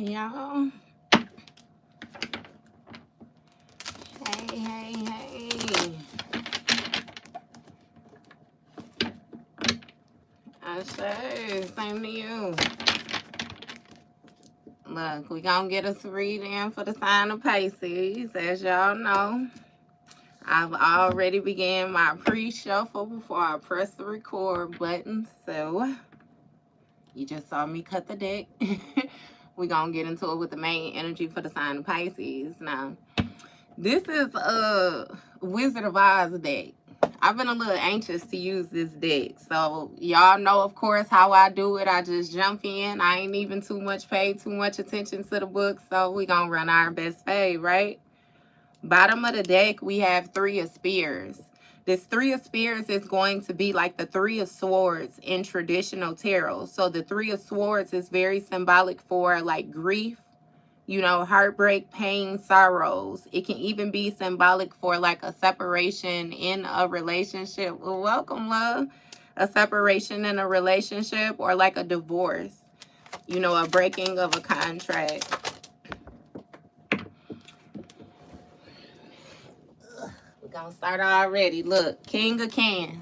y'all. Hey. I say, same to you. Look, we gonna get us a reading for the sign of Pisces. As y'all know, I've already began my pre-shuffle before I press the record button. So, you just saw me cut the deck. We're gonna get into it with the main energy for the sign of Pisces. Now, this is a Wizard of Oz deck. I've been a little anxious to use this deck. So, y'all know, of course, how I do it. I just jump in. I ain't even paid too much attention to the book. So, we're gonna run our best fade, right? Bottom of the deck, we have Three of Spears. This Three of Spears is going to be like the Three of Swords in traditional tarot. So the Three of Swords is very symbolic for like grief, you know, heartbreak, pain, sorrows. It can even be symbolic for like a separation in a relationship. Well, welcome, love. A separation in a relationship or like a divorce, you know, a breaking of a contract. Gonna start already. Look, King of Cans.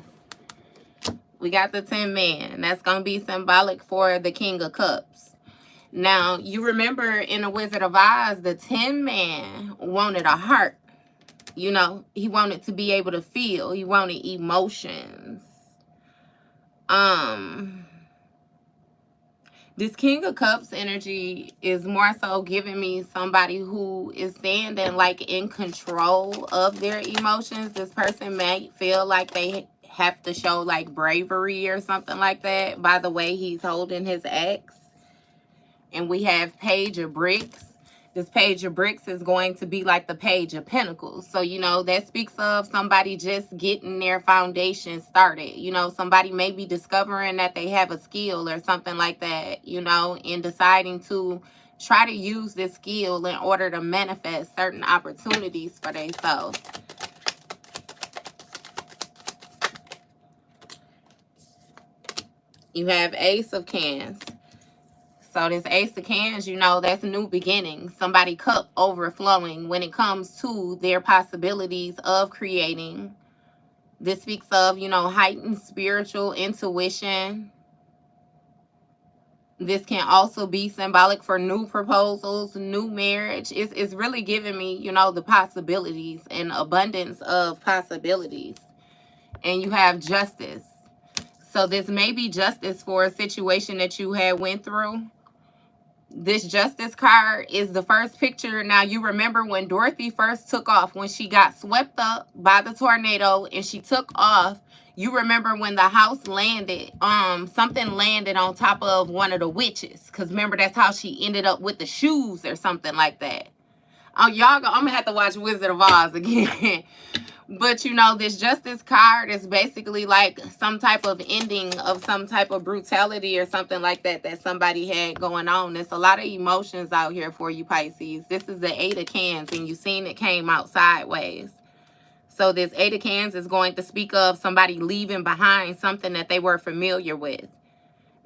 We got the 10 Man. That's gonna be symbolic for the King of Cups. Now, you remember in the Wizard of Oz, the 10 Man wanted a heart. You know, he wanted to be able to feel. He wanted emotions. This King of Cups energy is more so giving me somebody who is standing like in control of their emotions. This person may feel like they have to show like bravery or something like that by the way he's holding his axe. And we have Page of Bricks. This Page of Bricks is going to be like the Page of Pentacles. So, you know, that speaks of somebody just getting their foundation started. You know, somebody may be discovering that they have a skill or something like that, you know, and deciding to try to use this skill in order to manifest certain opportunities for themselves. You have Ace of Cans. So this Ace of Cans, you know, that's new beginnings. Somebody cup overflowing when it comes to their possibilities of creating. This speaks of, you know, heightened spiritual intuition. This can also be symbolic for new proposals, new marriage. It's really giving me, you know, the possibilities and abundance of possibilities. And you have Justice. So this may be justice for a situation that you had went through. This Justice card is the first picture. Now, you remember when Dorothy first took off, when she got swept up by the tornado and she took off. You remember when the house landed, something landed on top of one of the witches. Because remember, that's how she ended up with the shoes or something like that. Oh, y'all, I'm going to have to watch Wizard of Oz again. But, you know, this Justice card is basically like some type of ending of some type of brutality or something like that that somebody had going on. There's a lot of emotions out here for you, Pisces. This is the Eight of Cans, and you've seen it came out sideways. So this Eight of Cans is going to speak of somebody leaving behind something that they were familiar with.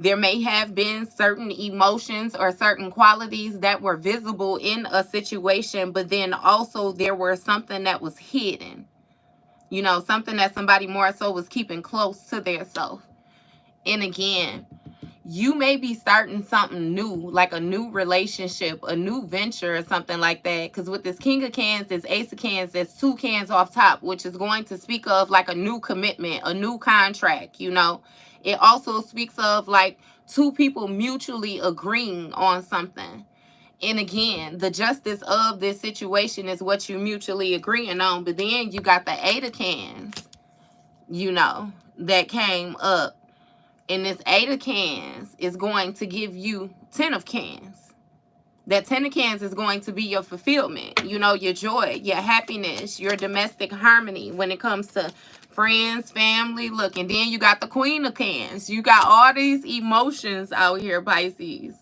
There may have been certain emotions or certain qualities that were visible in a situation, but then also there were something that was hidden. You know, something that somebody more so was keeping close to their self. And again, you may be starting something new, like a new relationship, a new venture or something like that. Because with this King of Cans, this Ace of Cans, there's 2 cans off top, which is going to speak of like a new commitment, a new contract, you know. It also speaks of like 2 people mutually agreeing on something. And again, the justice of this situation is what you're mutually agreeing on. But then you got the Eight of Cans, you know, that came up. And this Eight of Cans is going to give you 10 of Cans. That 10 of Cans is going to be your fulfillment, you know, your joy, your happiness, your domestic harmony when it comes to friends, family. Look, and then you got the Queen of Cans. You got all these emotions out here, Pisces.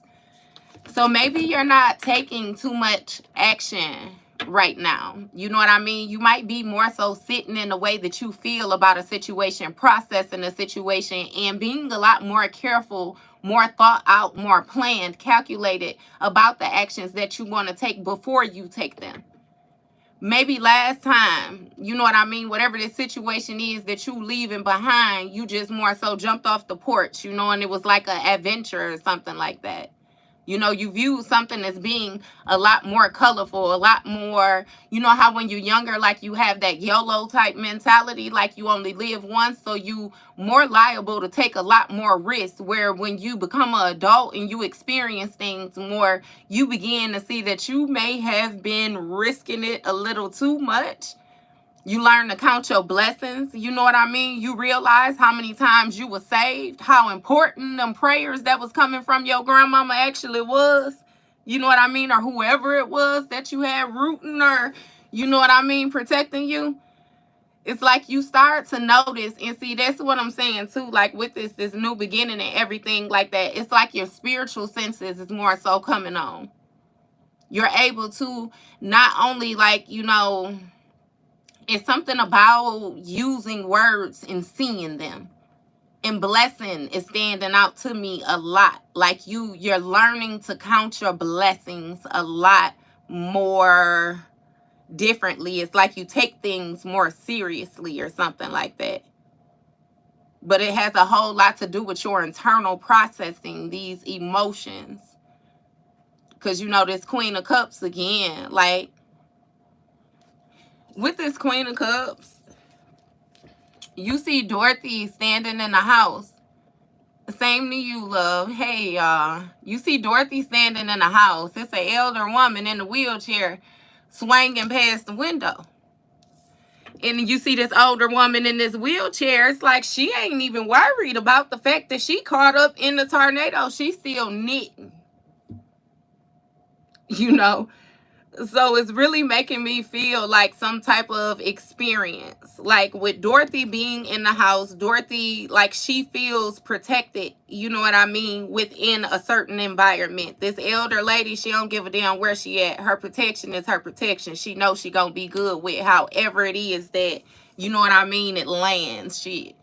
So maybe you're not taking too much action right now. You know what I mean? You might be more so sitting in the way that you feel about a situation, processing a situation, and being a lot more careful more thought out, more planned, calculated about the actions that you want to take before you take them. Maybe last time, you know what I mean, whatever the situation is that you leaving behind, you just more so jumped off the porch, you know, and it was like an adventure or something like that. You know, you view something as being a lot more colorful, a lot more, you know how when you're younger, like you have that YOLO type mentality, like you only live once, so you more liable to take a lot more risks, where when you become an adult and you experience things more, you begin to see that you may have been risking it a little too much. You learn to count your blessings. You know what I mean? You realize how many times you were saved, how important them prayers that was coming from your grandmama actually was. You know what I mean? Or whoever it was that you had rooting, or, you know what I mean, protecting you. It's like you start to notice, and see, that's what I'm saying too, like with this new beginning and everything like that. It's like your spiritual senses is more so coming on. You're able to not only, like, you know, it's something about using words and seeing them. And blessing is standing out to me a lot. Like you're learning to count your blessings a lot more differently. It's like you take things more seriously or something like that. But it has a whole lot to do with your internal processing these emotions. Because, you know, this Queen of Cups again, like with this Queen of Cups, you see Dorothy standing in the house. Same to you, love. Hey, y'all. You see Dorothy standing in the house. It's an elder woman in a wheelchair swinging past the window. And you see this older woman in this wheelchair. It's like she ain't even worried about the fact that she caught up in the tornado. She's still knitting. You know? So it's really making me feel like some type of experience. Like with Dorothy being in the house, Dorothy, like she feels protected, you know what I mean, within a certain environment. This elder lady, she don't give a damn where she at. Her protection is her protection. She knows she gonna be good with however it is that, you know what I mean, it lands shit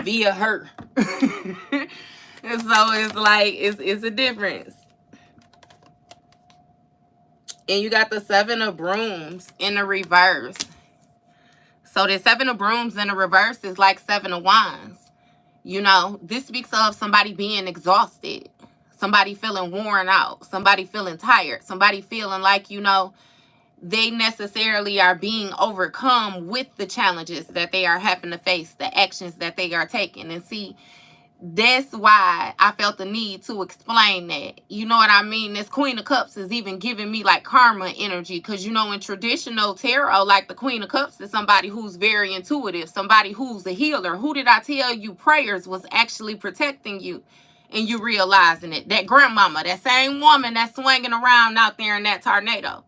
via her. And so it's like, it's a difference. And you got the Seven of Brooms in the reverse. So the Seven of Brooms in the reverse is like Seven of Wands. You know, this speaks of somebody being exhausted. Somebody feeling worn out. Somebody feeling tired. Somebody feeling like, you know, they necessarily are being overcome with the challenges that they are having to face, the actions that they are taking. And see, that's why I felt the need to explain that. You know what I mean? This Queen of Cups is even giving me like karma energy. Because, you know, in traditional tarot, like the Queen of Cups is somebody who's very intuitive. Somebody who's a healer. Who did I tell you prayers was actually protecting you? And you realizing it. That grandmama, that same woman that's swinging around out there in that tornado.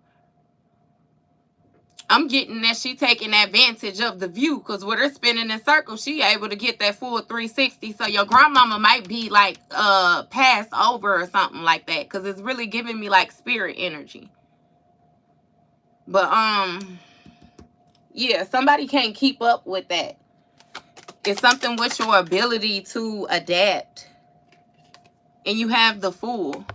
I'm getting that she taking advantage of the view, because with her spinning in circles, she able to get that full 360. So your grandmama might be like passed over or something like that, because it's really giving me like spirit energy. But yeah, somebody can't keep up with that. It's something with your ability to adapt. And you have the Fool.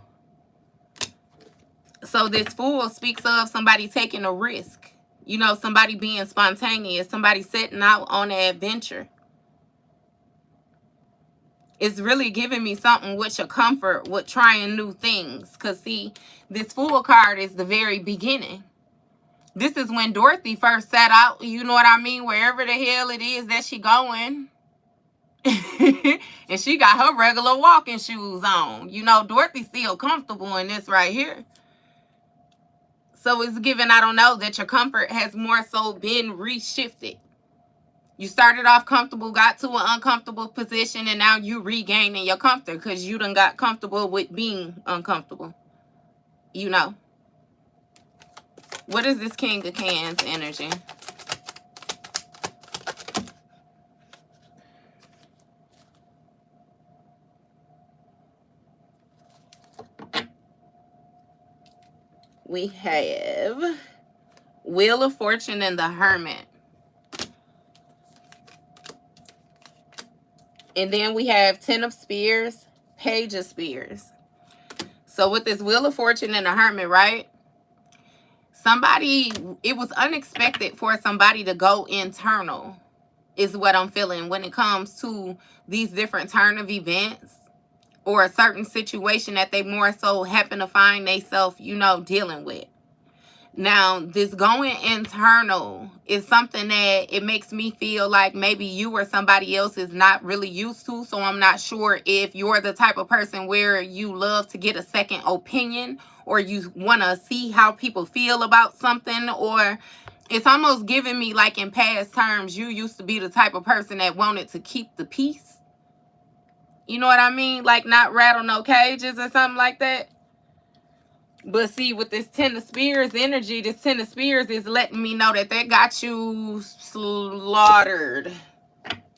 So this Fool speaks of somebody taking a risk. You know, somebody being spontaneous, somebody setting out on an adventure. It's really giving me something with your comfort, with trying new things. Because, see, this Fool card is the very beginning. This is when Dorothy first set out, you know what I mean, wherever the hell it is that she going. And she got her regular walking shoes on. You know, Dorothy's still comfortable in this right here. So it's given, I don't know, that your comfort has more so been reshifted. You started off comfortable, got to an uncomfortable position, and now you regaining your comfort because you done got comfortable with being uncomfortable. You know. What is this King of Cans energy? We have Wheel of Fortune and the Hermit. And then we have Ten of Spears, Page of Spears. So with this Wheel of Fortune and the Hermit, right? Somebody, it was unexpected for somebody to go internal, is what I'm feeling when it comes to these different turn of events or a certain situation that they more so happen to find themselves, you know, dealing with. Now, this going internal is something that it makes me feel like maybe you or somebody else is not really used to. So I'm not sure if you're the type of person where you love to get a second opinion, or you want to see how people feel about something, or it's almost giving me like in past terms, you used to be the type of person that wanted to keep the peace. You know what I mean? Like not rattle no cages or something like that. But see, with this Ten of Spears energy, this Ten of Spears is letting me know that they got you slaughtered,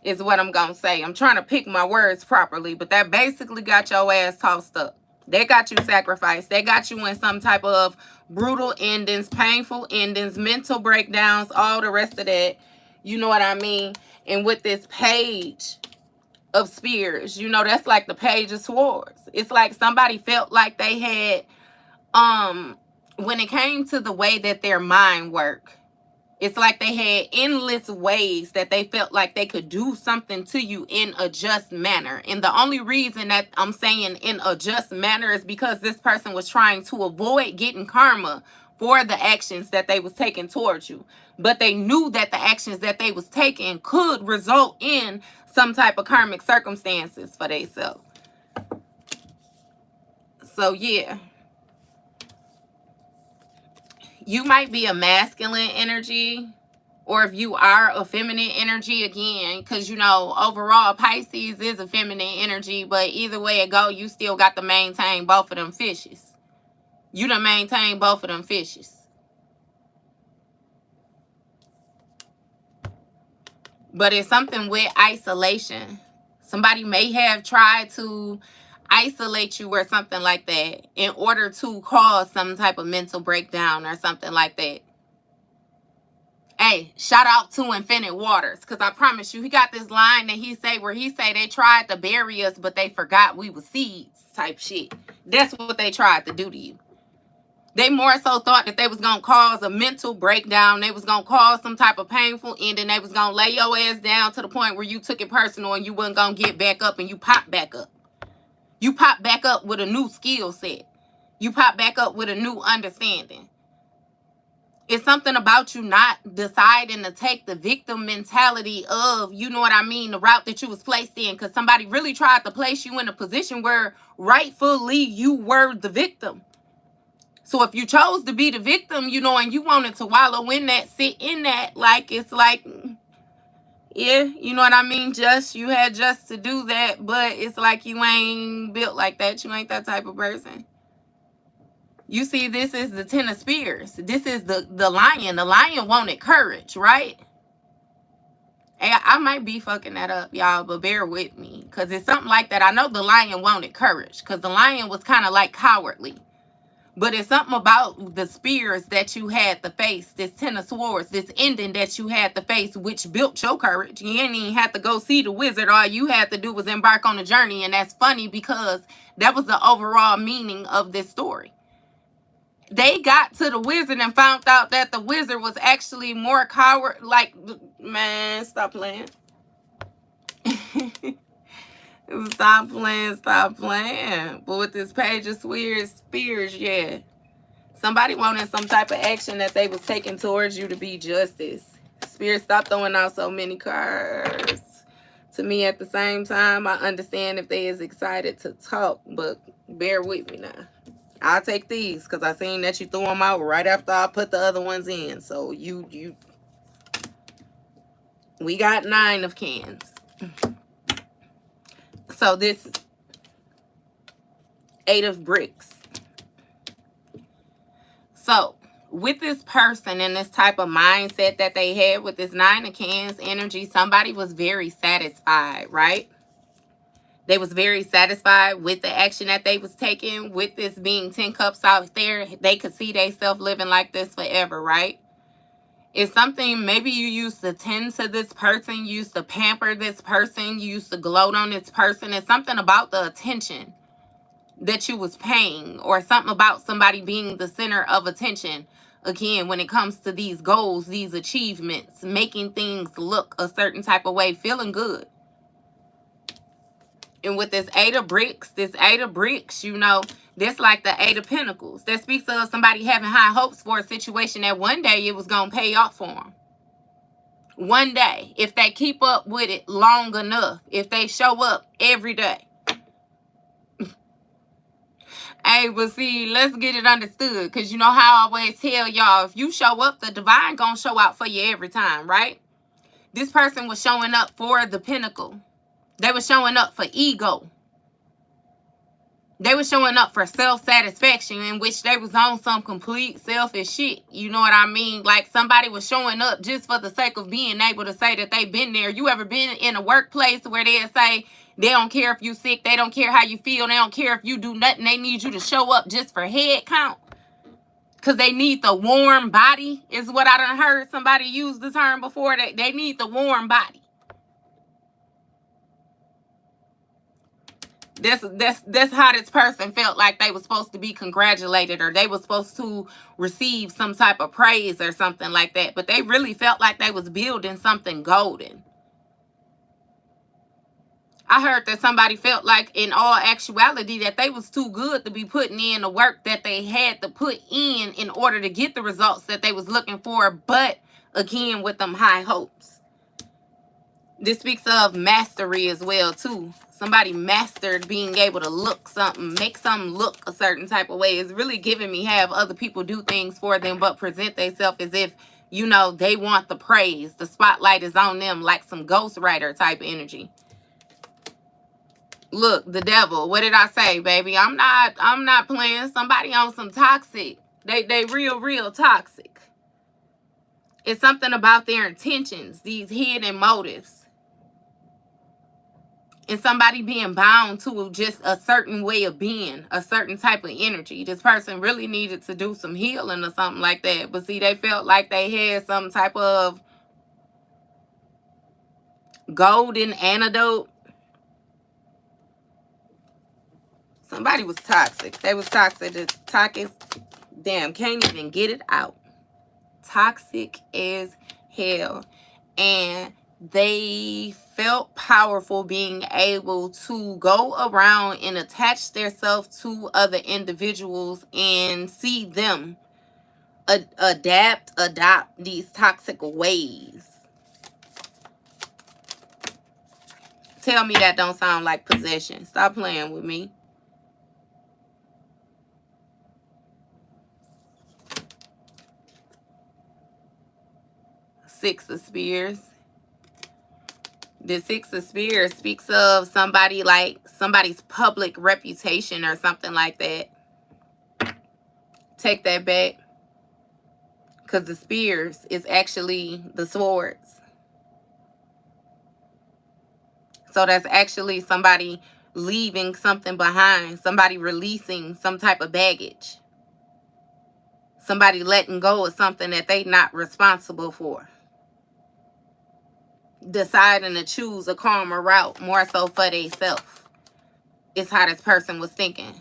is what I'm going to say. I'm trying to pick my words properly, but that basically got your ass tossed up. They got you sacrificed. They got you in some type of brutal endings, painful endings, mental breakdowns, all the rest of that. You know what I mean? And with this Page of Spears, you know, that's like the Page of Swords. It's like somebody felt like they had... when it came to the way that their mind worked, it's like they had endless ways that they felt like they could do something to you in a just manner. And the only reason that I'm saying in a just manner is because this person was trying to avoid getting karma for the actions that they was taking towards you. But they knew that the actions that they was taking could result in some type of karmic circumstances for themselves. So yeah. You might be a masculine energy, or if you are a feminine energy, again, because, you know, overall, Pisces is a feminine energy, but either way it go, you still got to maintain both of them fishes. You done maintain both of them fishes. But it's something with isolation. Somebody may have tried to isolate you or something like that in order to cause some type of mental breakdown or something like that. Hey, shout out to Infinite Waters, because I promise you, he got this line that he say where he say they tried to bury us, but they forgot we were seeds type shit. That's what they tried to do to you. They more so thought that they was going to cause a mental breakdown. They was going to cause some type of painful ending. They was going to lay your ass down to the point where you took it personal and you wasn't going to get back up, and you pop back up. You pop back up with a new skill set. You pop back up with a new understanding. It's something about you not deciding to take the victim mentality of, you know what I mean, the route that you was placed in, because somebody really tried to place you in a position where rightfully you were the victim. So if you chose to be the victim, you know, and you wanted to wallow in that, sit in that, like, it's like... yeah, you know what I mean? You had just to do that, but it's like you ain't built like that. You ain't that type of person. You see, this is the Ten of Spears. This is the lion. The lion wanted courage, right? Hey, I might be fucking that up, y'all, but bear with me, because it's something like that. I know the lion wanted courage, because the lion was kind of like cowardly. But it's something about the spears that you had to face, this Ten of Swords, this ending that you had to face, which built your courage. You didn't even have to go see the wizard. All you had to do was embark on a journey. And that's funny, because that was the overall meaning of this story. They got to the wizard and found out that the wizard was actually more coward. Like, man, stop playing. Stop playing. But with this Page of Spears, yeah. Somebody wanted some type of action that they was taking towards you to be justice. Spirit, stop throwing out so many cards to me at the same time. I understand if they is excited to talk, but bear with me now. I'll take these, because I seen that you threw them out right after I put the other ones in. So we got 9 of cans. So this is 8 of bricks. So with this person and this type of mindset that they had with this 9 of cans energy, somebody was very satisfied, right? They was very satisfied with the action that they was taking. With this being 10 cups out there, they could see themselves living like this forever, right? It's something, maybe you used to tend to this person, you used to pamper this person, you used to gloat on this person. It's something about the attention that you was paying, or something about somebody being the center of attention. Again, when it comes to these goals, these achievements, making things look a certain type of way, feeling good. And with this Eight of Bricks, you know, this like the Eight of Pentacles. That speaks of somebody having high hopes for a situation that one day it was going to pay off for them. One day, if they keep up with it long enough, if they show up every day. Hey, but see, let's get it understood. Because you know how I always tell y'all, if you show up, the divine gonna show out for you every time, right? This person was showing up for the pinnacle. They were showing up for ego. They were showing up for self-satisfaction, in which they was on some complete selfish shit. You know what I mean? Like somebody was showing up just for the sake of being able to say that they've been there. You ever been in a workplace where they'll say they don't care if you sick, they don't care how you feel, they don't care if you do nothing, they need you to show up just for head count? Because they need the warm body, is what I done heard somebody use the term before. They need the warm body. That's how this person felt like they were supposed to be congratulated, or they were supposed to receive some type of praise or something like that. But they really felt like they was building something golden. I heard that somebody felt like in all actuality that they was too good to be putting in the work that they had to put in order to get the results that they was looking for. But again, with them high hopes. This speaks of mastery as well, too. Somebody mastered being able to look something, make something look a certain type of way. It's really giving me have other people do things for them, but present themselves as if, you know, they want the praise. The spotlight is on them, like some ghostwriter type energy. Look, the devil. What did I say, baby? I'm not playing. Somebody on some toxic. They real toxic. It's something about their intentions, these hidden motives. And somebody being bound to just a certain way of being, a certain type of energy. This person really needed to do some healing or something like that. But see, they felt like they had some type of golden antidote. Somebody was toxic. They was toxic. Toxic. Damn, can't even get it out. Toxic as hell. And they felt powerful being able to go around and attach themselves to other individuals and see them adopt these toxic ways. Tell me that don't sound like possession. Stop playing with me. Six of Spears. The Six of Spears speaks of somebody, like somebody's public reputation or something like that. Take that back. Because the spears is actually the swords. So that's actually somebody leaving something behind. Somebody releasing some type of baggage. Somebody letting go of something that they not responsible for. Deciding to choose a calmer route, more so for themselves. Is how this person was thinking.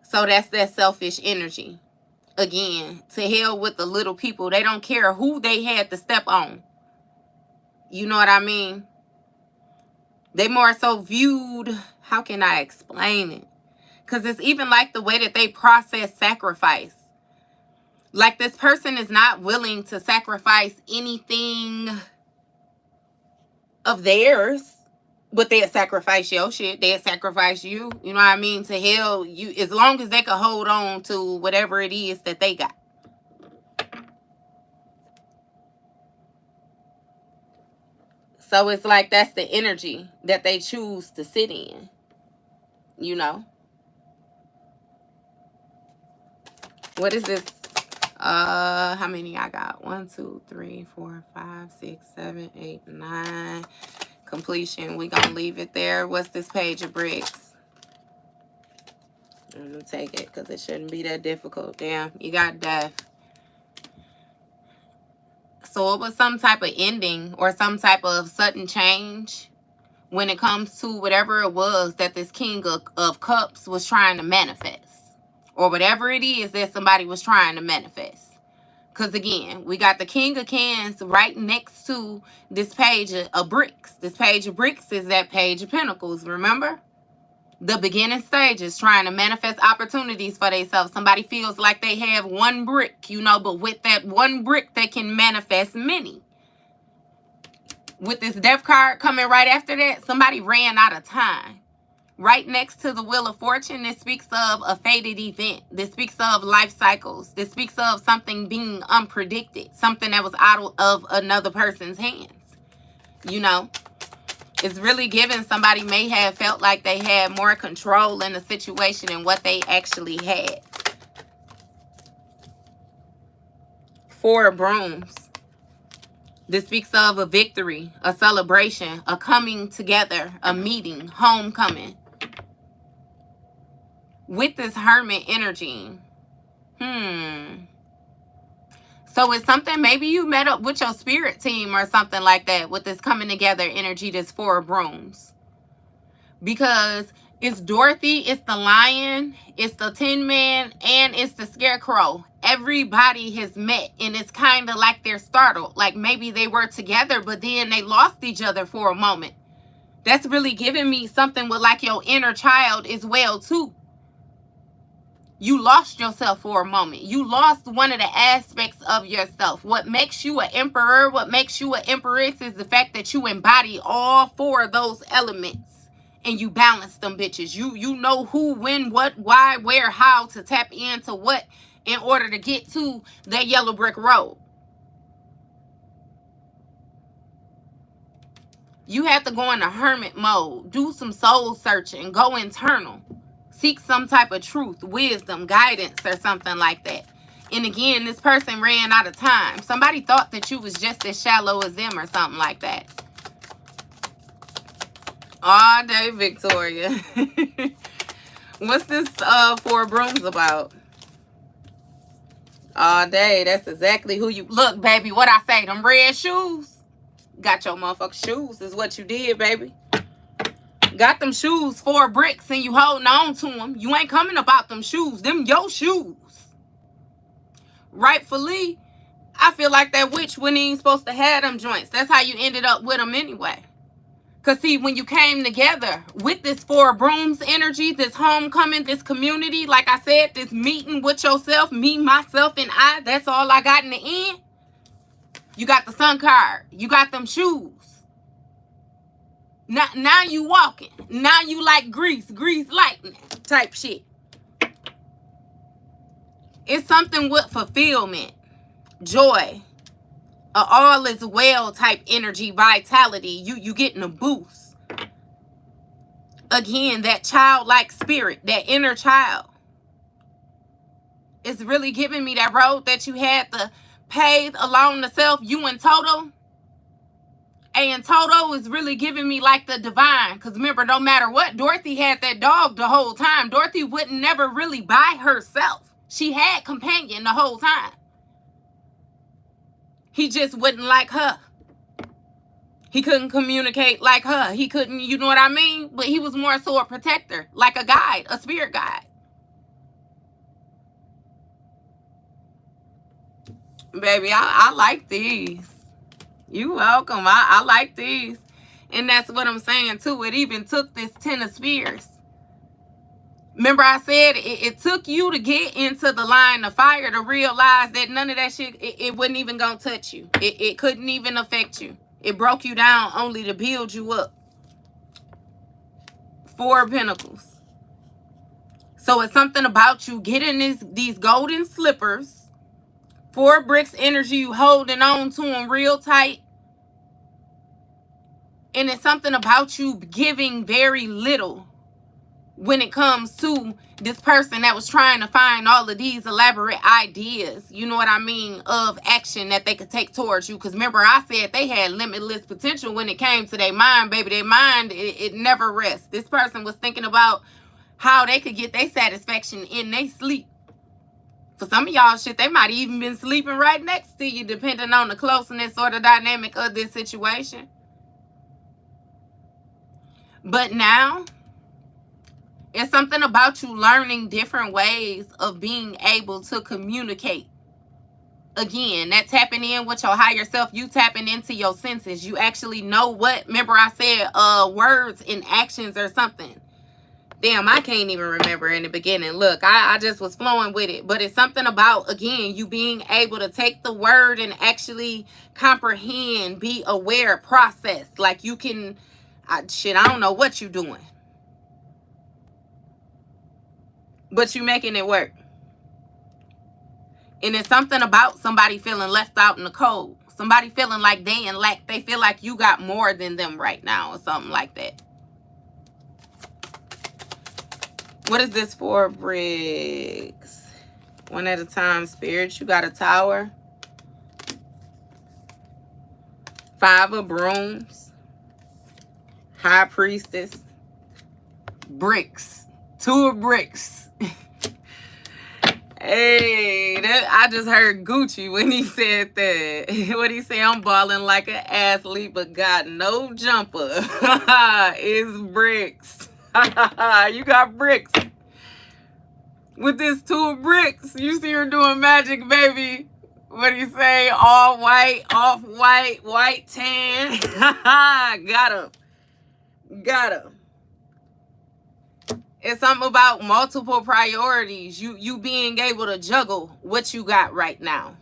So that's that selfish energy. Again, to hell with the little people. They don't care who they had to step on. You know what I mean? They more so viewed, how can I explain it? Because it's even like the way that they process sacrifice. Like this person is not willing to sacrifice anything of theirs. But they'll sacrifice your shit. They'll sacrifice you. You know what I mean? To hell, you, as long as they can hold on to whatever it is that they got. So it's like that's the energy that they choose to sit in. You know? What is this? How many I got? 1, 2, 3, 4, 5, 6, 7, 8, 9. Completion. We're going to leave it there. What's this page of bricks? I'm going to take it because it shouldn't be that difficult. Damn, you got death. So it was some type of ending or some type of sudden change when it comes to whatever it was that this King of Cups was trying to manifest. Or whatever it is that somebody was trying to manifest. Because again, we got the King of Cans right next to this page of bricks. This page of bricks is that page of pentacles, remember? The beginning stages, trying to manifest opportunities for themselves. Somebody feels like they have one brick, you know, but with that one brick, they can manifest many. With this Death card coming right after that, somebody ran out of time. Right next to the Wheel of Fortune, this speaks of a fated event. This speaks of life cycles. This speaks of something being unpredicted. Something that was out of another person's hands. You know, it's really given somebody may have felt like they had more control in the situation than what they actually had. Four of Brooms. This speaks of a victory, a celebration, a coming together, a meeting, homecoming. With this Hermit energy. So it's something, maybe you met up with your spirit team or something like that with this coming together energy, this Four of Brooms. Because it's Dorothy, it's the Lion, it's the Tin Man, and it's the Scarecrow. Everybody has met, and it's kind of like they're startled. Like maybe they were together, but then they lost each other for a moment. That's really giving me something with like your inner child as well too. You lost yourself for a moment. You lost one of the aspects of yourself. What makes you an emperor, what makes you an empress is the fact that you embody all four of those elements. And you balance them bitches. You know who, when, what, why, where, how to tap into what in order to get to that yellow brick road. You have to go into hermit mode. Do some soul searching. Go internal. Seek some type of truth, wisdom, guidance, or something like that. And again, this person ran out of time. Somebody thought that you was just as shallow as them or something like that. All day, Victoria. What's this Four of Brooms about? All day. That's exactly who you... Look, baby, what I say, them red shoes. Got your motherfucking shoes is what you did, baby. Got them shoes, 4 bricks, and you holding on to them. You ain't coming about them shoes. Them your shoes. Rightfully, I feel like that witch wasn't even supposed to have them joints. That's how you ended up with them anyway. Because see, when you came together with this Four of Brooms energy, this homecoming, this community, like I said, this meeting with yourself, me, myself, and I, that's all I got in the end. You got the Sun card. You got them shoes. Now you walking. Now you like grease lightning type shit. It's something with fulfillment, joy, all is well type energy, vitality. You getting a boost. Again, that childlike spirit, that inner child. It's really giving me that road that you had to pave along the self, you and Toto. And Toto is really giving me like the divine. Because remember, no matter what, Dorothy had that dog the whole time. Dorothy wouldn't never really by herself. She had companion the whole time. He just wouldn't like her. He couldn't communicate like her. He couldn't, you know what I mean? But he was more so a protector, like a guide, a spirit guide. Baby, I like these. You welcome. I like these. And that's what I'm saying too. It even took this 10 of Spears. Remember I said it took you to get into the line of fire to realize that none of that shit, it wasn't even going to touch you. It couldn't even affect you. It broke you down only to build you up. 4 of Pentacles. So it's something about you getting these golden slippers. 4 bricks energy, you holding on to them real tight. And it's something about you giving very little when it comes to this person that was trying to find all of these elaborate ideas, you know what I mean, of action that they could take towards you. Because remember, I said they had limitless potential when it came to their mind, baby. Their mind, it never rests. This person was thinking about how they could get their satisfaction in their sleep. For some of y'all, shit, they might even been sleeping right next to you, depending on the closeness or the dynamic of this situation. But now, it's something about you learning different ways of being able to communicate. Again, that tapping in with your higher self, you tapping into your senses. You actually know what, remember I said words and actions or something. Damn, I can't even remember in the beginning. Look, I just was flowing with it. But it's something about, again, you being able to take the word and actually comprehend, be aware, process. Like you can, I don't know what you're doing. But you're making it work. And it's something about somebody feeling left out in the cold. Somebody feeling like they in lack. They feel like you got more than them right now or something like that. What is this for, Bricks? One at a time, Spirit. You got a Tower. 5 of Brooms. High Priestess. Bricks. 2 of Bricks. Hey, I just heard Gucci when he said that. What he say? I'm balling like an athlete, but got no jumper. It's bricks. You got bricks. With this 2 of Bricks, you see her doing magic, baby. What do you say? All white, off white, white tan. Got him. Got him. It's something about multiple priorities. You being able to juggle what you got right now.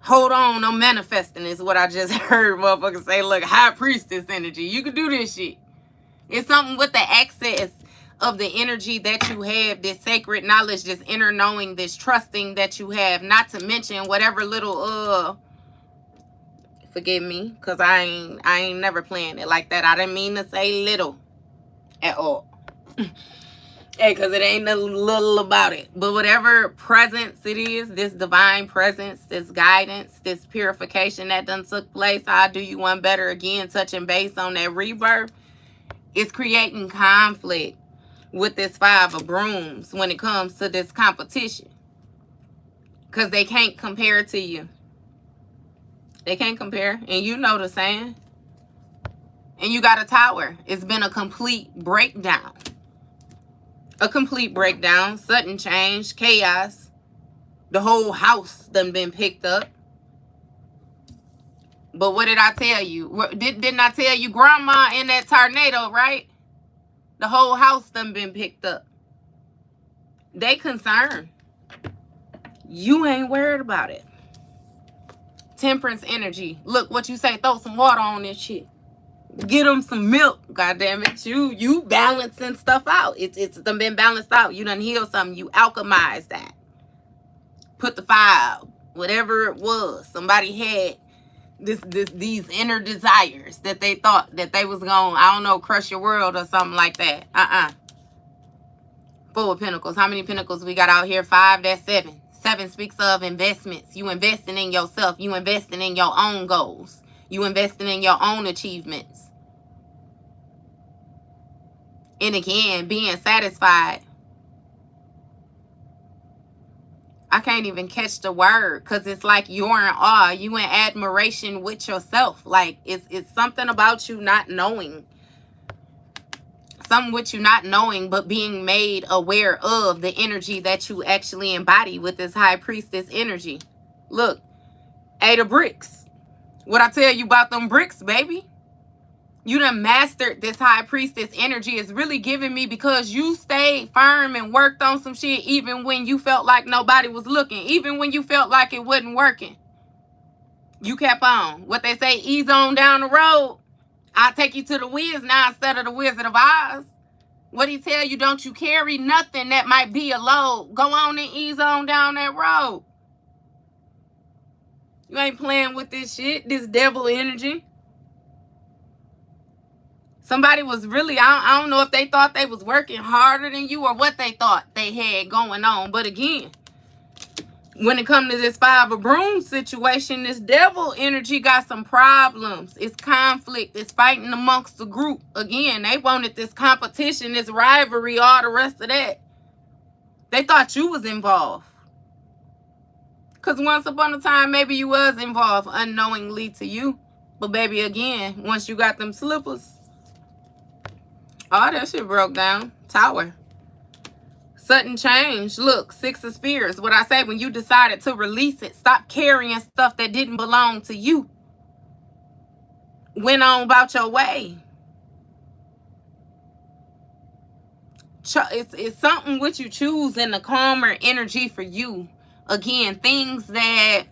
Hold on, I'm manifesting is what I just heard motherfuckers say. Look, High Priestess energy. You can do this shit. It's something with the access of the energy that you have, this sacred knowledge, this inner knowing, this trusting that you have. Not to mention whatever little forgive me, because I ain't never playing it like that. I didn't mean to say little at all. Hey, because it ain't a little about it. But whatever presence it is, this divine presence, this guidance, this purification that done took place, I'll do you one better again, touching base on that rebirth. It's creating conflict with this 5 of Brooms when it comes to this competition. Because they can't compare to you. They can't compare. And you know the saying. And you got a Tower. It's been a complete breakdown. A complete breakdown. Sudden change. Chaos. The whole house done been picked up. But what did I tell you? Didn't I tell you grandma in that tornado, right? The whole house done been picked up. They concerned. You ain't worried about it. Temperance energy. Look what you say. Throw some water on this shit. Get them some milk. God damn it. You balancing stuff out. It's done been balanced out. You done healed something. You alchemized that. Put the fire, whatever it was. Somebody had these inner desires that they thought that they was going, I don't know, crush your world or something like that. 4 of Pentacles. How many Pentacles we got out here? 5, that's 7. 7 speaks of investments. You investing in yourself. You investing in your own goals. You investing in your own achievements. And again, being satisfied. I can't even catch the word because it's like you're in awe. You in admiration with yourself. Like it's something about you not knowing. Something with you not knowing, but being made aware of the energy that you actually embody with this High Priestess energy. Look, 8 of Bricks. What I tell you about them bricks, baby? You done mastered this High Priestess energy. Is really giving me because you stayed firm and worked on some shit even when you felt like nobody was looking. Even when you felt like it wasn't working. You kept on. What they say, ease on down the road. I'll take you to the Wiz now instead of the Wizard of Oz. What he tell you, don't you carry nothing that might be a load. Go on and ease on down that road. You ain't playing with this shit, this devil energy. Somebody was really, I don't know if they thought they was working harder than you or what they thought they had going on. But again, when it comes to this 5 of Brooms situation, this devil energy got some problems. It's conflict. It's fighting amongst the group. Again, they wanted this competition, this rivalry, all the rest of that. They thought you was involved. Because once upon a time, maybe you was involved unknowingly to you. But baby, again, once you got them slippers, all that shit broke down. Tower. Sudden change. Look, Six of Spears. What I say, when you decided to release it, stop carrying stuff that didn't belong to you. Went on about your way. It's something which you choose in the calmer energy for you. Again, things that,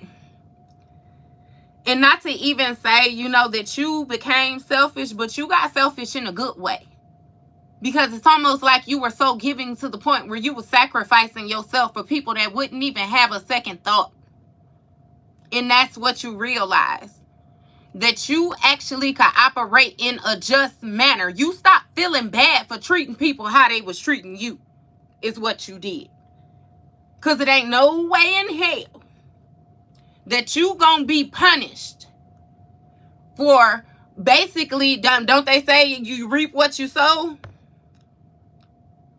and not to even say, you know, that you became selfish, but you got selfish in a good way. Because it's almost like you were so giving to the point where you were sacrificing yourself for people that wouldn't even have a second thought. And that's what you realize. That you actually could operate in a just manner. You stopped feeling bad for treating people how they was treating you. Is what you did. Because it ain't no way in hell that you gonna be punished for basically, don't they say you reap what you sow?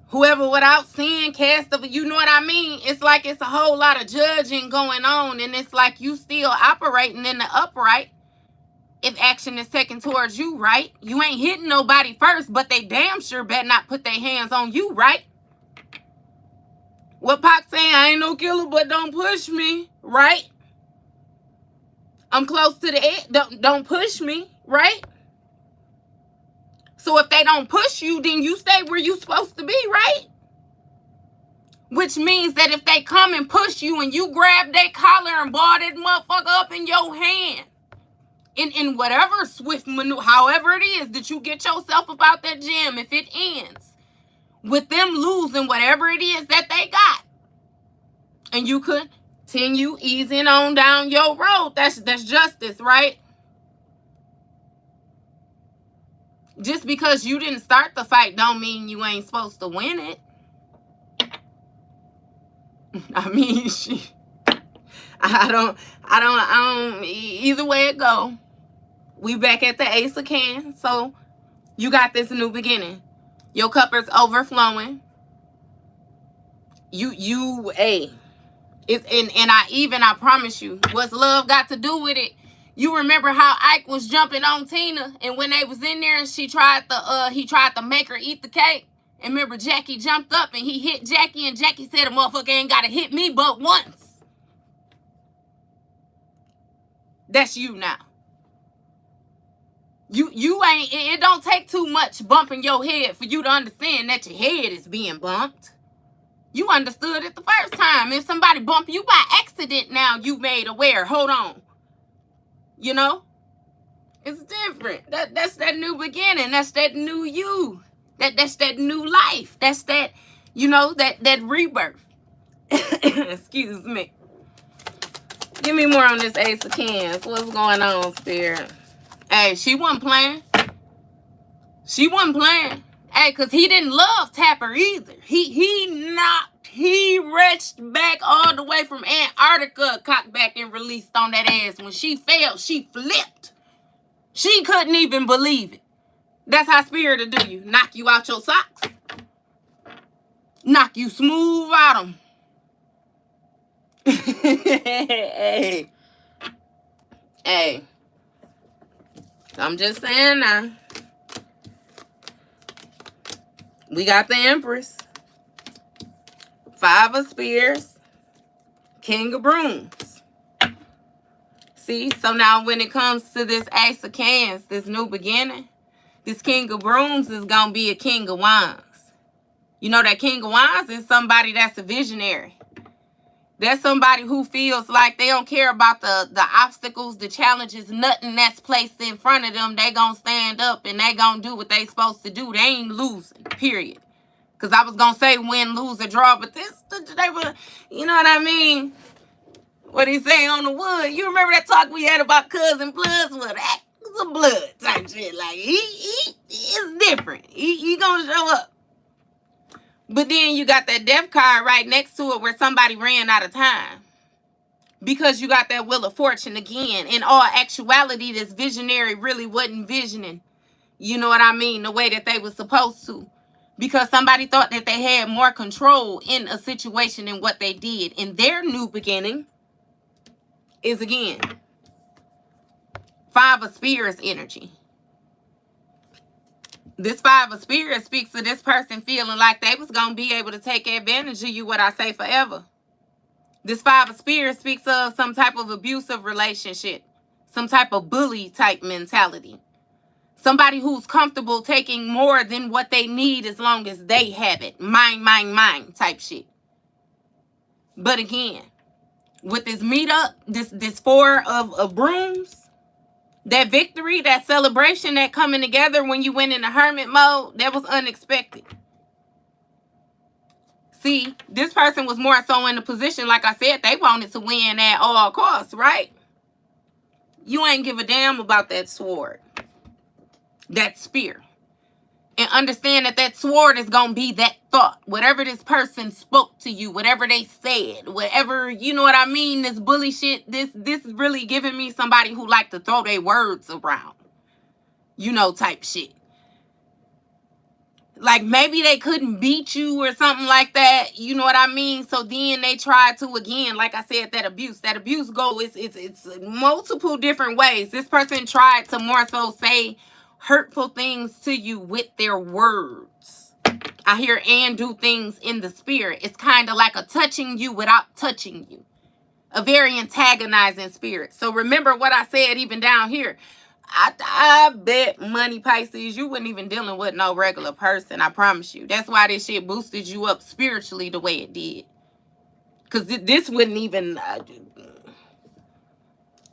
Whoever without sin cast of, you know what I mean? It's like it's a whole lot of judging going on, and it's like you still operating in the upright if action is taken towards you, right? You ain't hitting nobody first, but they damn sure better not put their hands on you, right? What Pac saying, I ain't no killer, but don't push me, right? I'm close to the edge, don't push me, right? So if they don't push you, then you stay where you supposed to be, right? Which means that if they come and push you and you grab their collar and ball that motherfucker up in your hand, in whatever swift maneuver, however it is that you get yourself about that gym, if it ends with them losing whatever it is that they got, and you continue easing on down your road, that's justice, right? Just because you didn't start the fight don't mean you ain't supposed to win it. I mean, I don't, either way it go. We back at the Ace of Cans. So you got this new beginning. Your cup is overflowing. And I promise you, what's love got to do with it? You remember how Ike was jumping on Tina, and when they was in there and he tried to make her eat the cake. And remember Jackie jumped up and he hit Jackie, and Jackie said, a motherfucker ain't gotta hit me but once. That's you now. You ain't, it don't take too much bumping your head for you to understand that your head is being bumped. You understood it the first time. If somebody bump you by accident, now you made aware. Hold on. You know? It's different. That's that new beginning. That's that new you. That's that new life. That's that, you know, that rebirth. Excuse me. Give me more on this Ace of Cans. What's going on, Spirit? Hey, she wasn't playing. She wasn't playing. Hey, because he didn't love Tapper either. He reached back all the way from Antarctica, cocked back and released on that ass. When she fell, she flipped. She couldn't even believe it. That's how Spirit will do you. Knock you out your socks. Knock you smooth out them. Hey. I'm just saying now. We got the Empress. 5 of Spears. King of Brooms. See? So now when it comes to this Ace of Cans, this new beginning, this King of Brooms is going to be a King of Wands. You know that King of Wands is somebody that's a visionary. That's somebody who feels like they don't care about the obstacles, the challenges, nothing that's placed in front of them. They gonna stand up and they gonna do what they supposed to do. They ain't losing, period. Because I was gonna say win, lose, or draw, but you know what I mean? What he say on the wood. You remember that talk we had about cousin bloods? Well, that's a blood type shit. Like, it's different. He gonna show up. But then you got that death card right next to it where somebody ran out of time. Because you got that Wheel of Fortune again. In all actuality, this visionary really wasn't visioning. You know what I mean? The way that they were supposed to. Because somebody thought that they had more control in a situation than what they did in their new beginning. is, again, 5 of Spears energy. This 5 of Spears speaks to this person feeling like they was going to be able to take advantage of you, what I say, forever. This 5 of Spears speaks of some type of abusive relationship, some type of bully type mentality. Somebody who's comfortable taking more than what they need as long as they have it. Mine type shit. But again, with this meetup, this 4 of brooms, that victory, that celebration, that coming together when you went in the hermit mode, that was unexpected. See, this person was more so in the position, like I said, they wanted to win at all costs, right? You ain't give a damn about that sword, that spear. And understand that that sword is going to be that thought. Whatever this person spoke to you, whatever they said, whatever, you know what I mean, this bully shit, this is really giving me somebody who like to throw their words around, you know, type shit. Like maybe they couldn't beat you or something like that, you know what I mean? So then they tried to, again, like I said, that abuse go, it's multiple different ways. This person tried to more so say hurtful things to you with their words. I hear and do things in the spirit. It's kind of like a touching you without touching you. A very antagonizing spirit. So remember what I said even down here. I bet money, Pisces, you wasn't even dealing with no regular person. I promise you. That's why this shit boosted you up spiritually the way it did. Because this wouldn't even...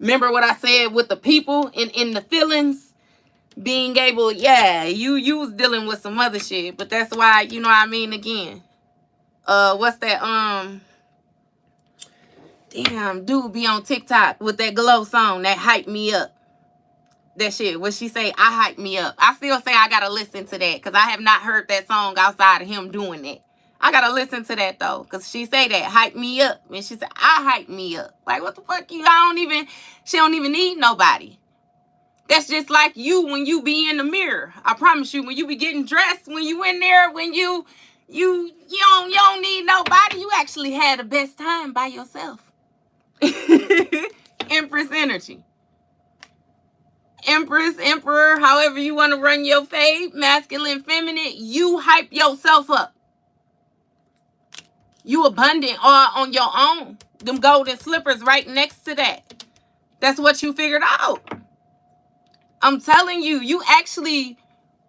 remember what I said with the people in the feelings? Being able... Yeah, you was dealing with some other shit. But that's why, you know what I mean, again. What's that? Damn, dude be on TikTok with that glow song that hype me up. That shit, what she say, I hype me up. I still say I gotta listen to that because I have not heard that song outside of him doing that. I gotta listen to that though, because she say that, hype me up. And she said, I hype me up. Like, what the fuck she don't even need nobody. That's just like you when you be in the mirror. I promise you, when you be getting dressed, when you in there, when you don't need nobody, you actually had the best time by yourself. Empress energy. Empress, emperor, however you want to run your fade, masculine, feminine, you hype yourself up. You abundant all on your own. Them golden slippers right next to that. That's what you figured out. I'm telling you, you actually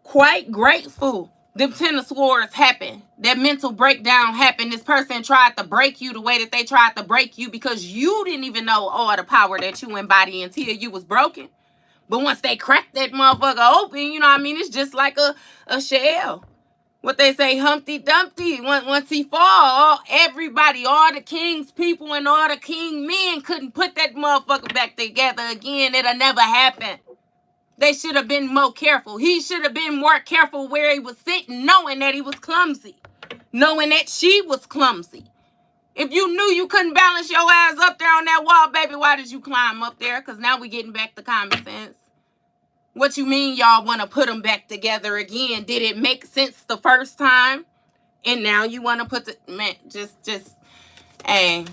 quite grateful them 10 of Swords happened. That mental breakdown happened. This person tried to break you the way that they tried to break you because you didn't even know all the power that you embody until you was broken. But once they crack that motherfucker open, you know what I mean? It's just like a shell. What they say, Humpty Dumpty. Once he fall, everybody, all the king's people and all the king men couldn't put that motherfucker back together again. It'll never happen. They should have been more careful. He should have been more careful where he was sitting, knowing that he was clumsy. Knowing that she was clumsy. If you knew you couldn't balance your ass up there on that wall, baby, why did you climb up there? Because now we're getting back to common sense. What you mean y'all want to put them back together again? Did it make sense the first time? And now you want to put the... Man, just... Hey.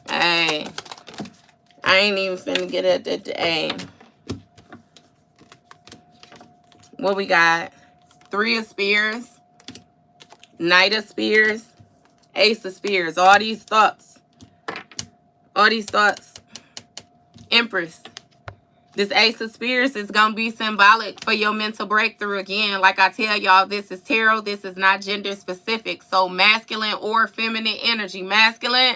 I ain't even finna get at that. Hey. What we got? 3 of Spears. Knight of Spears. Ace of Spears. All these thoughts. Empress. This Ace of Spears is going to be symbolic for your mental breakthrough. Again, like I tell y'all, this is tarot. This is not gender specific. So masculine or feminine energy. Masculine,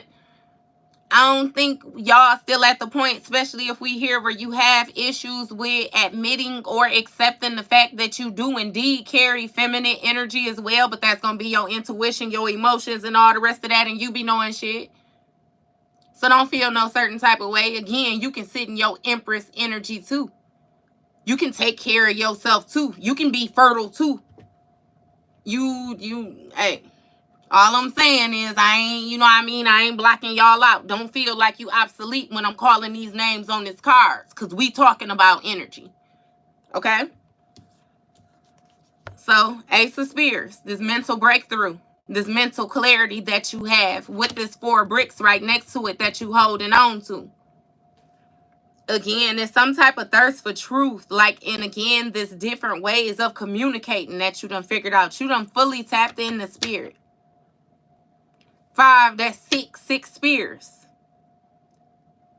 I don't think y'all still at the point, especially if we hear where you have issues with admitting or accepting the fact that you do indeed carry feminine energy as well. But that's going to be your intuition, your emotions, and all the rest of that. And you be knowing shit. So don't feel no certain type of way. Again, you can sit in your Empress energy too. You can take care of yourself too. You can be fertile too. Hey, all I'm saying is I ain't, you know what I mean? I ain't blocking y'all out. Don't feel like you obsolete when I'm calling these names on these cards. Because we talking about energy. Okay? So, Ace of Spears, this mental breakthrough. This mental clarity that you have with this 4 bricks right next to it that you holding on to. Again, there's some type of thirst for truth. Like, and again, there's different ways of communicating that you done figured out. You done fully tapped in the spirit. 5, that's 6 spears.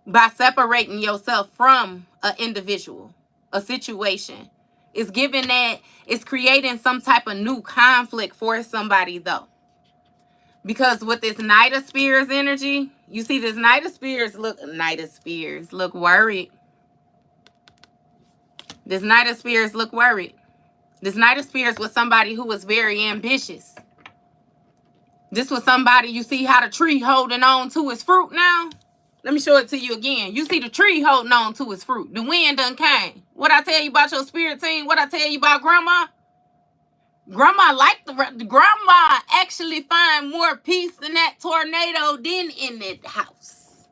By separating yourself from an individual, a situation. It's giving that, it's creating some type of new conflict for somebody though. Because with this Knight of Spears energy, you see this Knight of Spears look worried. This Knight of Spears look worried. This Knight of Spears was somebody who was very ambitious. This was somebody, you see how the tree holding on to its fruit now? Let me show it to you again. You see the tree holding on to its fruit. The wind done came. What I tell you about your spirit team? What I tell you about grandma? Grandma actually find more peace in that tornado than in that house.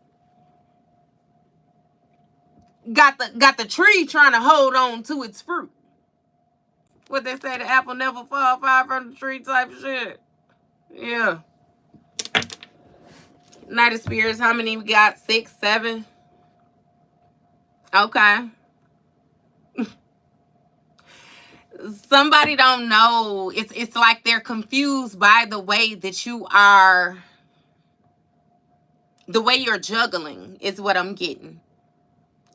Got the tree trying to hold on to its fruit. What they say, the apple never fall far from the tree type shit. Yeah. Knight of Spears, how many we got? 6, 7? Okay. Somebody don't know. It's like they're confused by the way that you are, the way you're juggling is what I'm getting.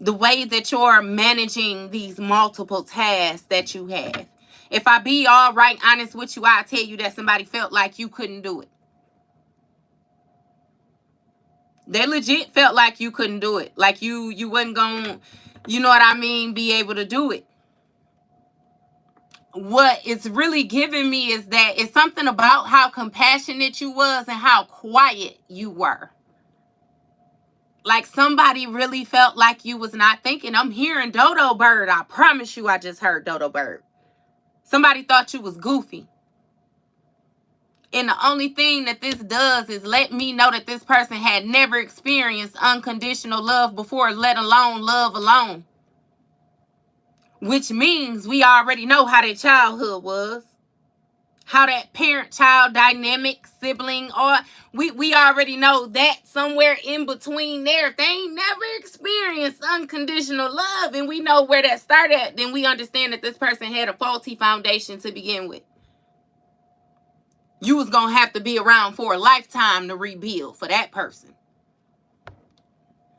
The way that you're managing these multiple tasks that you have. If I be all right, honest with you, I'll tell you that somebody felt like you couldn't do it. They legit felt like you couldn't do it. Like you wasn't gonna, you know what I mean, be able to do it. What it's really giving me is that it's something about how compassionate you was and how quiet you were. Like somebody really felt like you was not thinking. I'm hearing dodo bird. I promise you I just heard dodo bird. Somebody thought you was goofy. And the only thing that this does is let me know that this person had never experienced unconditional love before, let alone love alone. Which means we already know how their childhood was. How that parent-child dynamic, sibling, or we already know that somewhere in between there. If they ain't never experienced unconditional love and we know where that started at, then we understand that this person had a faulty foundation to begin with. You was going to have to be around for a lifetime to rebuild for that person.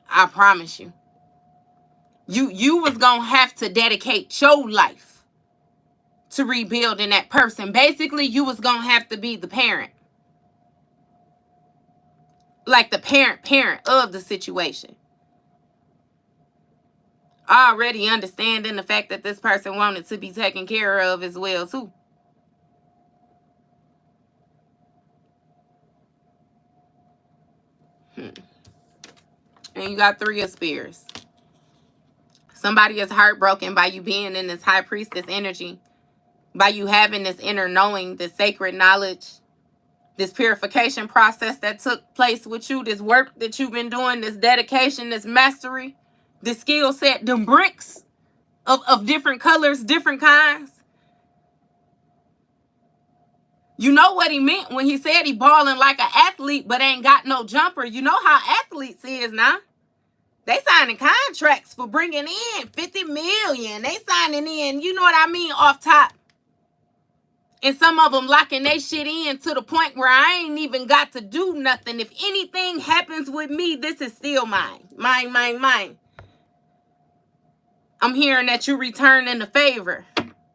I promise you. You was going to have to dedicate your life to rebuilding that person. Basically, you was going to have to be the parent. Like the parent of the situation. Already understanding the fact that this person wanted to be taken care of as well, too. And you got 3 of Spears. Somebody is heartbroken by you being in this high priestess energy. By you having this inner knowing, this sacred knowledge. This purification process that took place with you. This work that you've been doing. This dedication, this mastery. This skill set. Them bricks of different colors, different kinds. You know what he meant when he said he balling like an athlete but ain't got no jumper. You know how athletes is now. They signing contracts for bringing in 50 million. They signing in, you know what I mean, off top. And some of them locking their shit in to the point where I ain't even got to do nothing. If anything happens with me, this is still mine. Mine. I'm hearing that you returning the favor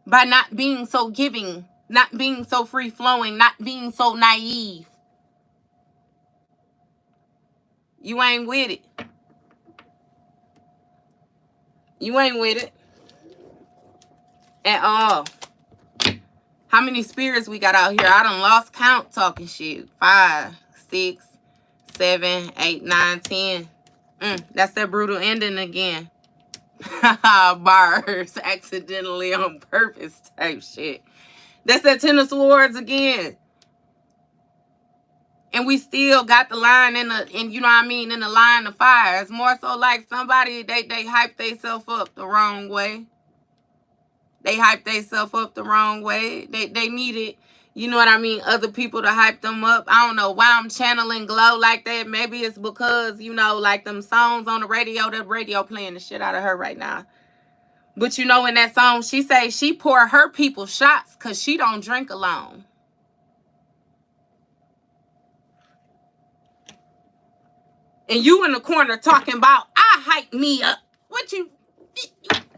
by not being so giving, not being so free-flowing, not being so naive. You ain't with it. You ain't with it at all. How many spirits we got out here? I done lost count talking shit. 5, 6, 7, 8, 9, 10. That's that brutal ending again. Bars accidentally on purpose type shit. That's that 10 of Swords again. And we still got the line in you know what I mean, in the line of fire. It's more so like somebody, they hype themselves up the wrong way. They hype themselves up the wrong way. They needed, You know what I mean? Other people to hype them up. I don't know why I'm channeling Glow like that. Maybe it's because, you know, like them songs on the radio playing the shit out of her right now. But you know, in that song, she say she pour her people shots because she don't drink alone. And you in the corner talking about, I hype me up. What you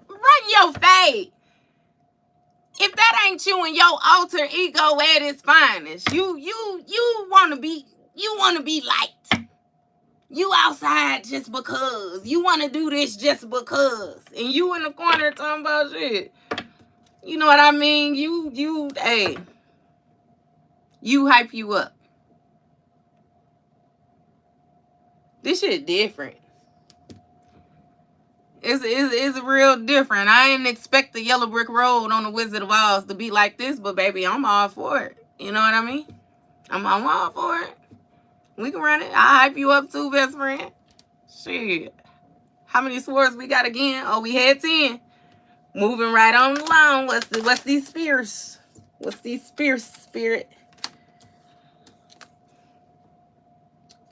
run your fade. If that ain't you and your alter ego at its finest, you wanna be liked. You outside just because. You wanna do this just because. And you in the corner talking about shit. You know what I mean? Hey. You hype you up. This shit different. It's real different. I didn't expect the Yellow Brick Road on the Wizard of Oz to be like this, but baby, I'm all for it. You know what I mean? I'm all for it. We can run it. I'll hype you up too, best friend. Shit. How many swords we got again? Oh, we had 10. Moving right on along. What's these spears? What's these spears, spirit?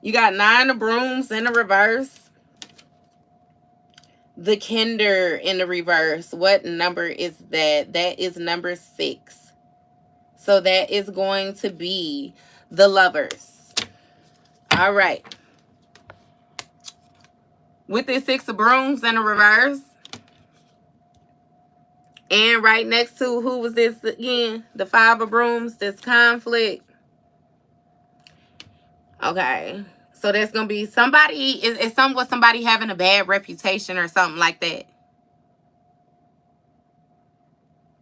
You got 9 of brooms in the reverse. The Kinder in the reverse. What number is that? That is number 6. So that is going to be the Lovers. All right. With the 6 of brooms in the reverse. And right next to, who was this again? The 5 of brooms. This conflict. Okay. So there's going to be somebody, is somebody having a bad reputation or something like that.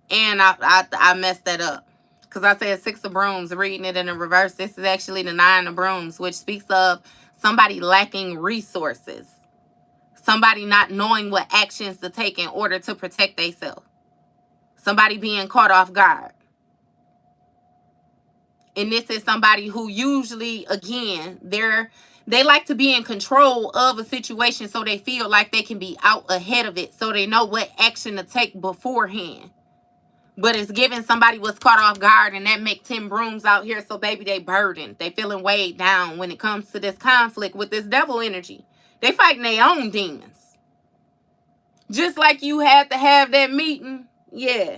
And I messed that up. Because I said 6 of brooms, reading it in the reverse. This is actually the 9 of brooms, which speaks of somebody lacking resources. Somebody not knowing what actions to take in order to protect themselves. Somebody being caught off guard. And this is somebody who usually, again, they like to be in control of a situation so they feel like they can be out ahead of it. So they know what action to take beforehand. But it's giving somebody was caught off guard, and that make 10 brooms out here. So baby, they burdened. They feeling weighed down when it comes to this conflict with this devil energy. They fighting their own demons. Just like you had to have that meeting. Yeah.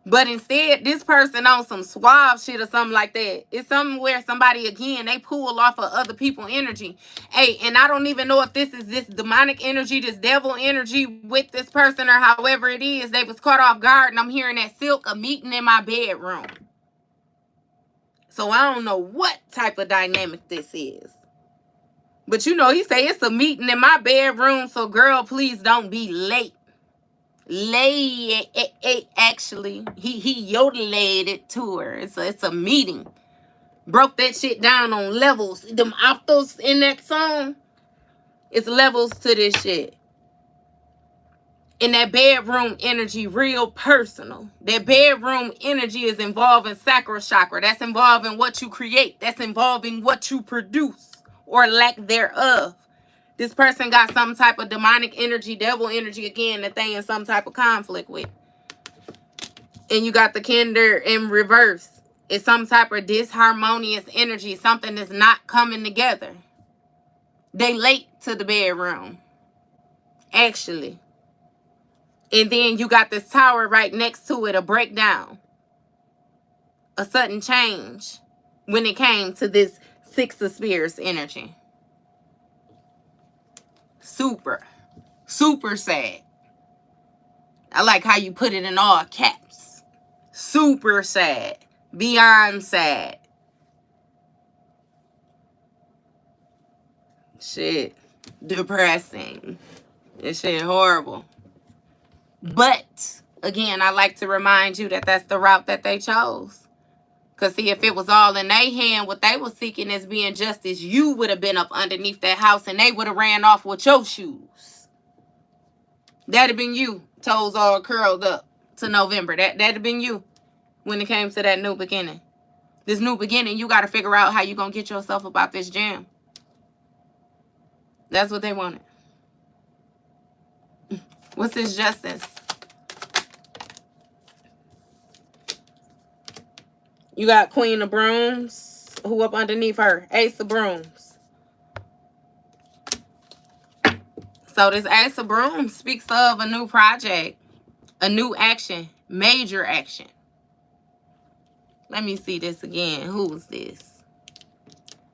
But instead, this person on some suave shit or something like that. It's something where somebody, again, they pull off of other people's energy. Hey, and I don't even know if this is this demonic energy, this devil energy with this person or however it is. They was caught off guard, and I'm hearing that silk, a meeting in my bedroom. So I don't know what type of dynamic this is. But you know, he say it's a meeting in my bedroom, so girl, please don't be late. Actually, he yodeled it to her. It's a meeting. Broke that shit down on levels. Them octaves in that song, it's levels to this shit. And that bedroom energy, real personal. That bedroom energy is involving sacral chakra. That's involving what you create. That's involving what you produce or lack thereof. This person got some type of demonic energy, devil energy, again, that they in some type of conflict with. And you got the Kinder in reverse. It's some type of disharmonious energy. Something that's not coming together. They late to the bedroom. Actually. And then you got this Tower right next to it, a breakdown. A sudden change when it came to this 6 of Spears energy. Super sad. I like how you put it in all caps. Super sad. Beyond sad. Shit. Depressing. This shit horrible. But, again, I like to remind you that that's the route that they chose. Because, see, if it was all in their hand, what they were seeking as being justice, you would have been up underneath that house and they would have ran off with your shoes. That'd have been you, toes all curled up to November. That'd have been you when it came to that new beginning. This new beginning, you got to figure out how you going to get yourself about this jam. That's what they wanted. What's this justice? You got Queen of Brooms. Who up underneath her? Ace of Brooms. So this Ace of Brooms speaks of a new project, a new action, major action. Let me see this again. Who's this?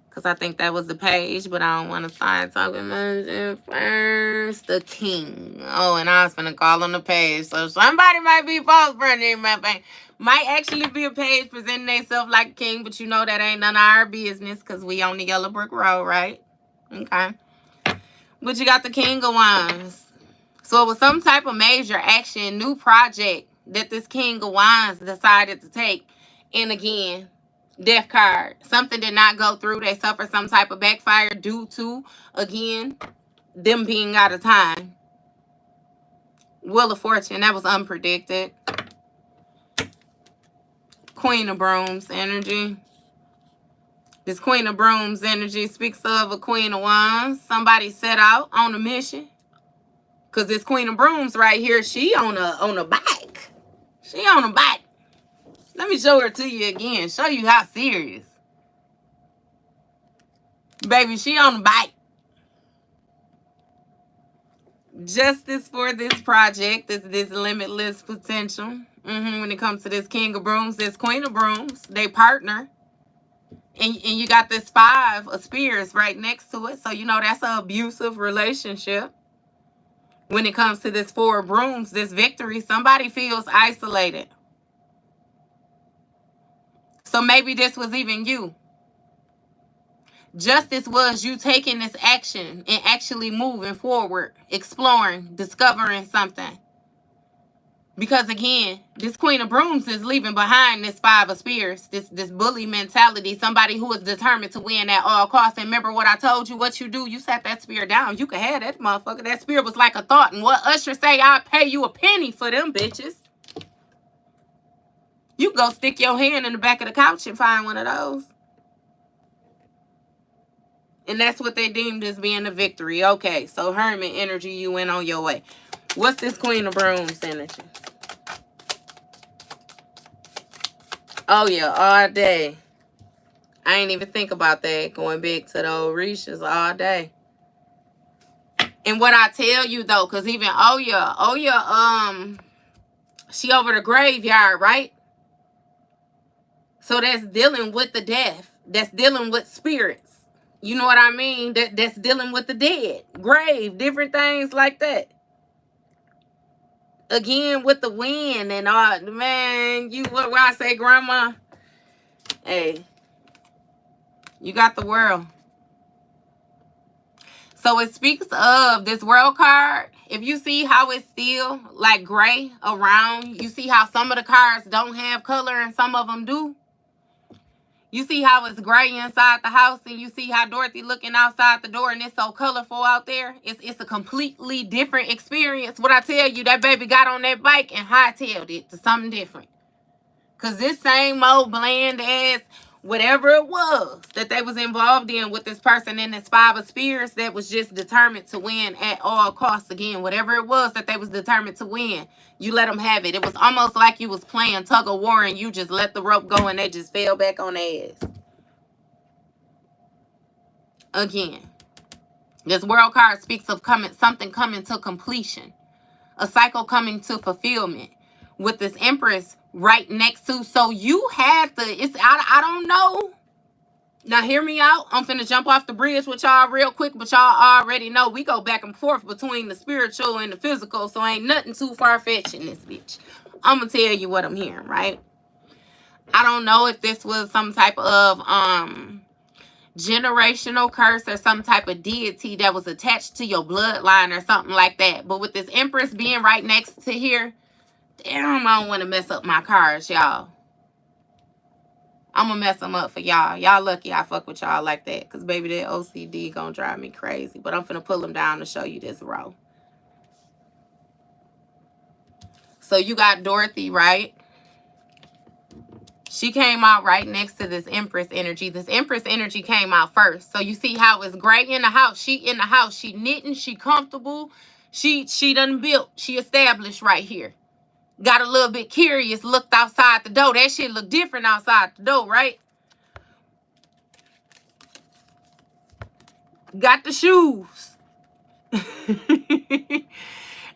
Because I think that was the page, but I don't want to start talking much first. The King. Oh, and I was going to call on the page. So somebody might be false branding my thing. Might actually be a page presenting themselves like a king, but you know that ain't none of our business because we on the Yellow Brick Road, right? Okay. But you got the King of Wands. So it was some type of major action, new project that this King of Wands decided to take. And again, Death card. Something did not go through. They suffered some type of backfire due to, again, them being out of time. Wheel of Fortune. That was unpredicted. Queen of Brooms energy. This Queen of Brooms energy speaks of a Queen of Wands. Somebody set out on a mission. Because this Queen of Brooms right here, she on a bike. She on a bike. Let me show her to you again. Show you how serious. Baby, she on the bike. Justice for this project, this limitless potential. When it comes to this King of Brooms, this Queen of Brooms, they partner. And you got this 5 of Spears right next to it. So, you know, that's an abusive relationship. When it comes to this 4 of Brooms, this victory, somebody feels isolated. So maybe this was even you. Justice was you taking this action and actually moving forward, exploring, discovering something. Because again, this Queen of Brooms is leaving behind this 5 of Spears, this bully mentality, somebody who is determined to win at all costs. And remember what I told you, what you do, you set that spear down. You can have that motherfucker. That spear was like a thought. And what Usher say, I'll pay you a penny for them bitches. You go stick your hand in the back of the couch and find one of those. And that's what they deemed as being a victory. Okay, so Hermit energy, you went on your way. What's this Queen of Brooms energy? Oh, yeah, all day. I ain't even think about that. Going back to the old Rishas all day. And what I tell you, though, because even Oya, she over the graveyard, right? So that's dealing with the death. That's dealing with spirits. You know what I mean? That's dealing with the dead. Grave, different things like that. Again, with the wind and all, man, what I say, grandma? Hey, you got the world. So it speaks of this world card. If you see how it's still like gray around, you see how some of the cards don't have color and some of them do. You see how it's gray inside the house and you see how Dorothy looking outside the door and it's so colorful out there. It's a completely different experience. What I tell you, that baby got on that bike and hightailed it to something different. Because this same old bland ass, whatever it was that they was involved in with this person in this 5 of Spears that was just determined to win at all costs. Again, whatever it was that they was determined to win, you let them have it. It was almost like you was playing tug of war and you just let the rope go and they just fell back on their ass. Again, this world card speaks of something coming to completion. A cycle coming to fulfillment. With this Empress right next to, so you had to, I don't know. Now hear me out. I'm finna jump off the bridge with y'all real quick, but y'all already know we go back and forth between the spiritual and the physical, so ain't nothing too far-fetched in this bitch. I'm gonna tell you what I'm hearing, right? I don't know if this was some type of generational curse or some type of deity that was attached to your bloodline or something like that. But with this Empress being right next to here, damn, I don't want to mess up my cards, y'all. I'm going to mess them up for y'all. Y'all lucky I fuck with y'all like that. Because, baby, that OCD going to drive me crazy. But I'm finna pull them down to show you this row. So, you got Dorothy, right? She came out right next to this Empress energy. This Empress energy came out first. So, you see how it's gray in the house. She in the house. She knitting. She comfortable. She done built. She established right here. Got a little bit curious, looked outside the door. That shit looked different outside the door, right? Got the shoes.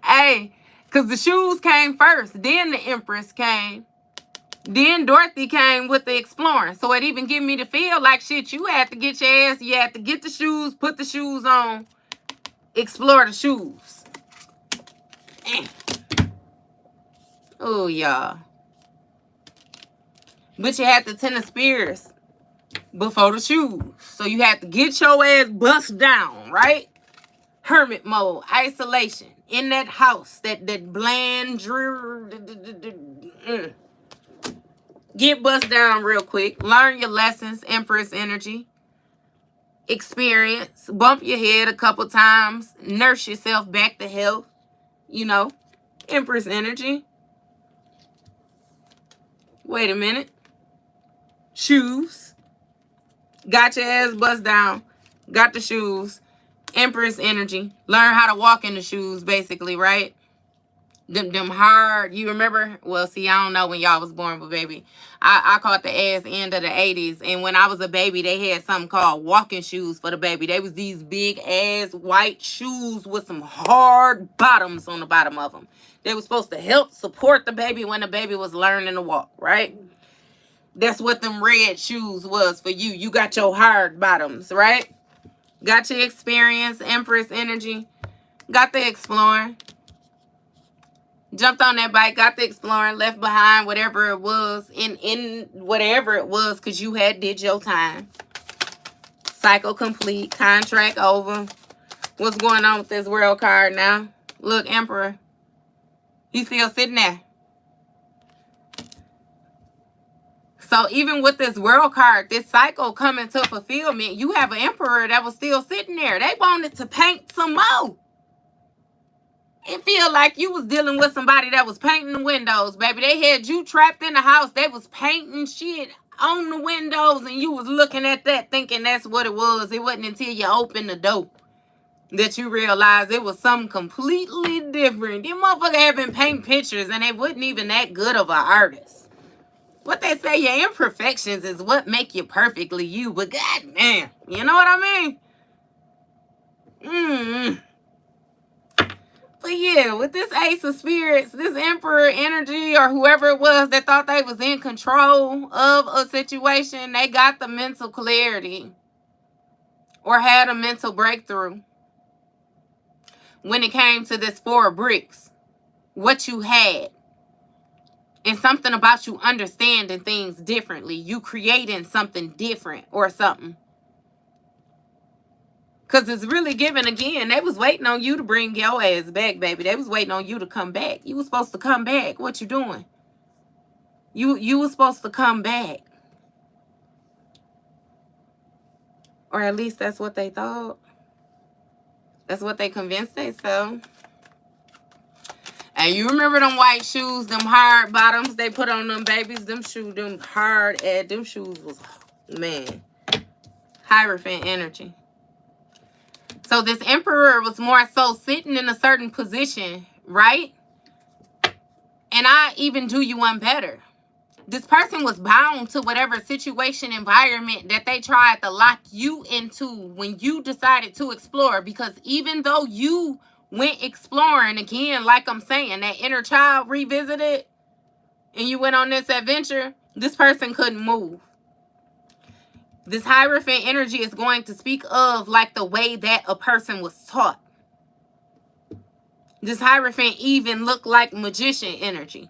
Hey, because the shoes came first. Then the Empress came. Then Dorothy came with the exploring. So it even gave me the feel like, shit, you had to get your ass. You had to get the shoes, put the shoes on, explore the shoes. Oh, y'all. But you had the Ten of Spears before the shoes. So you had to get your ass bust down, right? Hermit mode, isolation. In that house, that bland, dreary. Get bust down real quick. Learn your lessons, Empress energy. Experience. Bump your head a couple times. Nurse yourself back to health. You know, Empress energy. Wait a minute. Shoes. Got your ass bust down. Got the shoes. Empress energy. Learn how to walk in the shoes, basically, right? Them hard. You remember? Well, see, I don't know when y'all was born, but baby, I caught the ass end of the 80s. And when I was a baby, they had something called walking shoes for the baby. They was these big ass white shoes with some hard bottoms on the bottom of them. They were supposed to help support the baby when the baby was learning to walk, right? That's what them red shoes was for you. You got your hard bottoms, right? Got your experience, Empress energy. Got the exploring. Jumped on that bike, got the exploring, left behind whatever it was, in whatever it was, because you had did your time. Cycle complete, contract over. What's going on with this world card now? Look, Emperor. He's still sitting there. So even with this world card, this cycle coming to fulfillment, you have an emperor that was still sitting there. They wanted to paint some more. It feel like you was dealing with somebody that was painting the windows, baby. They had you trapped in the house. They was painting shit on the windows, and you was looking at that thinking that's what it was. It wasn't until you opened the door that you realized it was something completely different. Them motherfuckers have been painting pictures, and they wasn't even that good of an artist. What they say, your imperfections is what make you perfectly you. But goddamn, you know what I mean? But yeah, with this Ace of Spirits, this Emperor energy, or whoever it was that thought they was in control of a situation, they got the mental clarity or had a mental breakthrough when it came to this 4 of bricks. What you had. And something about you understanding things differently. You creating something different or something. Because it's really given again. They was waiting on you to bring your ass back, baby. They was waiting on you to come back. You was supposed to come back. What you doing? You was supposed to come back. Or at least that's what they thought. That's what they convinced themselves. And you remember them white shoes, them hard bottoms they put on them babies? Them shoes, them hard ass, them shoes was, man. Hierophant energy. So this emperor was more so sitting in a certain position, right? And I even do you one better. This person was bound to whatever situation, environment that they tried to lock you into when you decided to explore. Because even though you went exploring, again, like I'm saying, that inner child revisited, and you went on this adventure, this person couldn't move. This Hierophant energy is going to speak of like the way that a person was taught. This Hierophant even looked like magician energy.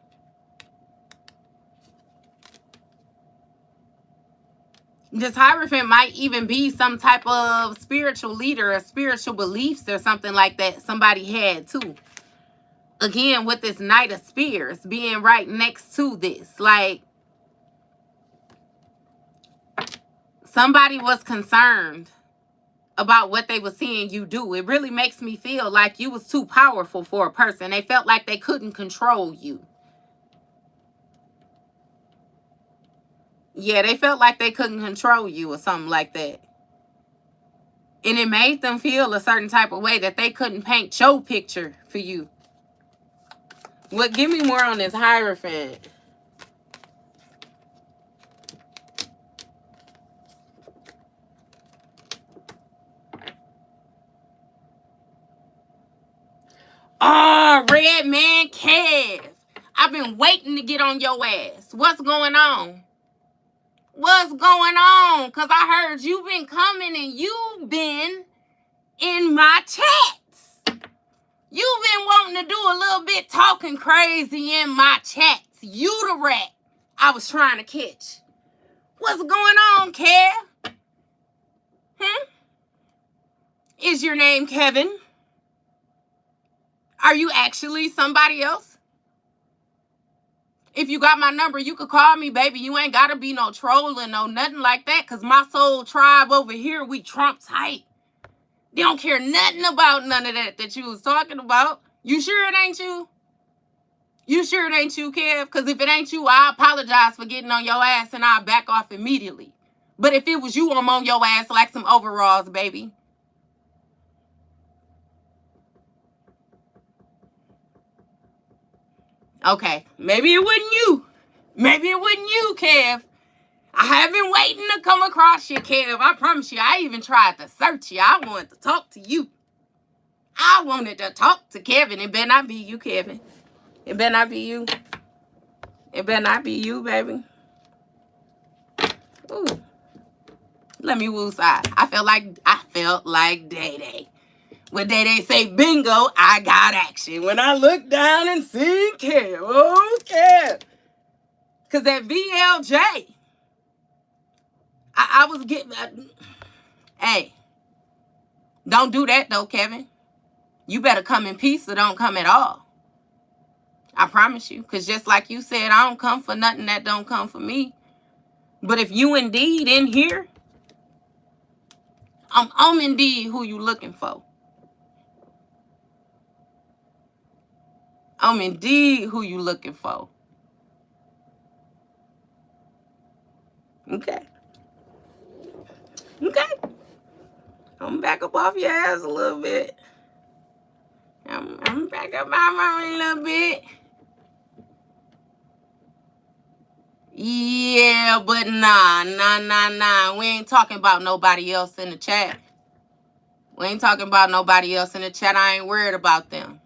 This Hierophant might even be some type of spiritual leader or spiritual beliefs or something like that somebody had too. Again, with this Knight of Spears being right next to this. Like, somebody was concerned about what they were seeing you do. It really makes me feel like you was too powerful for a person. They felt like they couldn't control you. Yeah, they felt like they couldn't control you or something like that. And it made them feel a certain type of way that they couldn't paint your picture for you. What? Give me more on this Hierophant. Oh, Red Man Kev. I've been waiting to get on your ass. What's going on? What's going on? Because I heard you've been coming and you've been in my chats. You've been wanting to do a little bit talking crazy in my chats. You the rat I was trying to catch. What's going on, Kev? Is your name Kevin? Are you actually somebody else? If you got my number, you could call me, baby. You ain't got to be no trolling, no nothing like that, because my soul tribe over here, we Trump tight. They don't care nothing about none of that you was talking about. You sure it ain't you? You sure it ain't you, Kev? Because if it ain't you, I apologize for getting on your ass and I'll back off immediately. But if it was you, I'm on your ass like some overalls, baby. Okay, maybe it wasn't you. Maybe it wasn't you, Kev. I have been waiting to come across you, Kev. I promise you, I even tried to search you. I wanted to talk to you. I wanted to talk to Kevin. It better not be you, Kevin. It better not be you. It better not be you, baby. Ooh. Let me woo side. I felt like Day Day. When Day Day say bingo, I got action. When I look down and see Kev. Oh, Kev. Because that VLJ. I was getting... hey. Don't do that, though, Kevin. You better come in peace or don't come at all. I promise you. Because just like you said, I don't come for nothing that don't come for me. But if you indeed in here, I'm indeed who you looking for. I'm indeed who you looking for. Okay. Okay. I'm back up off your ass a little bit. I'm back up my a little bit. Yeah, but nah. We ain't talking about nobody else in the chat. We ain't talking about nobody else in the chat. I ain't worried about them.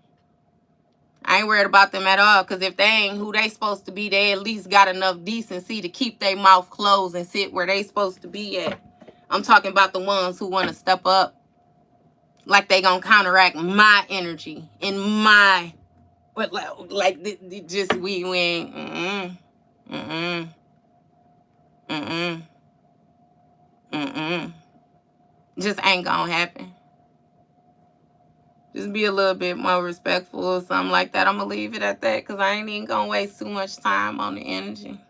I ain't worried about them at all, because if they ain't who they supposed to be, they at least got enough decency to keep their mouth closed and sit where they supposed to be at. I'm talking about the ones who want to step up like they gonna counteract my energy and my, but like just we ain't, just ain't gonna happen. Just be a little bit more respectful or something like that. I'm going to leave it at that because I ain't even going to waste too much time on the energy.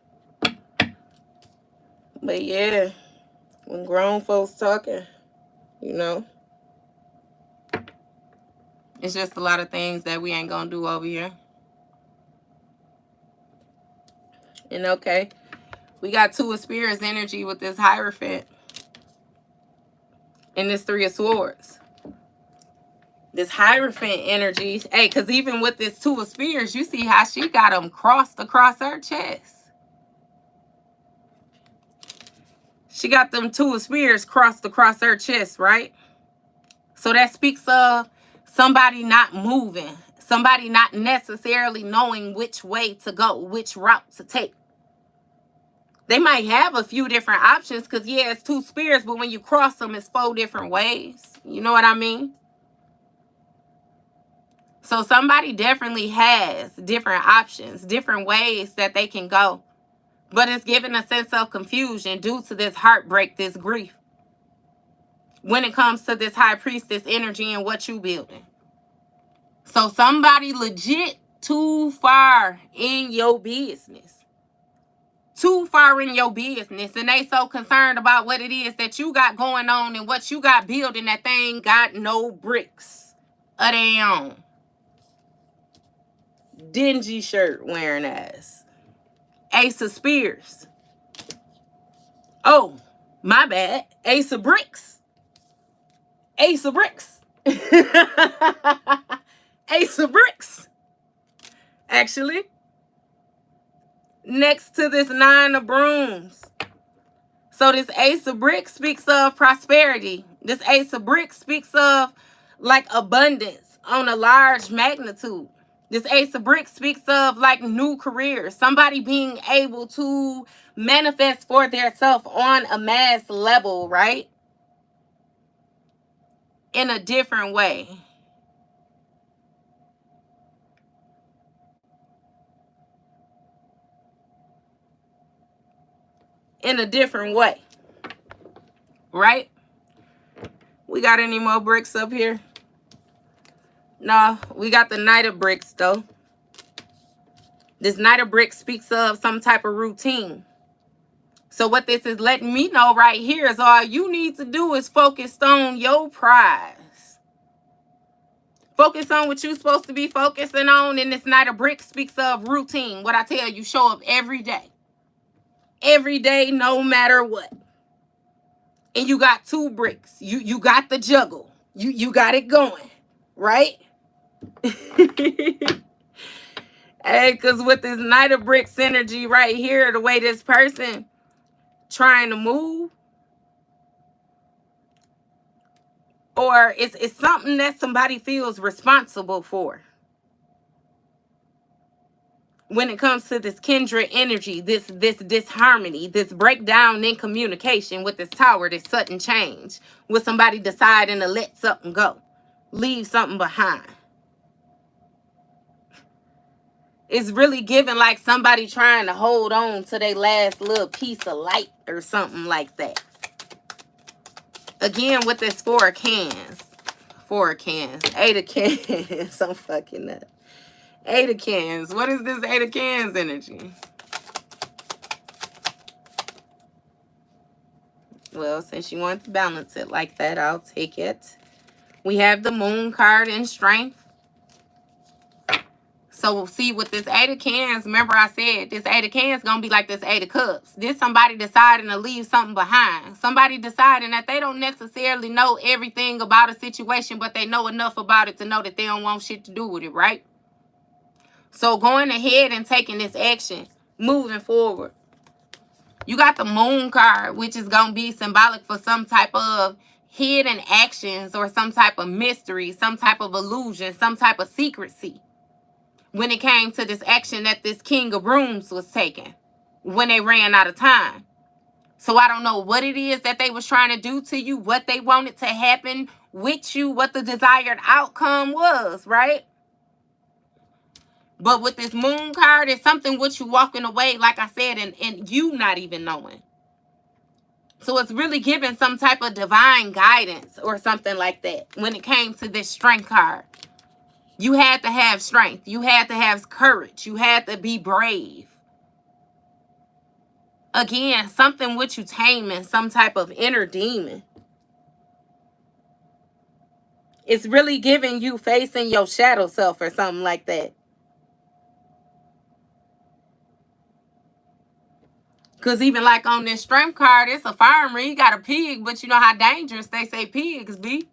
But yeah, when grown folks talking, you know, it's just a lot of things that we ain't going to do over here. And okay, we got Two of Spirits energy with this Hierophant and this Three of Swords. This Hierophant energy, hey, because even with this Two of Spears, you see how she got them crossed across her chest. She got them Two of Spears crossed across her chest, right? So that speaks of somebody not moving, somebody not necessarily knowing which way to go, which route to take. They might have a few different options because, yeah, it's two spears, but when you cross them, it's 4 different ways. You know what I mean? So somebody definitely has different options, different ways that they can go. But it's giving a sense of confusion due to this heartbreak, this grief. When it comes to this High Priestess energy and what you building. So somebody legit too far in your business. Too far in your business. And they so concerned about what it is that you got going on and what you got building that they ain't got no bricks of their own. Dingy shirt wearing ass. Ace of Spears. Oh, my bad. Ace of Bricks. Ace of Bricks. Ace of Bricks. actually, next to this 9 of brooms. So this Ace of Bricks speaks of prosperity. This Ace of Bricks speaks of like abundance on a large magnitude. This Ace of Bricks speaks of like new careers. Somebody being able to manifest for theirself on a mass level, right? In a different way. In a different way. Right? We got any more bricks up here? No, we got the Knight of Bricks though. This Knight of Bricks speaks of some type of routine. So what this is letting me know right here is all you need to do is focus on your prize. Focus on what you're supposed to be focusing on. And this Knight of Bricks speaks of routine. What I tell you, show up every day. Every day, no matter what. And you got 2 bricks. You got the juggle. You got it going. Right? Hey, because with this Knight of Bricks energy right here, the way this person trying to move, or it's something that somebody feels responsible for. When it comes to this kindred energy, this disharmony, this breakdown in communication with this Tower, this sudden change, with somebody deciding to let something go, leave something behind. It's really giving like somebody trying to hold on to their last little piece of light or something like that. Again, with this 4 of cans. 4 of cans. 8 of cans. I'm fucking up. 8 of cans. What is this 8 of cans energy? Well, since you want to balance it like that, I'll take it. We have the Moon card in strength. So, see, with this 8 of cans, remember I said this 8 of cans going to be like this 8 of cups. This somebody deciding to leave something behind. Somebody deciding that they don't necessarily know everything about a situation, but they know enough about it to know that they don't want shit to do with it, right? So, going ahead and taking this action, moving forward. You got the Moon card, which is going to be symbolic for some type of hidden actions or some type of mystery, some type of illusion, some type of secrecy. When it came to this action that this King of Brooms was taking when they ran out of time. So I don't know what it is that they was trying to do to you, what they wanted to happen with you, what the desired outcome was, right? But with this Moon card, it's something with you walking away, like I said, and you not even knowing. So it's really giving some type of divine guidance or something like that when it came to this Strength card. You had to have strength. You had to have courage. You had to be brave. Again, something with you taming some type of inner demon. It's really giving you facing your shadow self or something like that. Because even like on this Strength card, it's a farmer. He got a pig, but you know how dangerous they say pigs be.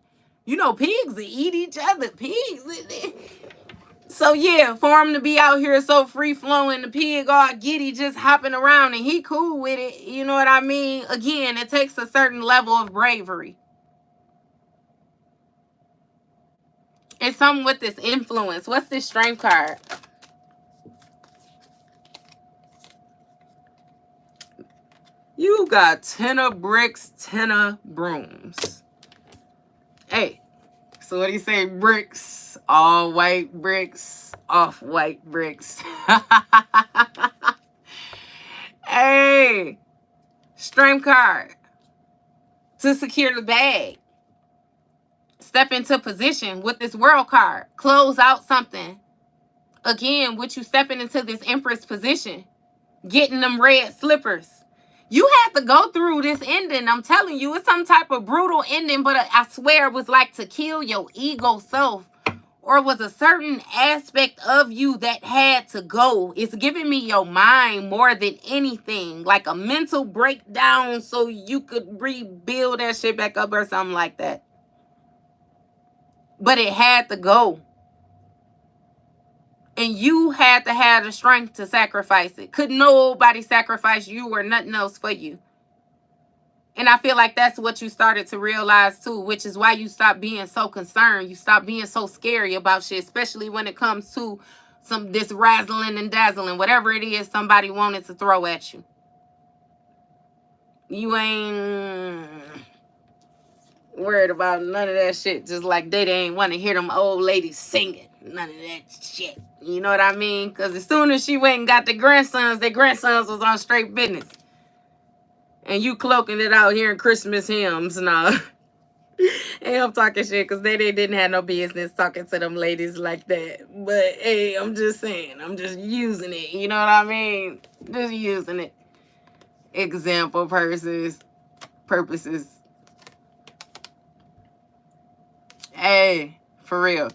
You know, pigs eat each other. Pigs. So, yeah, for him to be out here so free-flowing, the pig all giddy, just hopping around, and he cool with it, you know what I mean? Again, it takes a certain level of bravery. It's something with this influence. What's this Strength card? You got 10 of bricks, 10 of brooms. Hey, so what do you say? Bricks, all white bricks, off-white bricks. Hey, Strength card. To secure the bag. Step into position with this World card. Close out something. Again, with you stepping into this Empress position. Getting them red slippers. You had to go through this ending. I'm telling you, it's some type of brutal ending, but I swear it was like to kill your ego self. Or it was a certain aspect of you that had to go. It's giving me your mind more than anything. Like a mental breakdown so you could rebuild that shit back up or something like that. But it had to go. And you had to have the strength to sacrifice it. Could nobody sacrifice you or nothing else for you. And I feel like that's what you started to realize too, which is why you stopped being so concerned. You stopped being so scary about shit, especially when it comes to this razzling and dazzling, whatever it is somebody wanted to throw at you. You ain't worried about none of that shit. Just like they ain't want to hear them old ladies singing. None of that shit. You know what I mean? Because as soon as she went and got the grandsons, their grandsons was on straight business. And you cloaking it out here in Christmas hymns. Nah. Hey, I'm talking shit because they didn't have no business talking to them ladies like that. But, hey, I'm just saying. I'm just using it. You know what I mean? Just using it. Example purposes. Hey, for real.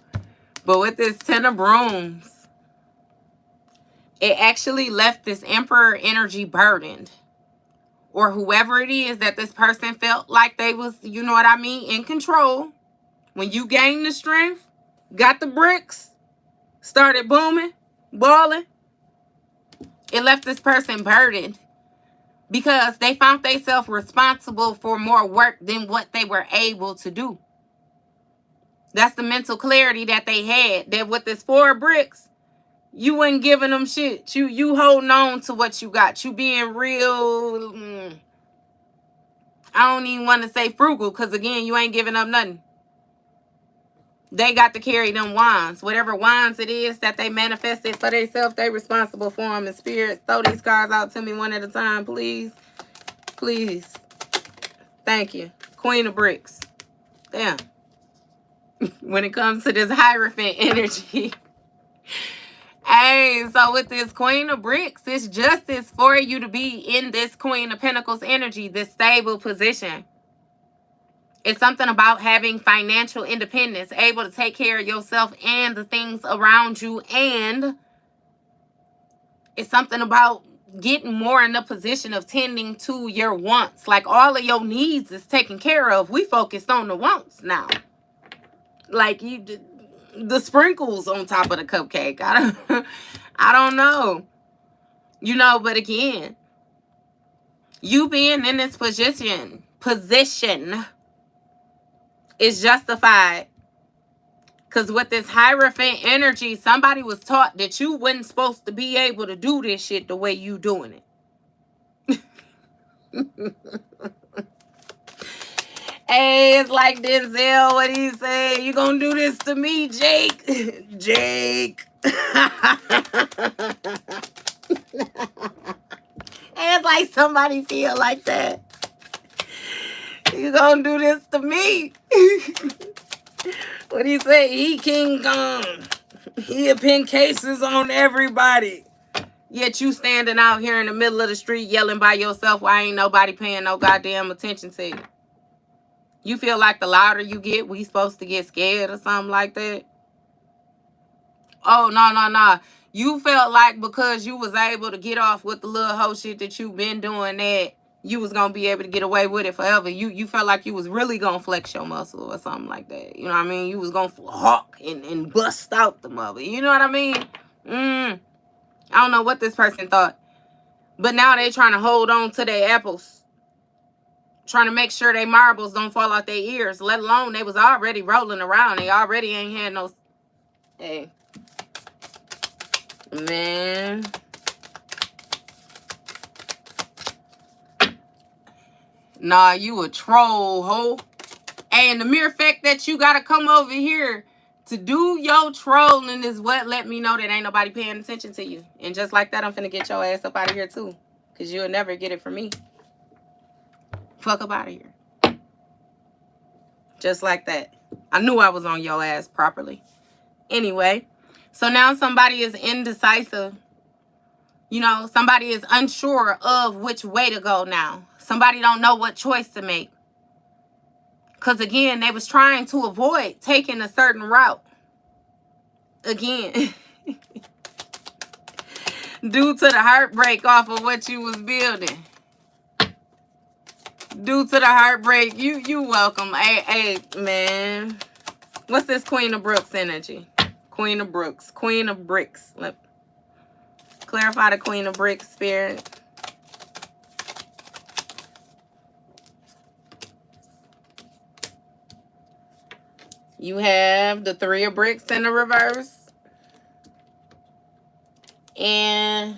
But with this 10 of Brooms, it actually left this Emperor energy burdened. Or whoever it is that this person felt like they was, you know what I mean, in control. When you gained the strength, got the bricks, started booming, balling, it left this person burdened because they found themselves responsible for more work than what they were able to do. That's the mental clarity that they had. That with this 4 bricks, you wasn't giving them shit. You holding on to what you got. You being real, I don't even want to say frugal, because again, you ain't giving up nothing. They got to carry them wands. Whatever wands it is that they manifested for themselves, they responsible for them in spirit. Throw these cards out to me one at a time, please. Please. Thank you. Queen of Bricks. Damn. When it comes to this Hierophant energy. Hey, so with this Queen of Bricks, it's justice for you to be in this Queen of Pentacles energy, this stable position. It's something about having financial independence, able to take care of yourself and the things around you. And it's something about getting more in the position of tending to your wants. Like all of your needs is taken care of. We focused on the wants now. Like the sprinkles on top of the cupcake. I don't know. You know, but again, you being in this position is justified. Because with this Hierophant energy, somebody was taught that you wasn't supposed to be able to do this shit the way you doing it. Hey, it's like Denzel, what he say? You gonna do this to me, Jake? Jake. It's like somebody feel like that. You gonna do this to me? What he say? He King Kong. He'll pin cases on everybody. Yet you standing out here in the middle of the street yelling by yourself while ain't nobody paying no goddamn attention to you. You feel like the louder you get, we supposed to get scared or something like that? Oh, no. You felt like because you was able to get off with the little hoe shit that you been doing that you was going to be able to get away with it forever. You felt like you was really going to flex your muscle or something like that. You know what I mean? You was going to hawk and bust out the mother. You know what I mean? I don't know what this person thought. But now they trying to hold on to their apples. Trying to make sure they marbles don't fall out their ears. Let alone they was already rolling around. They already ain't had no... Hey. Man. Nah, you a troll, ho. And the mere fact that you gotta come over here to do your trolling is what let me know that ain't nobody paying attention to you. And just like that, I'm finna get your ass up out of here too. Because you'll never get it from me. Fuck up out of here. Just like that. I knew I was on your ass properly. Anyway, so now somebody is indecisive. You know, somebody is unsure of which way to go now. Somebody don't know what choice to make. Because again, they was trying to avoid taking a certain route. Again. Due to the heartbreak off of what you was building. Due to the heartbreak, you welcome. Hey, man. What's this Queen of Brooks energy? Queen of Brooks. Queen of Bricks. Clarify the Queen of Bricks, Spirit. You have the Three of Bricks in the reverse. And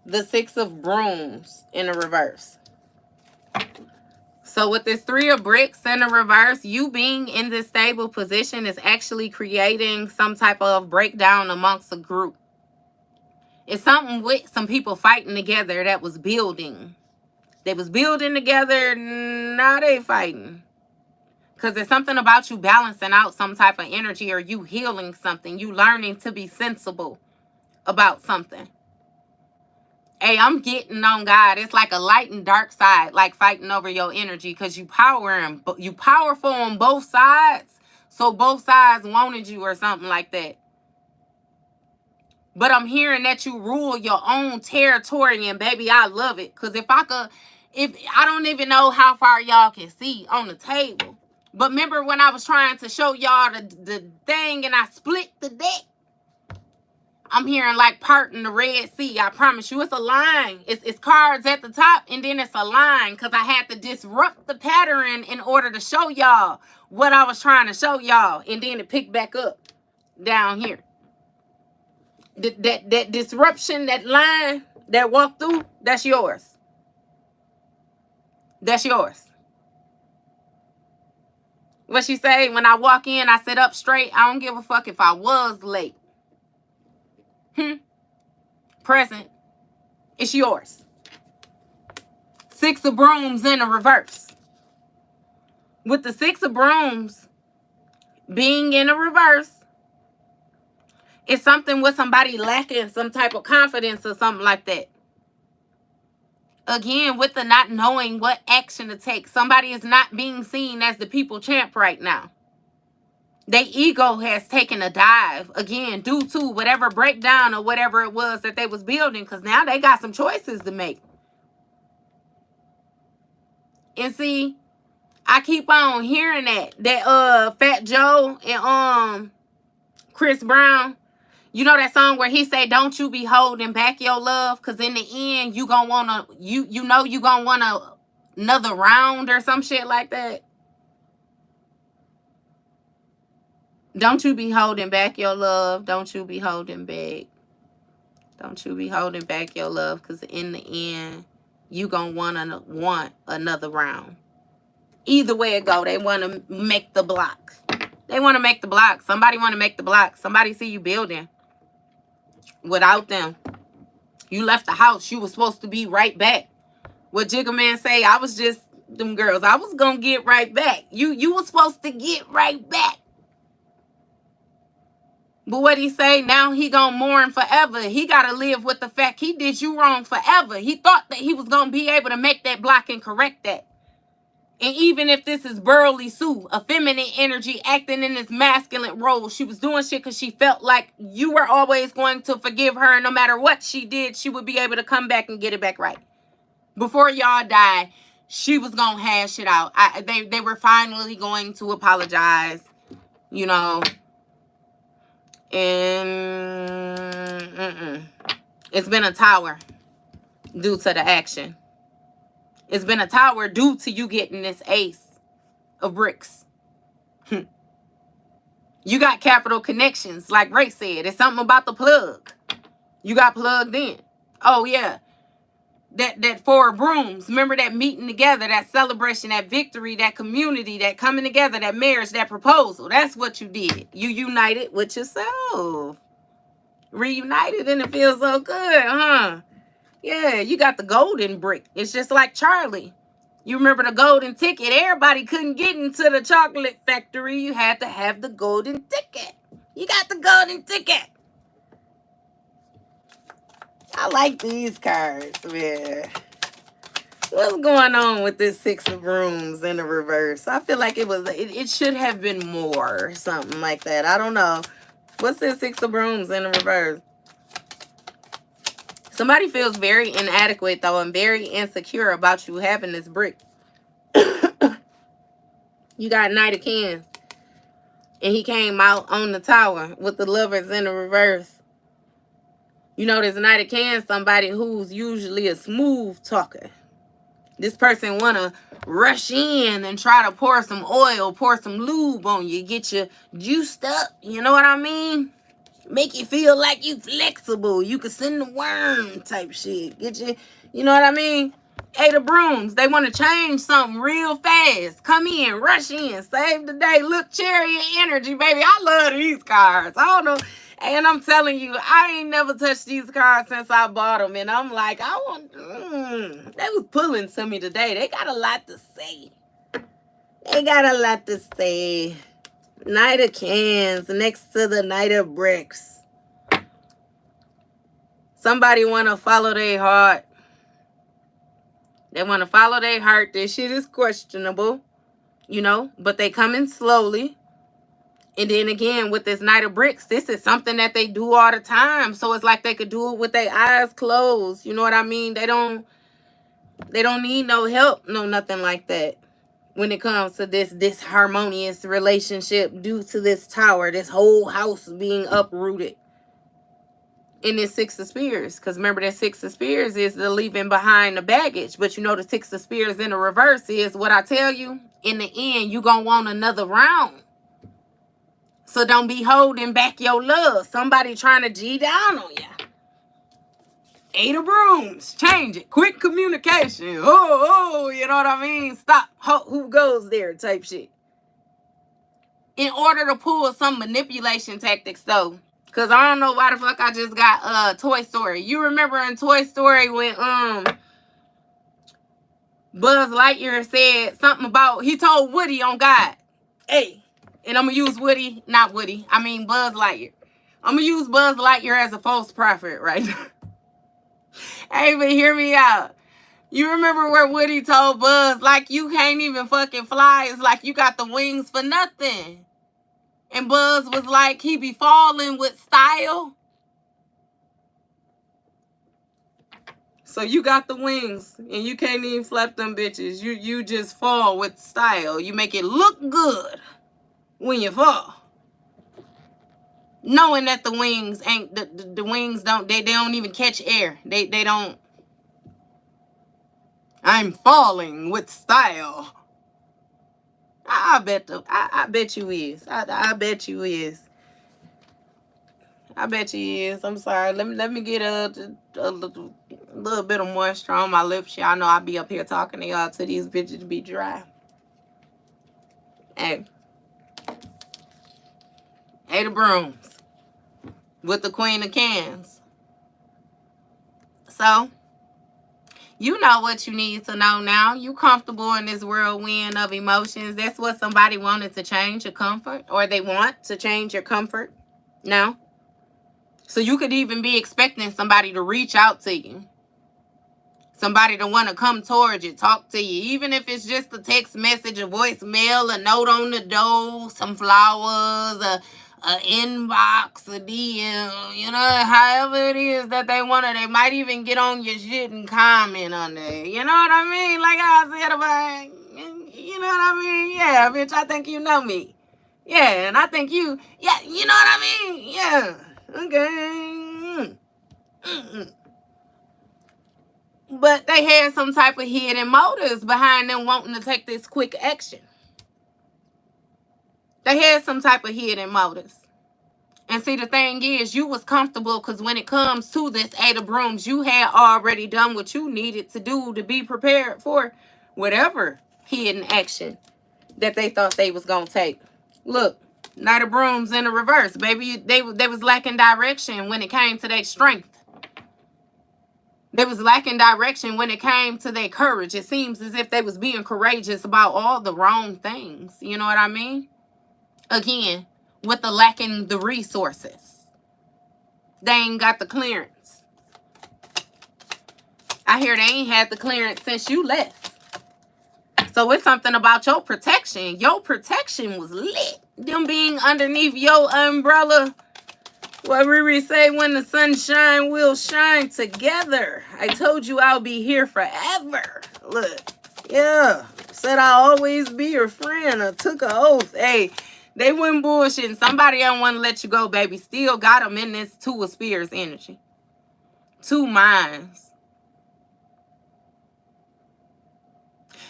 the Six of Brooms in the reverse. So with this Three of Bricks in the reverse, you being in this stable position is actually creating some type of breakdown amongst a group. It's something with some people fighting together that was building. They was building together, now they fighting. Because there's something about you balancing out some type of energy, or you healing something. You learning to be sensible about something. Hey, I'm getting on God. It's like a light and dark side, like fighting over your energy, because you powerful on both sides. So both sides wanted you or something like that. But I'm hearing that you rule your own territory, and baby, I love it. Because if I don't even know how far y'all can see on the table. But remember when I was trying to show y'all the thing and I split the deck? I'm hearing like parting the Red Sea. I promise you, it's a line. It's cards at the top, and then it's a line, because I had to disrupt the pattern in order to show y'all what I was trying to show y'all, and then it picked back up down here. That disruption, that line that walked through, that's yours. That's yours. What she say? When I walk in, I sit up straight. I don't give a fuck if I was late. Present. It's yours. Six of Brooms in a reverse. With the Six of Brooms being in a reverse, it's something with somebody lacking some type of confidence or something like that. Again, with the not knowing what action to take. Somebody is not being seen as the people champ right now. Their ego has taken a dive, again, due to whatever breakdown or whatever it was that they was building, because now they got some choices to make. And see, I keep on hearing that Fat Joe and Chris Brown, you know that song where he say, don't you be holding back your love, because in the end, you gonna want to, you know you gonna want another round or some shit like that. Don't you be holding back your love. Don't you be holding back. Don't you be holding back your love, because in the end, you going to want another round. Either way it go, they want to make the block. They want to make the block. Somebody want to make the block. Somebody see you building. Without them, you left the house. You was supposed to be right back. What Jigga Man say, I was just, them girls, I was going to get right back. You was supposed to get right back. But what he say, now he gonna mourn forever. He gotta live with the fact he did you wrong forever. He thought that he was gonna be able to make that block and correct that. And even if this is Burley Sue, a feminine energy acting in this masculine role, she was doing shit because she felt like you were always going to forgive her. And no matter what she did, she would be able to come back and get it back right. Before y'all died, she was gonna hash it out. They were finally going to apologize, you know. And it's been a tower due to the action. It's been a tower due to you getting this Ace of Bricks. You got capital connections, like Ray said. It's something about the plug. You got plugged in. Oh, yeah. That Four of Brooms. Remember that meeting together, that celebration, that victory, that community, that coming together, that marriage, that proposal. That's what you did. You united with yourself. Reunited, and it feels so good, huh? Yeah, you got the golden brick. It's just like Charlie. You remember the golden ticket? Everybody couldn't get into the chocolate factory. You had to have the golden ticket. You got the golden ticket. I like these cards, man. What's going on with this Six of Brooms in the reverse? I feel like it should have been more or something like that. I don't know. What's this Six of Brooms in the reverse? Somebody feels very inadequate, though, and very insecure about you having this brick. You got Knight of Cans. And he came out on the tower with the lovers in the reverse. You know, this Knight of Cans, somebody who's usually a smooth talker. This person want to rush in and try to pour some oil, pour some lube on you, get you juiced up. You know what I mean? Make you feel like you flexible. You can send the worm type shit. Get you, you know what I mean? Eight of Brooms. They want to change something real fast. Come in, rush in, save the day. Look, Chariot energy, baby. I love these cards. I don't know. And I'm telling you, I ain't never touched these cards since I bought them. And I'm like, I want, they was pulling to me today. They got a lot to say. They got a lot to say. Knight of Cans next to the Knight of Bricks. Somebody want to follow their heart. They want to follow their heart. This shit is questionable, you know, but they coming slowly. And then again, with this Knight of Bricks, this is something that they do all the time. So it's like they could do it with their eyes closed. You know what I mean? They don't need no help, no nothing like that. When it comes to this harmonious relationship due to this tower, this whole house being uprooted. In this Six of Spears. Because remember, that Six of Spears is the leaving behind the baggage. But you know, the Six of Spears in the reverse is what I tell you. In the end, you going to want another round. So don't be holding back your love. Somebody trying to G down on you. Eight of Brooms. Change it. Quick communication. Oh, you know what I mean? Stop. Who goes there type shit. In order to pull some manipulation tactics, though. Because I don't know why the fuck I just got Toy Story. You remember in Toy Story when Buzz Lightyear said something about, he told Woody on God, hey, and I'm going to use Woody, not Woody, I mean Buzz Lightyear. I'm going to use Buzz Lightyear as a false prophet right now. Hey, but hear me out. You remember where Woody told Buzz, like, you can't even fucking fly. It's like you got the wings for nothing. And Buzz was like, he be falling with style. So you got the wings and you can't even flap them bitches. You just fall with style. You make it look good when you fall. Knowing that the wings ain't, the wings don't, they don't even catch air. They don't. I'm falling with style. I bet you is. I bet you is. I bet you is. I'm sorry. Let me get a little bit of moisture on my lips. Y'all know I be up here talking to y'all till these bitches be dry. Hey. Eight of Brooms. With the Queen of Cans. So, you know what you need to know now. You comfortable in this whirlwind of emotions. That's what somebody wanted to change your comfort. Or they want to change your comfort now. So you could even be expecting somebody to reach out to you. Somebody to want to come towards you, talk to you. Even if it's just a text message, a voicemail, a note on the door, some flowers, a inbox, a DM, you know, however it is that they want to. They might even get on your shit and comment on there. You know what I mean? Like I said about, you know what I mean? Yeah, bitch, I think you know me. Yeah, and I think you, yeah, you know what I mean? Yeah. Okay. But they had some type of hidden motives behind them wanting to take this quick action. They had some type of hidden motives. And see, the thing is, you was comfortable because when it comes to this Eight of Brooms, you had already done what you needed to do to be prepared for whatever hidden action that they thought they was going to take. Look. Knight of Brooms in the reverse, baby. They was lacking direction when it came to their strength. They was lacking direction when it came to their courage. It seems as if they was being courageous about all the wrong things. You know what I mean? Again, with the lacking the resources. They ain't got the clearance. I hear they ain't had the clearance since you left. So it's something about your protection. Your protection was lit. Them being underneath your umbrella. What Riri say, when the sun shine, we'll shine together. I told you I'll be here forever. Look. Yeah. Said I'll always be your friend. I took an oath. Hey, They wouldn't bullshitting. Somebody don't want to let you go, baby. Still got them in this Two of Spears energy. Two minds.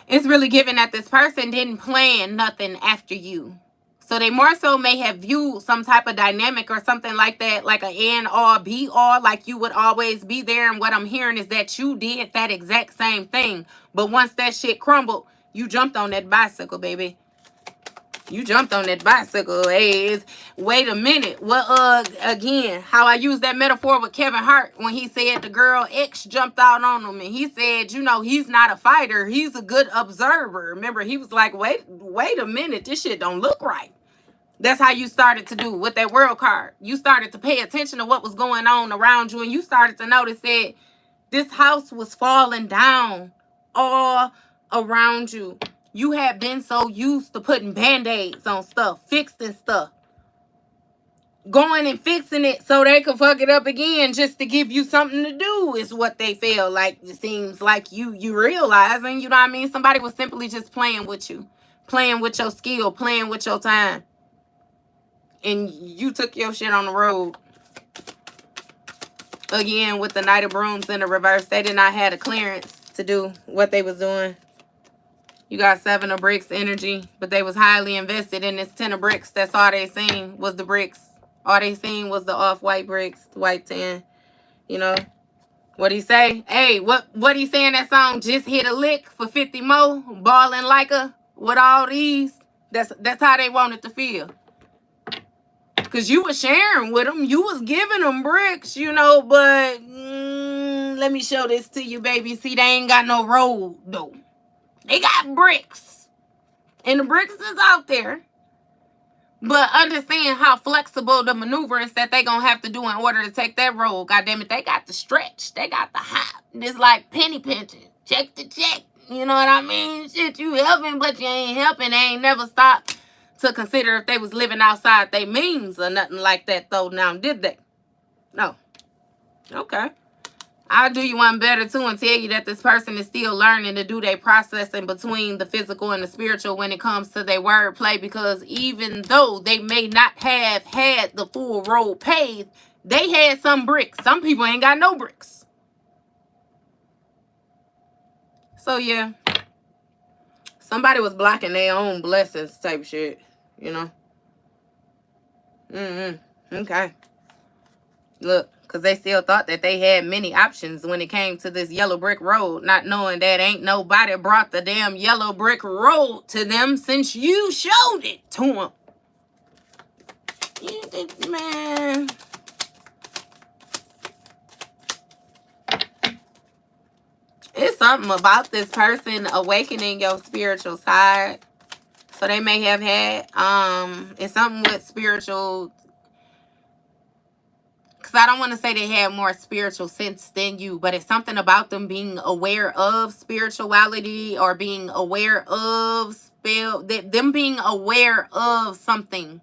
It's really given that this person didn't plan nothing after you. So they more so may have viewed some type of dynamic or something like that, like an end all be all, like you would always be there. And what I'm hearing is that you did that exact same thing. But once that shit crumbled, you jumped on that bicycle, baby. You jumped on that bicycle. Hey, wait a minute. Well, again, how I use that metaphor with Kevin Hart when he said the girl X jumped out on him and he said, you know, he's not a fighter. He's a good observer. Remember, he was like, wait a minute. This shit don't look right. That's how you started to do with that world card. You started to pay attention to what was going on around you, and you started to notice that this house was falling down all around you. You have been so used to putting band-aids on stuff, fixing stuff, going and fixing it so they could fuck it up again just to give you something to do is what they feel like. It seems like you realizing, you know what I mean? Somebody was simply just playing with you, playing with your skill, playing with your time. And you took your shit on the road. Again, with the Knight of Brooms in the reverse, they did not have the clearance to do what they was doing. You got 7 of bricks energy, but they was highly invested in this 10 of bricks. That's all they seen was the bricks. All they seen was the off-white bricks, the white 10. You know, what he say? Hey, what he saying that song? Just hit a lick for 50 more, balling like a, with all these. That's how they wanted to feel. Because you was sharing with them. You was giving them bricks, you know, but let me show this to you, baby. See, they ain't got no road, though. They got bricks. And the bricks is out there. But understand how flexible the maneuvers that they going to have to do in order to take that road. God damn it, they got the stretch. They got the hop. It's like penny pinching. Check to check. You know what I mean? Shit, you helping, but you ain't helping. They ain't never stopped to consider if they was living outside their means or nothing like that, though. Now, did they? No. Okay. I'll do you one better, too, and tell you that this person is still learning to do their processing between the physical and the spiritual when it comes to their wordplay, because even though they may not have had the full road paved, they had some bricks. Some people ain't got no bricks. So, yeah. Somebody was blocking their own blessings type shit, you know. Okay. Look. Because they still thought that they had many options when it came to this yellow brick road, not knowing that ain't nobody brought the damn yellow brick road to them since you showed it to them. Man. It's something about this person awakening your spiritual side. So they may have had, it's something with spiritual. Because I don't want to say they had more spiritual sense than you, but it's something about them being aware of spirituality or being aware of them being aware of something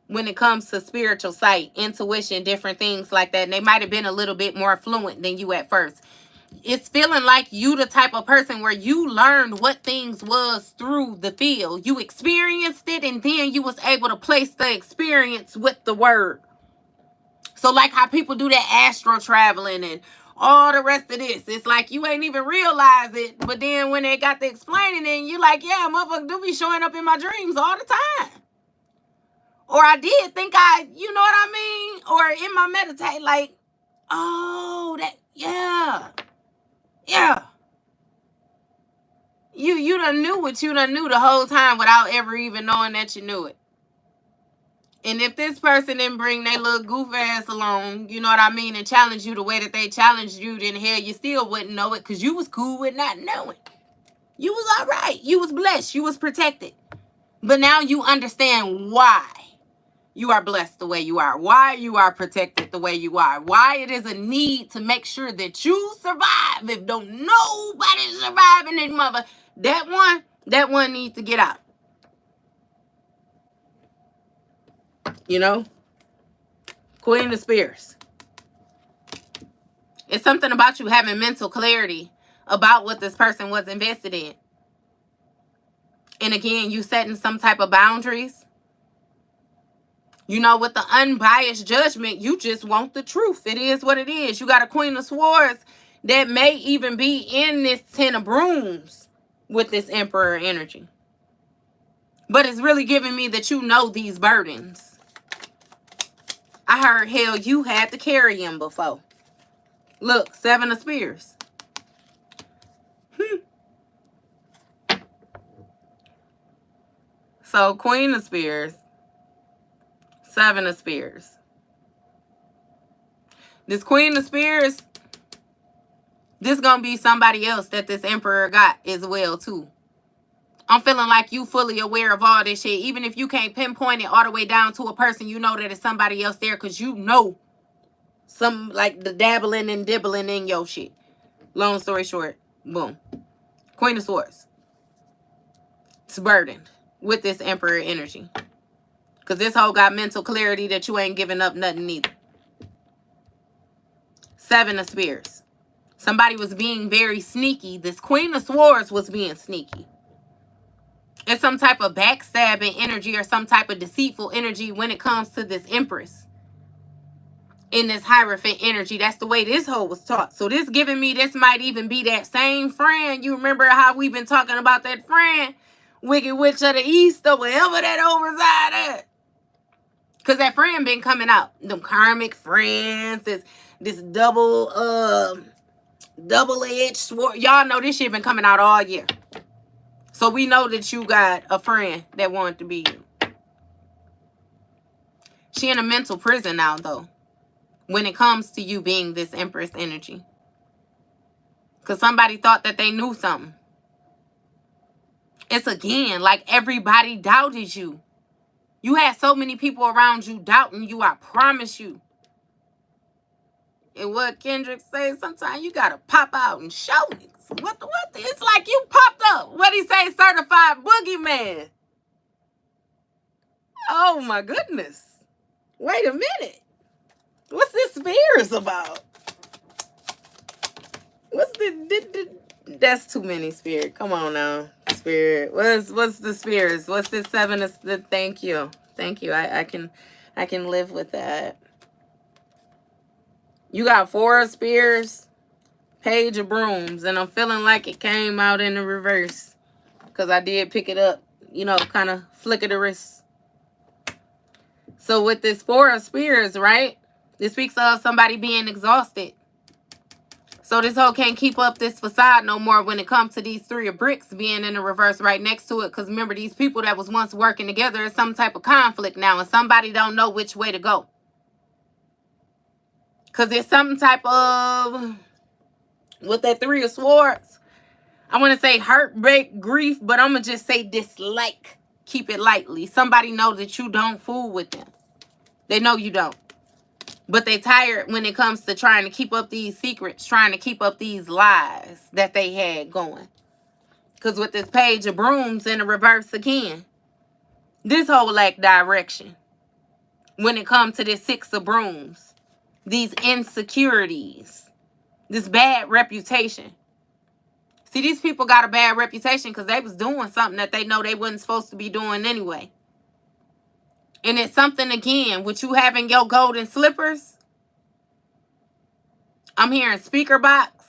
when it comes to spiritual sight, intuition, different things like that. And they might have been a little bit more fluent than you at first. It's feeling like you the type of person where you learned what things was through the feel. You experienced it, and then you was able to place the experience with the word. So like how people do that astral traveling and all the rest of this. It's like you ain't even realize it. But then when they got to explaining it, you like, yeah, motherfucker do be showing up in my dreams all the time. Or I did think you know what I mean? Or in my meditate, like, oh, that, yeah. Yeah. You done knew what you done knew the whole time without ever even knowing that you knew it. And if this person didn't bring their little goof ass along, you know what I mean, and challenge you the way that they challenged you, then hell, you still wouldn't know it because you was cool with not knowing. You was all right. You was blessed. You was protected. But now you understand why you are blessed the way you are. Why you are protected the way you are. Why it is a need to make sure that you survive. If don't nobody survive in this mother, that one needs to get out. You know? Queen of Spears. It's something about you having mental clarity about what this person was invested in. And again, you setting some type of boundaries. You know, with the unbiased judgment, you just want the truth. It is what it is. You got a Queen of Swords that may even be in this Ten of Brooms with this Emperor energy. But it's really giving me that you know these burdens. I heard, hell, you had to carry them before. Look, Seven of Spears. So, Queen of Spears. Seven of Spears. This Queen of Spears, this gonna be somebody else that this Emperor got as well, too. I'm feeling like you fully aware of all this shit. Even if you can't pinpoint it all the way down to a person, you know that it's somebody else there because you know some, like, the dabbling and dibbling in your shit. Long story short, boom. Queen of Swords. It's burdened with this Emperor energy. Because this hoe got mental clarity that you ain't giving up nothing either. Seven of Spears. Somebody was being very sneaky. This Queen of Swords was being sneaky. It's some type of backstabbing energy or some type of deceitful energy when it comes to this Empress. In this Hierophant energy. That's the way this hoe was taught. So this giving me, this might even be that same friend. You remember how we've been talking about that friend? Wicked Witch of the East or wherever that overside at. Because that friend been coming out. Them karmic friends. This double-edged sword. Y'all know this shit been coming out all year. So we know that you got a friend that wanted to be you. She in a mental prison now, though. When it comes to you being this Empress energy. Because somebody thought that they knew something. It's again, like everybody doubted you. You had so many people around you doubting you, I promise you. And what Kendrick says, sometimes you gotta pop out and show it. What? It's like you popped up. What he say? Certified boogeyman. Oh my goodness. Wait a minute. What's this Spears about? What's that's too many, Spirit. Come on now, Spirit. What's the Spears? What's this Seven of the? Thank you. I can live with that. You got Four of Spears, Page of Brooms, and I'm feeling like it came out in the reverse because I did pick it up. You know, kind of flick of the wrist. So with this Four of Spears, right? This speaks of somebody being exhausted. So this hoe can't keep up this facade no more when it comes to these Three of Bricks being in the reverse right next to it. Because remember, these people that was once working together is some type of conflict now. And somebody don't know which way to go. Because there's some type of, with that Three of Swords, I want to say heartbreak, grief, but I'm going to just say dislike. Keep it lightly. Somebody know that you don't fool with them. They know you don't. But they tired when it comes to trying to keep up these secrets, trying to keep up these lies that they had going. Because with this Page of Brooms in the reverse again, this whole lack direction. When it comes to this Six of Brooms, these insecurities, this bad reputation. See, these people got a bad reputation because they was doing something that they know they wasn't supposed to be doing anyway. And it's something, again, with you having your golden slippers. I'm hearing speaker box.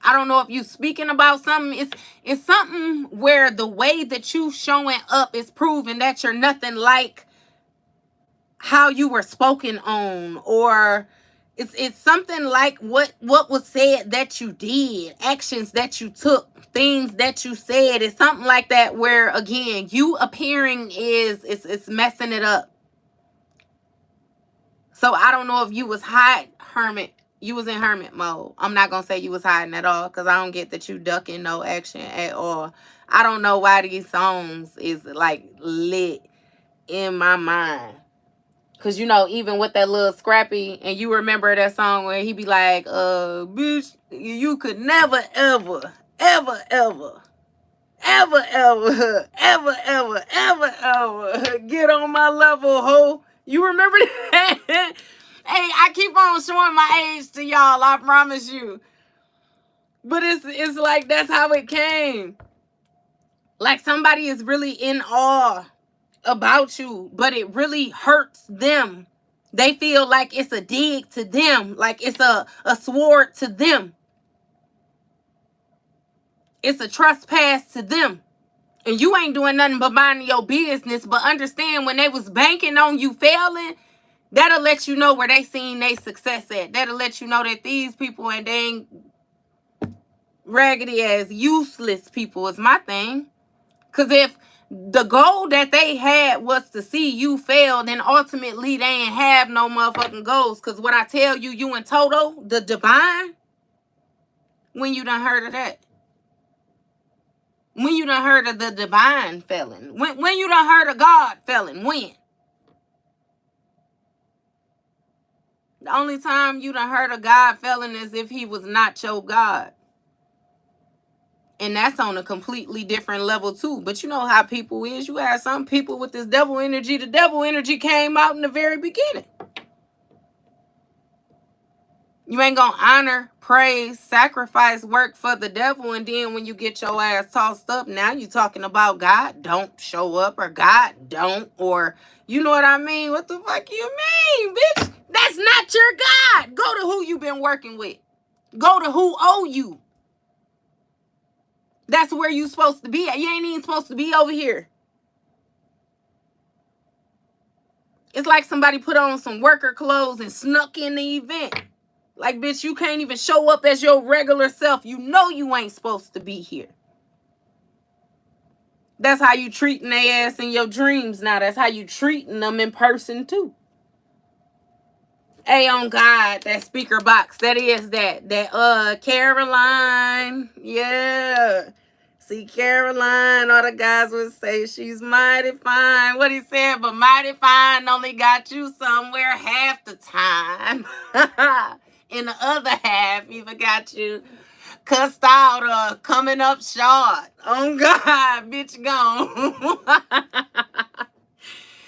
I don't know if you speaking about something. It's something where the way that you showing up is proving that you're nothing like how you were spoken on. Or it's something like what was said that you did. Actions that you took. Things that you said. It's something like that where, again, you appearing it's messing it up. So I don't know if you was hermit. You was in hermit mode. I'm not going to say you was hiding at all because I don't get that you ducking no action at all. I don't know why these songs is like lit in my mind. Because, you know, even with that little Scrappy, and you remember that song where he be like, bitch, you could never, ever, ever, ever, ever, ever, ever, ever, ever, ever get on my level, ho. You remember that? Hey, I keep on showing my age to y'all, I promise you. But it's like that's how it came. Like somebody is really in awe about you, but it really hurts them. They feel like it's a dig to them, like it's a sword to them. It's a trespass to them. And you ain't doing nothing but minding your business. But understand, when they was banking on you failing, that'll let you know where they seen their success at. That'll let you know that these people and they ain't raggedy as useless people is my thing. Because if the goal that they had was to see you fail, then ultimately they ain't have no motherfucking goals. Because what I tell you, you in Toto, the divine, when you done heard of that? When you done heard of the divine failing? When you done heard of God failing? When? The only time you done heard of God failing is if he was not your God. And that's on a completely different level too. But you know how people is. You have some people with this devil energy. The devil energy came out in the very beginning. You ain't gonna honor, praise, sacrifice, work for the devil, and then when you get your ass tossed up, now you talking about God don't show up, or God don't, or you know what I mean? What the fuck you mean, bitch? That's not your God. Go to who you been working with. Go to who owe you. That's where you supposed to be at. You ain't even supposed to be over here. It's like somebody put on some worker clothes and snuck in the event. Like, bitch, you can't even show up as your regular self. You know you ain't supposed to be here. That's how you treating their ass in your dreams now. That's how you treating them in person, too. Hey, on God, that speaker box. That is that Caroline. Yeah. See, Caroline, all the guys would say she's mighty fine. What he said, but mighty fine only got you somewhere half the time. In the other half, even got you cussed out or coming up short. Oh, God, bitch, gone.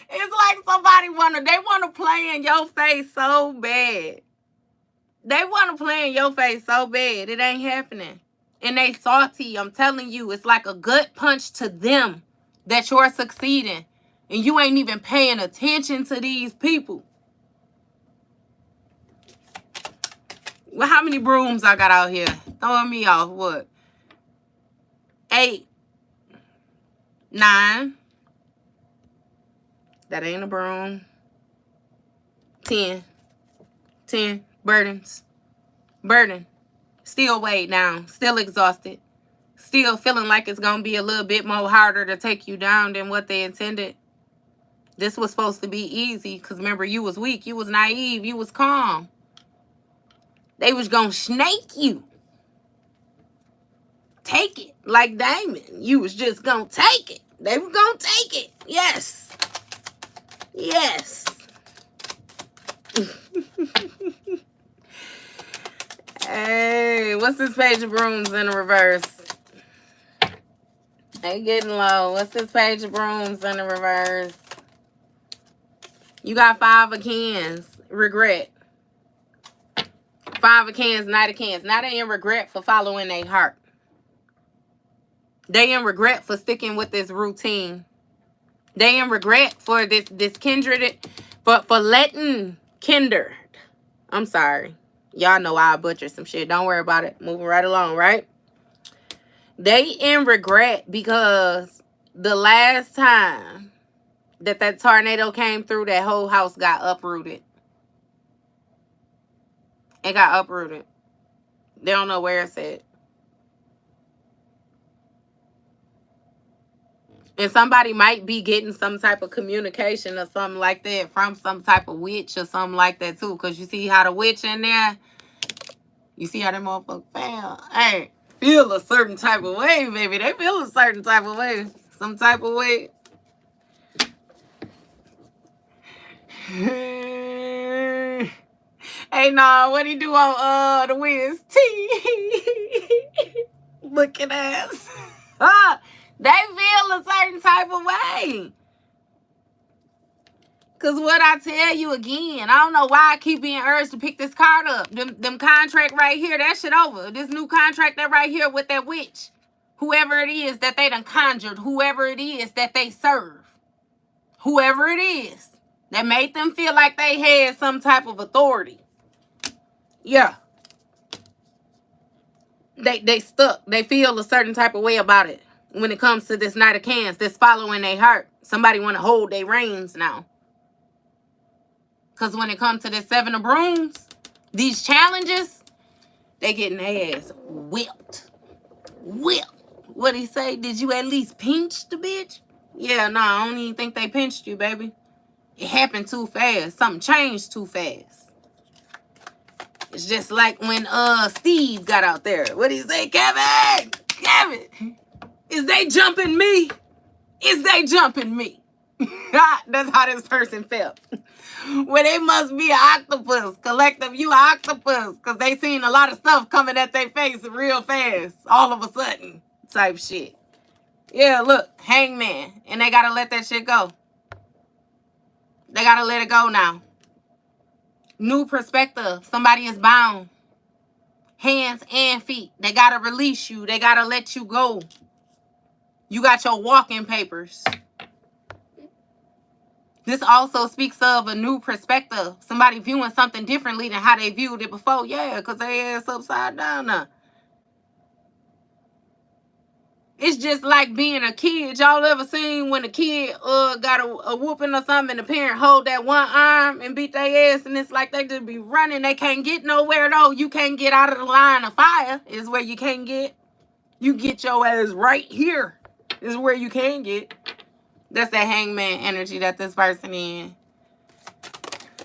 It's like somebody they want to play in your face so bad. They want to play in your face so bad. It ain't happening. And they salty. I'm telling you, it's like a gut punch to them that you're succeeding. And you ain't even paying attention to these people. Well, how many brooms I got out here? Throwing me off, what? 8. 9. That ain't a broom. 10. 10. Burdens. Burden. Still weighed down. Still exhausted. Still feeling like it's going to be a little bit more harder to take you down than what they intended. This was supposed to be easy because remember, you was weak. You was naive. You was calm. They was going to snake you. Take it. Like Damon. You was just going to take it. They were going to take it. Yes. Yes. Hey, what's this page of brooms in the reverse? They getting low. What's this page of brooms in the reverse? You got 5 of cans. Regret. 5 of cans, Knight of cans. Now they in regret for following their heart. They in regret for sticking with this routine. They in regret for this kindred, for letting kindred. I'm sorry. Y'all know I butcher some shit. Don't worry about it. Moving right along, right? They in regret because the last time that tornado came through, that whole house got uprooted. It got uprooted. They don't know where it's at. And somebody might be getting some type of communication or something like that from some type of witch or something like that too. Because you see how the witch in there, you see how that motherfucker fell. Hey, feel a certain type of way, baby. They feel a certain type of way. Some type of way. Hey, nah, what he do on the Wiz T? Looking ass. They feel a certain type of way. Because what I tell you again, I don't know why I keep being urged to pick this card up. Them contract right here, that shit over. This new contract that right here with that witch. Whoever it is that they done conjured. Whoever it is that they serve. whoever it is that made them feel like they had some type of authority. Yeah. They stuck. They feel a certain type of way about it when it comes to this Knight of Cans. That's following their heart. Somebody want to hold their reins now. Because when it comes to this Seven of Brooms, these challenges, they getting their ass whipped. Whipped. What he say? Did you at least pinch the bitch? Yeah, no, I don't even think they pinched you, baby. It happened too fast. Something changed too fast. It's just like when Steve got out there. What did he say? Kevin! Kevin! Is they jumping me? Is they jumping me? That's how this person felt. Well, they must be an octopus. Collective, you an octopus. Because they seen a lot of stuff coming at their face real fast. All of a sudden. Type shit. Yeah, look. Hangman. And they got to let that shit go. They got to let it go now. New perspective. Somebody is bound. Hands and feet. They got to release you. They got to let you go. You got your walking papers. This also speaks of a new perspective. Somebody viewing something differently than how they viewed it before. Yeah, because they ass upside down now. It's just like being a kid. Y'all ever seen when a kid got a whooping or something and the parent hold that one arm and beat their ass and it's like they just be running. They can't get nowhere though. You can't get out of the line of fire is where you can't get. You get your ass right here is where you can get. That's that hangman energy that this person in.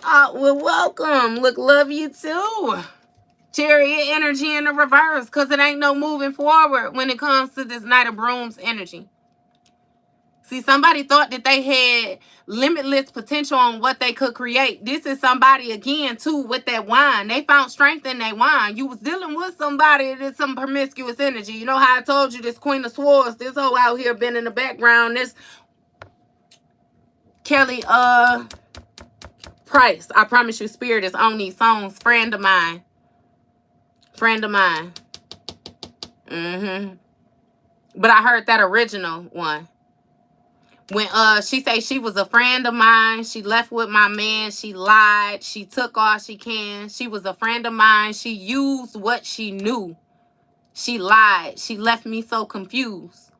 Oh, well, welcome. Look, love you too. Chariot energy in the reverse because it ain't no moving forward when it comes to this Knight of Brooms energy. See, somebody thought that they had limitless potential on what they could create. This is somebody, again, too, with that wine. They found strength in that wine. You was dealing with somebody that's some promiscuous energy. You know how I told you this Queen of Swords, this hoe out here been in the background, this Kelly Price. I promise you, Spirit is on these songs. Friend of mine. Friend of mine. But I heard that original one. When she say she was a friend of mine. She left with my man. She lied. She took all she can. She was a friend of mine. She used what she knew. She lied. She left me so confused.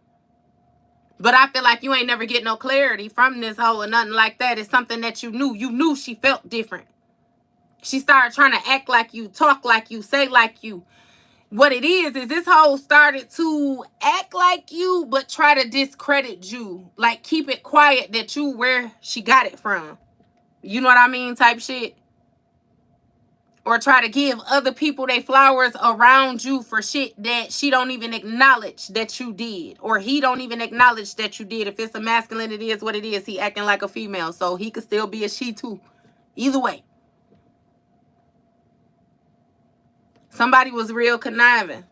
But I feel like you ain't never get no clarity from this hoe or nothing like that. It's something that you knew. You knew she felt different. She started trying to act like you, talk like you, say like you. What it is this hoe started to act like you, but try to discredit you. Like, keep it quiet that you where she got it from. You know what I mean? Type shit. Or try to give other people their flowers around you for shit that she don't even acknowledge that you did. Or he don't even acknowledge that you did. If it's a masculine, it is what it is. He acting like a female. So he could still be a she too. Either way. Somebody was real conniving.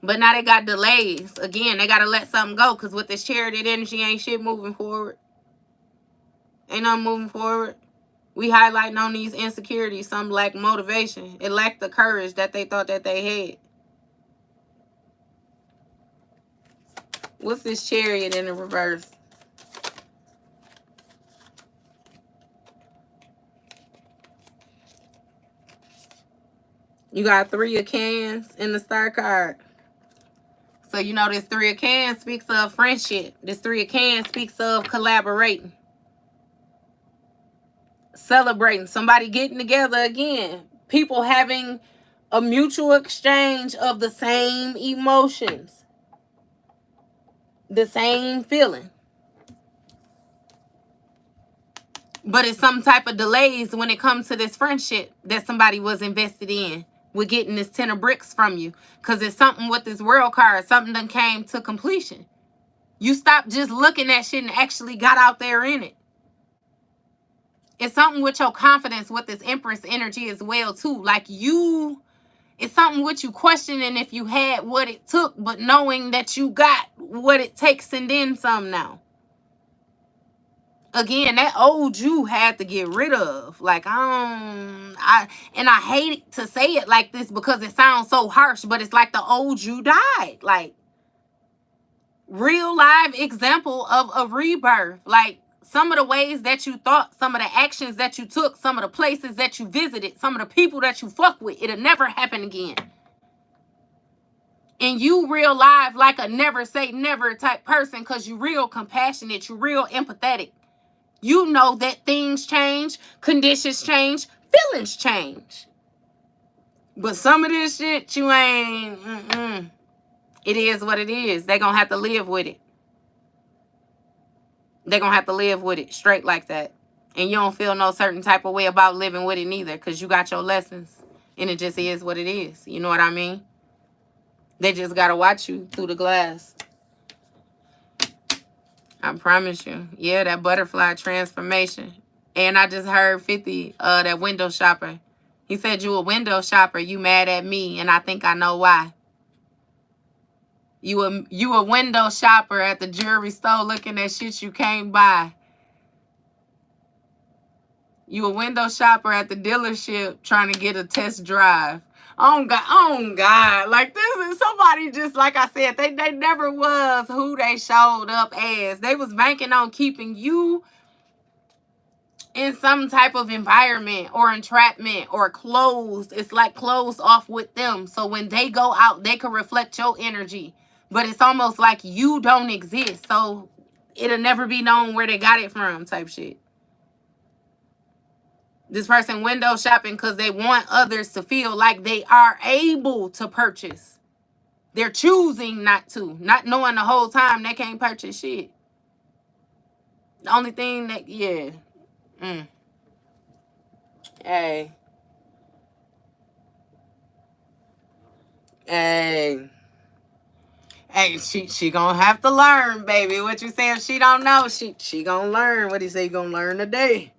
But now they got delays. Again, they got to let something go. Because with this Chariot energy, ain't shit moving forward. Ain't nothing moving forward. We highlighting on these insecurities. Some lack motivation. It lacked the courage that they thought that they had. What's this Chariot in the reverse? You got 3 of Cans in the star card. So you know this 3 of Cans speaks of friendship. This 3 of Cans speaks of collaborating. Celebrating. Somebody getting together again. People having a mutual exchange of the same emotions. The same feeling. But it's some type of delays when it comes to this friendship that somebody was invested in. With getting this 10 of bricks from you. Because it's something with this world card. Something done came to completion. You stopped just looking at shit and actually got out there in it. It's something with your confidence with this Empress energy as well, too. Like you, it's something with you questioning if you had what it took, but knowing that you got what it takes and then some now. Again, that old you had to get rid of. Like, I hate to say it like this because it sounds so harsh, but it's like the old you died. Like, real live example of a rebirth. Like, some of the ways that you thought, some of the actions that you took, some of the places that you visited, some of the people that you fuck with, it'll never happen again. And you real live like a never say never type person, because you real compassionate, you real empathetic. You know that things change, conditions change, feelings change. But some of this shit, you ain't, It is what it is. They gonna have to live with it. They gonna have to live with it straight like that. And you don't feel no certain type of way about living with it neither, because you got your lessons. And it just is what it is. You know what I mean? They just gotta watch you through the glass. I promise you. Yeah, that butterfly transformation. And I just heard 50, that window shopper. He said, you a window shopper. You mad at me, and I think I know why. You a window shopper at the jewelry store looking at shit you can't buy. You a window shopper at the dealership trying to get a test drive. Oh God. Like, this is somebody, just like I said, they never was who they showed up as. They was banking on keeping you in some type of environment or entrapment or closed. It's like closed off with them. So when they go out, they can reflect your energy. But it's almost like you don't exist. So it'll never be known where they got it from type shit. This person window shopping because they want others to feel like they are able to purchase. They're choosing not to. Not knowing the whole time they can't purchase shit. The only thing that, yeah. Hey. Hey, she gonna have to learn, baby. What you say if she don't know? She gonna learn. What do you say you gonna learn today?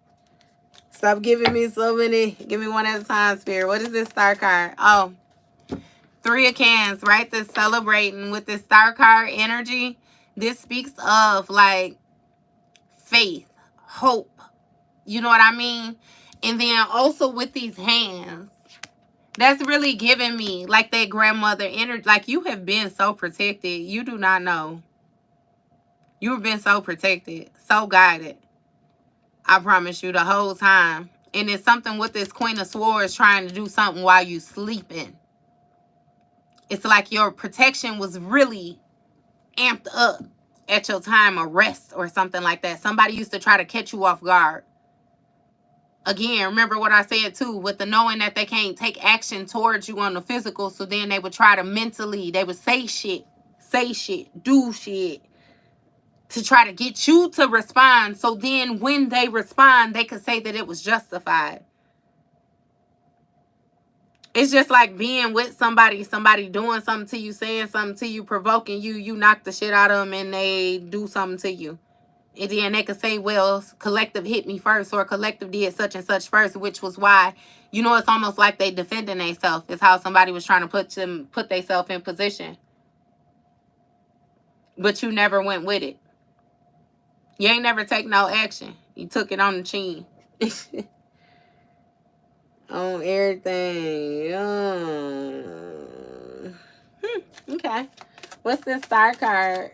Stop giving me so many. Give me one at a time, Spirit. What is this star card? Oh, 3 of Cans, right? This celebrating with this star card energy. This speaks of like faith, hope. You know what I mean? And then also with these hands, that's really giving me like that grandmother energy. Like, you have been so protected. You do not know. You've been so protected, so guided. I promise you, the whole time. And it's something with this Queen of Swords trying to do something while you sleeping. It's like your protection was really amped up at your time of rest or something like that. Somebody used to try to catch you off guard. Again, remember what I said too, with the knowing that they can't take action towards you on the physical. So then they would try to mentally, they would say shit, do shit, to try to get you to respond. So then when they respond, they could say that it was justified. It's just like being with somebody doing something to you, saying something to you, provoking you, you knock the shit out of them and they do something to you. And then they could say, well, collective hit me first, or collective did such and such first, which was why, you know, it's almost like they defending themselves. It's how somebody was trying to put themselves in position. But you never went with it. You ain't never take no action. You took it on the chin. On everything. Okay. What's this star card?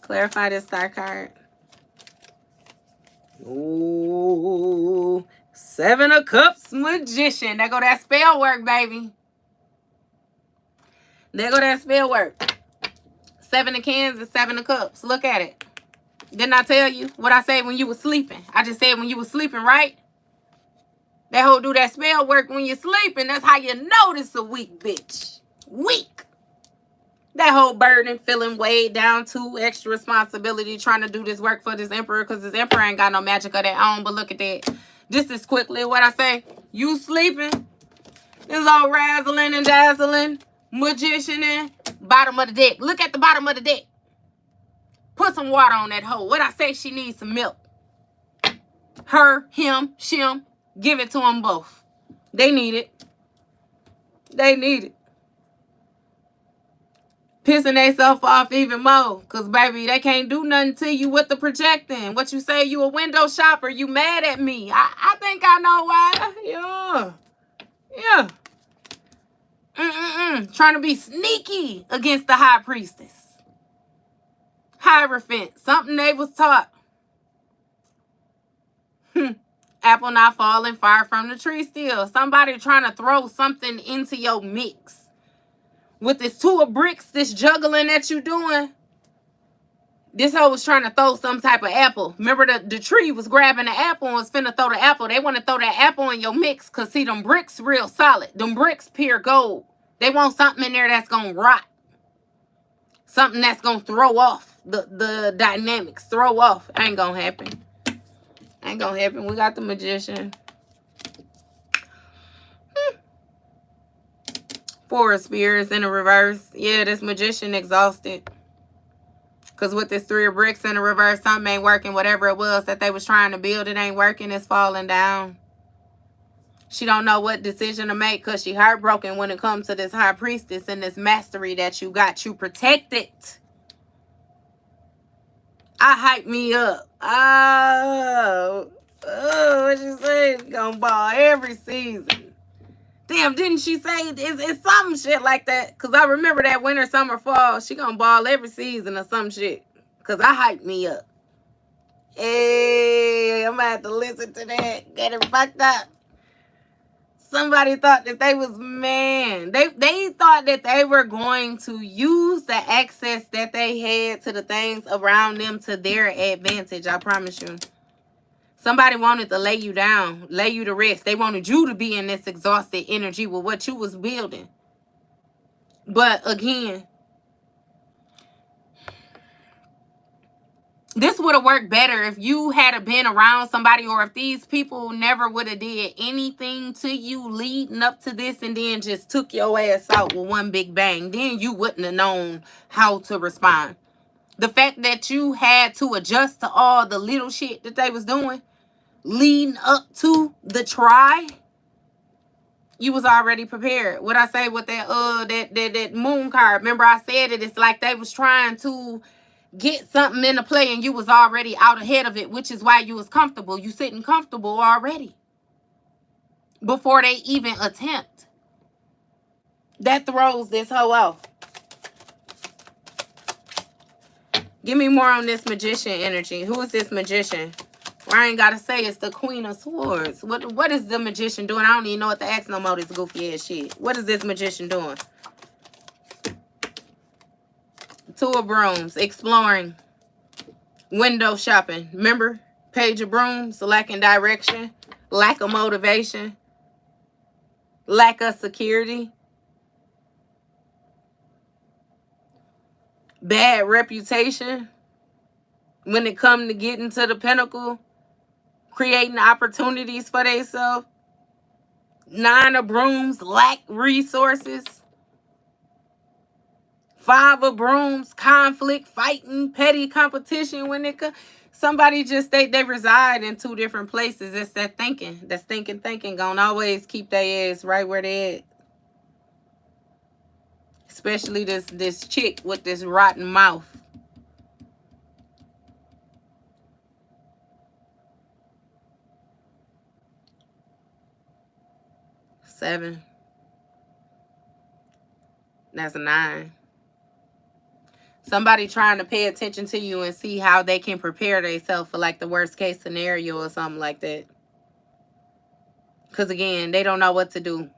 Clarify this star card. Ooh. 7 of Cups, Magician. There go that spell work, baby. There go that spell work. 7 of Cans and 7 of Cups. Look at it. Didn't I tell you what I said when you were sleeping? I just said when you were sleeping, right? That whole do that spell work when you're sleeping. That's how you know this a weak bitch. Weak. That whole burden, feeling weighed down, too, extra responsibility, trying to do this work for this emperor, because this emperor ain't got no magic of their own. But look at that. Just as quickly, what I say, you sleeping, this all razzling and dazzling, magician in, bottom of the deck. Look at the bottom of the deck. Put some water on that hoe. What I say, she needs some milk. Her, him, shim, give it to them both. They need it. They need it. Pissing themselves off even more. Because, baby, they can't do nothing to you with the projecting. What you say, you a window shopper. You mad at me. I think I know why. Yeah. Trying to be sneaky against the high priestess. Hierophant. Something they was taught. Apple not falling far from the tree still. Somebody trying to throw something into your mix. With this 2 of bricks, this juggling that you doing, this hoe was trying to throw some type of apple. Remember the tree was grabbing the apple and was finna throw the apple. They want to throw that apple in your mix because, see, them bricks real solid. Them bricks pure gold. They want something in there that's going to rot. Something that's going to throw off the dynamics. Throw off. Ain't going to happen. Ain't going to happen. We got the Magician. 4 of Spears in the reverse. Yeah, this Magician exhausted. Because with this 3 of bricks in the reverse, something ain't working. Whatever it was that they was trying to build, it ain't working. It's falling down. She don't know what decision to make because she heartbroken when it comes to this High Priestess and this mastery that you got. You protect it. I hype me up. Oh, what you say? Gonna ball every season. Damn, didn't she say it's some shit like that? Because I remember that winter, summer, fall. She gonna ball every season or some shit. Because I hype me up. Hey, I'm going to have to listen to that. Get it fucked up. Somebody thought that they was, man. They thought that they were going to use the access that they had to the things around them to their advantage. I promise you. Somebody wanted to lay you down, lay you to rest. They wanted you to be in this exhausted energy with what you was building. But again, this would have worked better if you had been around somebody, or if these people never would have did anything to you leading up to this and then just took your ass out with one big bang. Then you wouldn't have known how to respond. The fact that you had to adjust to all the little shit that they was doing leading up to the try, you was already prepared. What I say with that moon card, remember I said it, it's like they was trying to get something into play and you was already out ahead of it, which is why you was comfortable. You sitting comfortable already before they even attempt. That throws this hoe off. Give me more on this Magician energy. Who is this Magician? I ain't gotta say it's the Queen of Swords. What is the Magician doing? I don't even know what to ask no more, this goofy ass shit. What is this Magician doing? 2 of Brooms. Exploring. Window shopping. Remember? Page of Brooms. Lacking direction. Lack of motivation. Lack of security. Bad reputation. When it comes to getting to the pinnacle. Creating opportunities for themselves. 9 of Brooms. Lack resources. 5 of Brooms. Conflict, fighting, petty competition. When it comes, somebody just they reside in 2 different places. It's that thinking. That's thinking. Gonna always keep their ass right where they at. Especially this chick with this rotten mouth. Seven. That's a 9. Somebody trying to pay attention to you and see how they can prepare themselves for like the worst case scenario or something like that. Because again, they don't know what to do.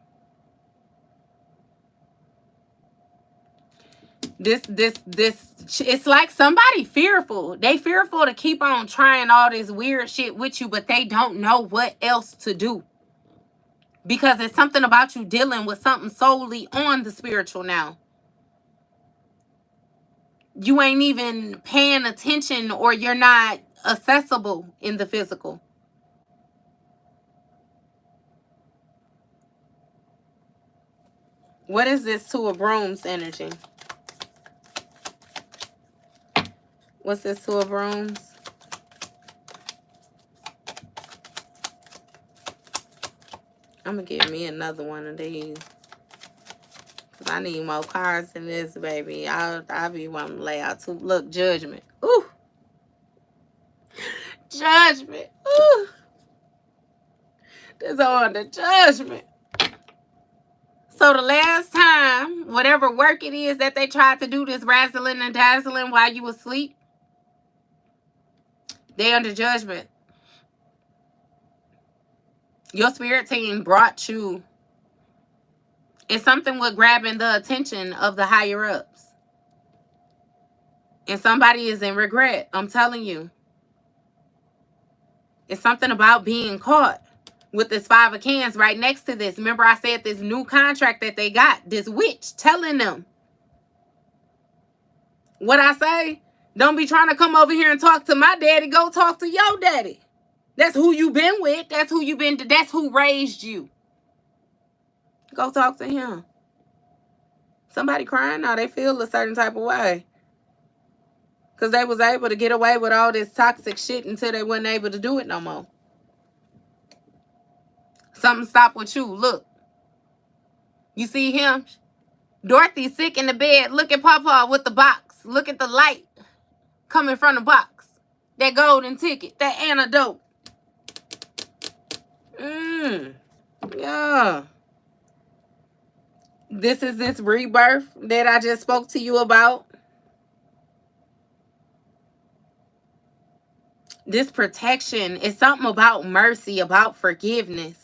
It's like somebody fearful. They fearful to keep on trying all this weird shit with you, but they don't know what else to do. Because it's something about you dealing with something solely on the spiritual now. You ain't even paying attention, or you're not accessible in the physical. What is this 2 of Brooms energy? What's this 2 of Brooms? I'm going to give me another one of these. Because I need more cards than this, baby. I'll be wanting to lay out 2. Look, Judgment. Ooh. Judgment. Ooh. This on the Judgment. So the last time, whatever work it is that they tried to do, this razzling and dazzling while you asleep, They under judgment. Your spirit team brought you. It's something with grabbing the attention of the higher ups. And somebody is in regret. I'm telling you. It's something about being caught with this 5 of cans right next to this. Remember I said this new contract that they got. This witch telling them. What I say? Don't be trying to come over here and talk to my daddy. Go talk to your daddy. That's who you been with. That's who you been to. That's who raised you. Go talk to him. Somebody crying now. They feel a certain type of way. Because they was able to get away with all this toxic shit until they wasn't able to do it no more. Something stopped with you. Look. You see him? Dorothy's sick in the bed. Look at Papa with the box. Look at the light coming from the box. That golden ticket. That antidote. Yeah. This is this rebirth that I just spoke to you about. This protection is something about mercy, about forgiveness.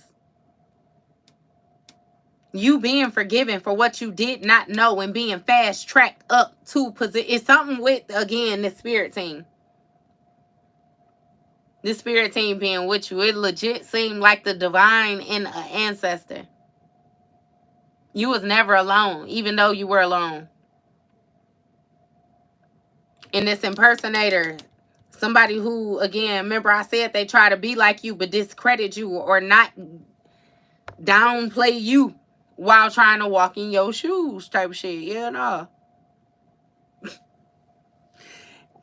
You being forgiven for what you did not know and being fast-tracked up to position. It's something with, again, the spirit team. The spirit team being with you. It legit seemed like the divine in an ancestor. You was never alone, even though you were alone. And this impersonator, somebody who, again, remember I said they try to be like you but discredit you or not downplay you while trying to walk in your shoes type of shit. Yeah, no.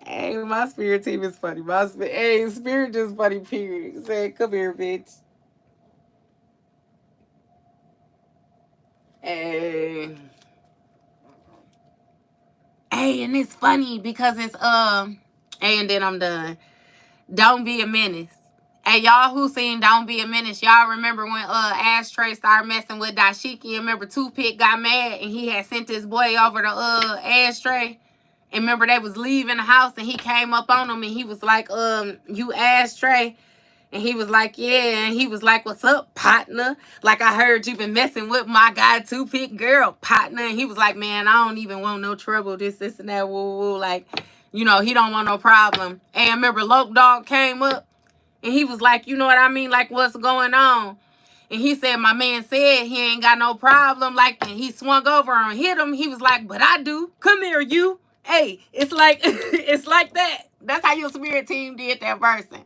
Hey, my spirit team is funny. Hey, spirit just funny, period. Say, come here, bitch. Hey. Hey, and it's funny because it's, hey, and then I'm done. Don't be a menace. Hey, y'all who seen Don't Be a Menace, y'all remember when Ashtray started messing with Dashiki? Remember Toothpick got mad and he had sent his boy over to Ashtray? And remember they was leaving the house and he came up on him and he was like, you Ashtray? And he was like, yeah. And he was like, what's up, partner? Like, I heard you been messing with my guy, Toothpick girl, partner. And he was like, man, I don't even want no trouble, this, and that, woo, woo. Like, you know, he don't want no problem. And remember Loke Dog came up and he was like, you know what I mean? Like, what's going on? And he said, my man said he ain't got no problem. Like, and he swung over and hit him. He was like, but I do. Come here, you. Hey, it's like, it's like that. That's how your spirit team did that person.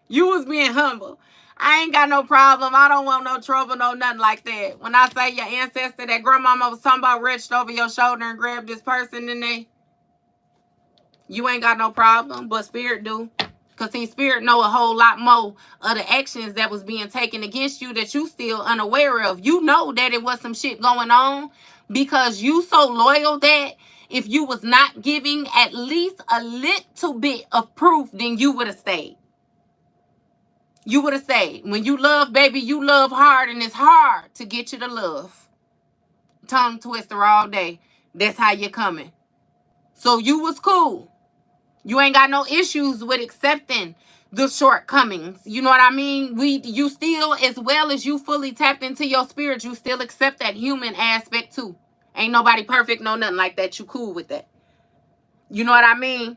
You was being humble. I ain't got no problem. I don't want no trouble, no nothing like that. When I say your ancestor, that grandmama was talking about, reached over your shoulder and grabbed this person in there, you ain't got no problem, but spirit do. Because see, spirit know a whole lot more of the actions that was being taken against you that you still unaware of. You know that it was some shit going on because you so loyal that if you was not giving at least a little bit of proof, then you would have stayed. You would have stayed. When you love, baby, you love hard, and it's hard to get you to love. Tongue twister all day. That's how you're coming. So you was cool. You ain't got no issues with accepting the shortcomings. You know what I mean? You still, as well as you fully tapped into your spirit, you still accept that human aspect too. Ain't nobody perfect, no nothing like that. You cool with that. You know what I mean?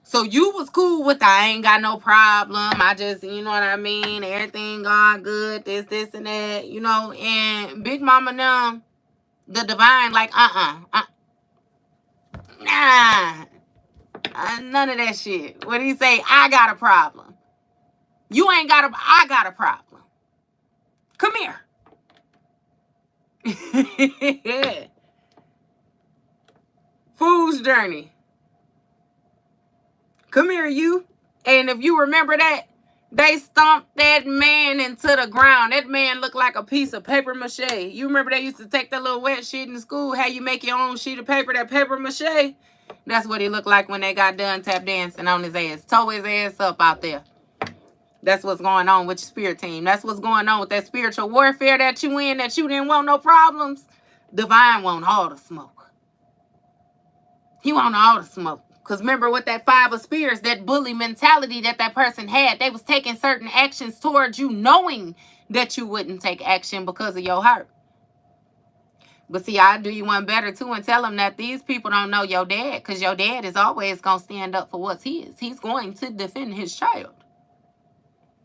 So you was cool with I ain't got no problem. I just, you know what I mean? Everything gone good, this, and that, you know. And Big Mama now, the divine, like, nah. None of that shit. What he say? I got a problem. You ain't got I got a problem. Come here. Fool's journey. Come here, you. And if you remember that, they stomped that man into the ground. That man looked like a piece of paper mache. You remember they used to take that little wet shit in school, how you make your own sheet of paper, that paper mache? That's what he looked like when they got done tap dancing on his ass. Tore his ass up out there. That's what's going on with your spirit team. That's what's going on with that spiritual warfare that you in, that you didn't want no problems. Divine want all the smoke. He want all the smoke. Because remember with that 5 of Spears, that bully mentality that that person had, they was taking certain actions towards you knowing that you wouldn't take action because of your heart. But see, I do you one better too and tell them that these people don't know your dad, because your dad is always going to stand up for what's his. He's going to defend his child.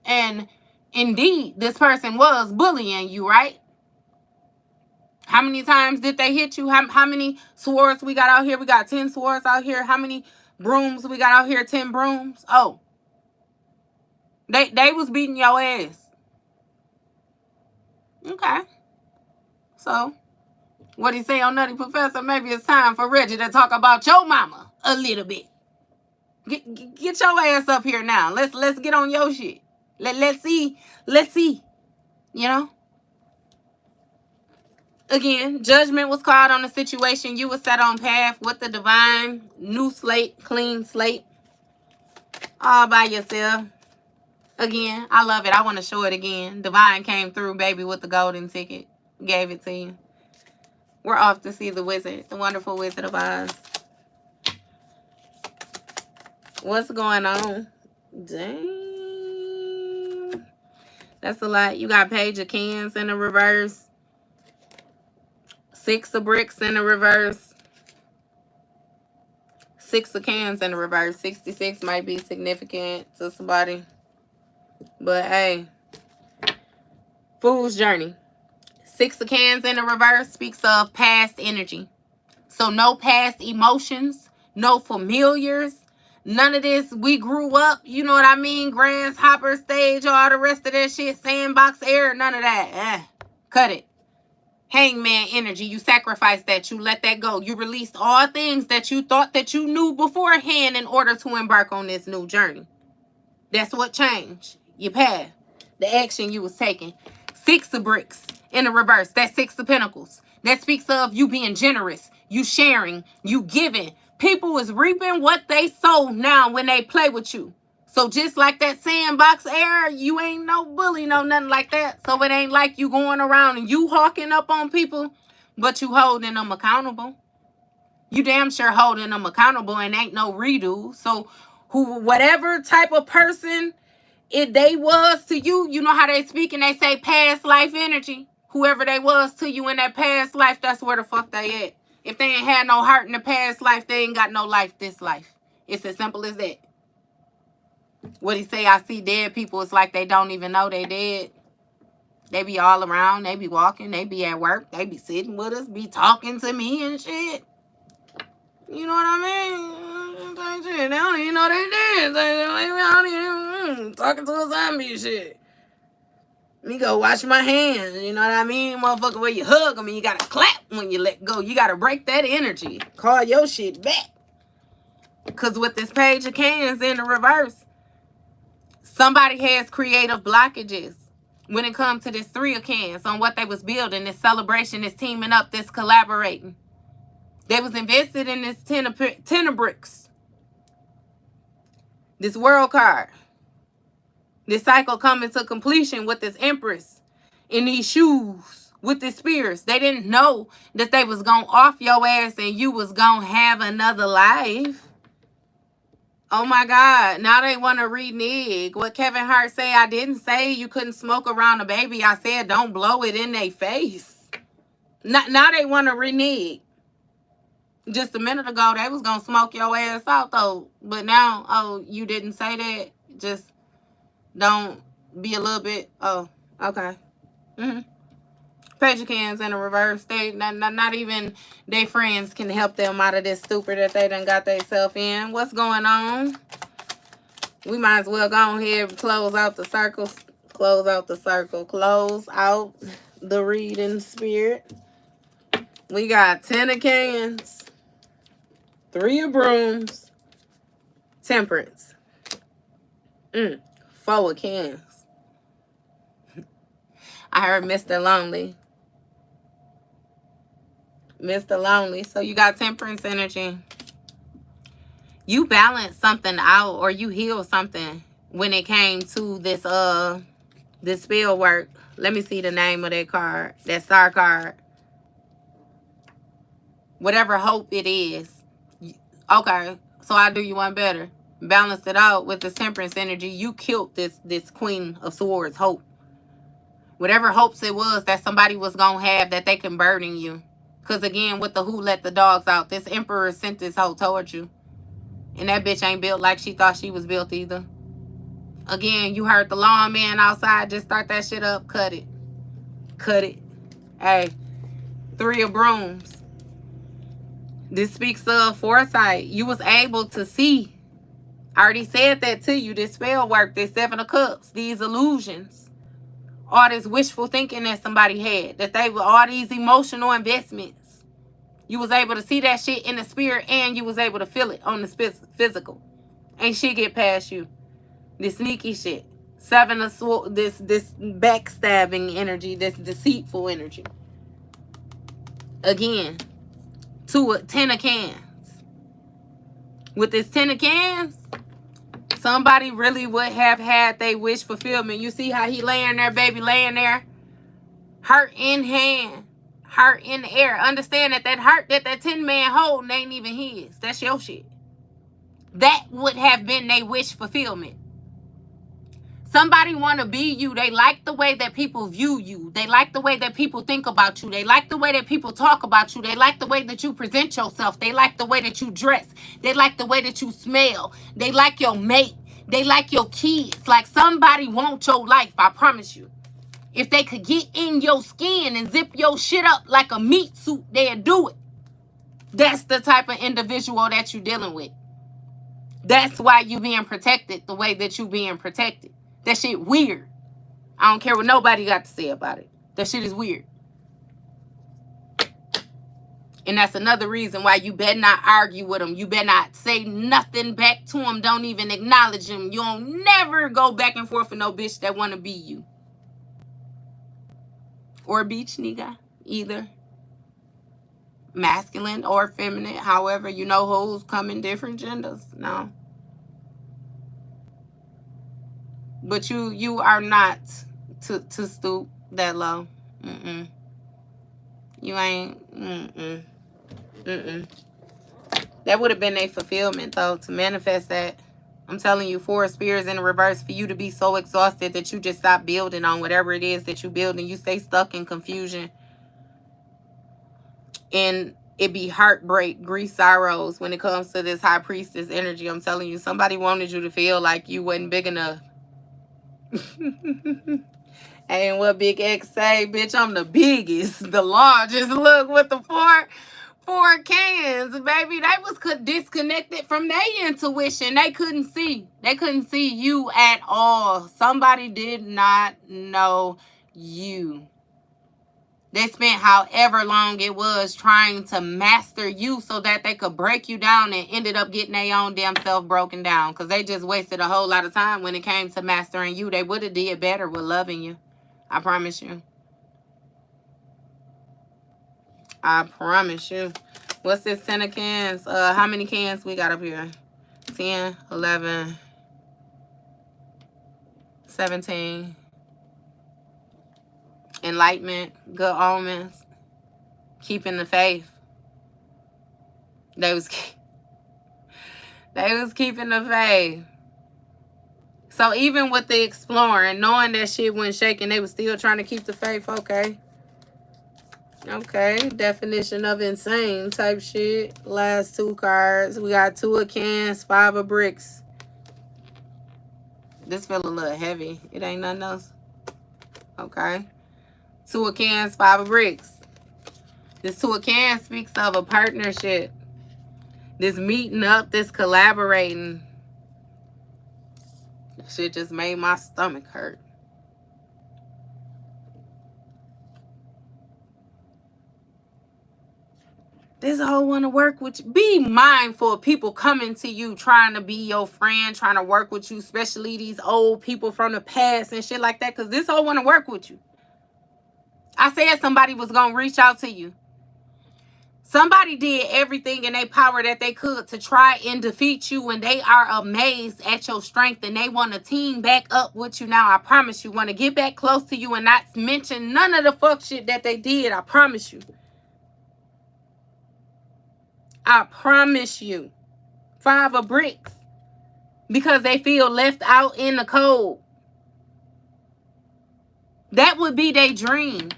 And indeed, this person was bullying you, right? How many times did they hit you? How many swords we got out here? We got 10 swords out here. How many brooms we got out here? 10 brooms. Oh, they was beating your ass. Okay. So, what he say on Nutty Professor? Maybe it's time for Reggie to talk about your mama a little bit. Get your ass up here now. Let's get on your shit. Let's see. You know? Again, judgment was called on the situation. You were set on path with the divine. New slate, clean slate. All by yourself. Again, I love it. I want to show it again. Divine came through, baby, with the golden ticket. Gave it to you. We're off to see the wizard. The wonderful Wizard of Oz. What's going on? Dang. That's a lot. You got Page of Cans in the reverse. 6 of Bricks in the reverse. 6 of Cans in the reverse. 66 might be significant to somebody. But hey, Fool's Journey. 6 of Cans in the reverse speaks of past energy. So no past emotions, no familiars, none of this. We grew up, you know what I mean? Grasshopper stage, all the rest of that shit, sandbox era, none of that. Cut it. Hangman energy. You sacrificed that. You let that go. You released all things that you thought that you knew beforehand in order to embark on this new journey. That's what changed. Your path. The action you was taking. 6 of Bricks in the reverse. That's 6 of Pentacles. That speaks of you being generous. You sharing. You giving. People is reaping what they sow now when they play with you. So just like that sandbox era, you ain't no bully, no nothing like that. So it ain't like you going around and you hawking up on people, but you holding them accountable. You damn sure holding them accountable and ain't no redo. So whatever type of person they was to you, you know how they speak and they say past life energy. Whoever they was to you in that past life, that's where the fuck they at. If they ain't had no heart in the past life, they ain't got no life this life. It's as simple as that. What he say, I see dead people, it's like they don't even know they dead. They be all around, they be walking, they be at work, they be sitting with us, be talking to me and shit. You know what I mean? They don't even know they dead. They don't even talking to a zombie and shit. Me go wash my hands, you know what I mean? Motherfucker, where you hug them and you gotta clap when you let go. You gotta break that energy. Call your shit back. Because with this Page of Cans in the reverse, somebody has creative blockages when it comes to this 3 of Cans on what they was building, this celebration, this teaming up, this collaborating. They was invested in this 10 of Bricks. This World card. This cycle coming to completion with this Empress in these shoes with the Spears. They didn't know that they was going to off your ass and you was going to have another life. Oh my God. Now they want to renege. What Kevin Hart say, I didn't say you couldn't smoke around a baby. I said don't blow it in their face. Now they want to renege. Just a minute ago, they was going to smoke your ass out though. But now, oh, you didn't say that? Just don't be a little bit. Oh, okay. Page of Cans in the reverse. They not even their friends can help them out of this stupor that they done got themselves in. What's going on? We might as well go ahead and close out the circles. Close out the circle. Close out the reading spirit. We got 10 of Cans, 3 of Brooms, Temperance, 4 of Cans. I heard Mr. Lonely. Mr. Lonely. So you got Temperance energy. You balance something out or you heal something when it came to this this spell work. Let me see the name of that card. That star card. Whatever hope it is. Okay. So I do you one better. Balance it out with the temperance energy. You killed this Queen of Swords hope. Whatever hopes it was that somebody was going to have that they can burden you. Because again, with the who let the dogs out, this emperor sent this hoe towards you. And that bitch ain't built like she thought she was built either. Again, you heard the lawn man outside. Just start that shit up. Cut it. Cut it. Hey, 3 of brooms. This speaks of foresight. You was able to see. I already said that to you. This spell work, this 7 of cups, these illusions. All this wishful thinking that somebody had. That they were all these emotional investments. You was able to see that shit in the spirit and you was able to feel it on the physical. Ain't shit get past you. This sneaky shit. 7 of swords, this backstabbing energy, this deceitful energy. Again, 10 of cans. With this 10 of cans, somebody really would have had their wish fulfillment. You see how he laying there, baby, laying there? Heart in hand. Heart in the air. Understand that heart that 10 man holding ain't even his. That's your shit. That would have been their wish fulfillment. Somebody want to be you. They like the way that people view you. They like the way that people think about you. They like the way that people talk about you. They like the way that you present yourself. They like the way that you dress. They like the way that you smell. They like your mate. They like your kids. Like somebody wants your life, I promise you. If they could get in your skin and zip your shit up like a meat suit, they'd do it. That's the type of individual that you're dealing with. That's why you being protected the way that you being protected. That shit weird. I don't care what nobody got to say about it. That shit is weird. And that's another reason why you better not argue with them. You better not say nothing back to them. Don't even acknowledge them. You don't never go back and forth with no bitch that want to be you. Or beach nigga. Either. Masculine or feminine. However, you know hoes come in different genders. No. But you are not to stoop that low. You ain't. That would have been a fulfillment, though, to manifest that. I'm telling you, 4 of Spears in the reverse, for you to be so exhausted that you just stop building on whatever it is that you build and you stay stuck in confusion. And it be heartbreak, grief, sorrows when it comes to this high priestess energy. I'm telling you, somebody wanted you to feel like you wasn't big enough. And what Big X say, bitch, I'm the biggest, the largest. Look with the four cans, baby. They was disconnected from their intuition. They couldn't see. They couldn't see you at all. Somebody did not know you. They spent however long it was trying to master you so that they could break you down and ended up getting their own damn self broken down. Because they just wasted a whole lot of time when it came to mastering you. They would have did better with loving you. I promise you. I promise you. What's this 10 of cans? How many cans we got up here? 10, 11, 17. Enlightenment, good omens, keeping the faith. They was keeping the faith. So even with the exploring, knowing that shit wasn't shaking, they was still trying to keep the faith. Okay. Okay. Definition of insane type shit. Last 2 cards. We got 2 of cans, 5 of bricks. This feel a little heavy. It ain't nothing else. Okay. 2 of cans, 5 of bricks. This 2 of cans speaks of a partnership. This meeting up, this collaborating. Shit just made my stomach hurt. This whole want to work with you. Be mindful of people coming to you, trying to be your friend, trying to work with you, especially these old people from the past and shit like that, because this whole want to work with you. I said somebody was going to reach out to you. Somebody did everything in their power that they could to try and defeat you, and they are amazed at your strength and they want to team back up with you now. I promise you, want to get back close to you and not mention none of the fuck shit that they did. I promise you. I promise you. 5 of bricks. Because they feel left out in the cold. That would be their dream.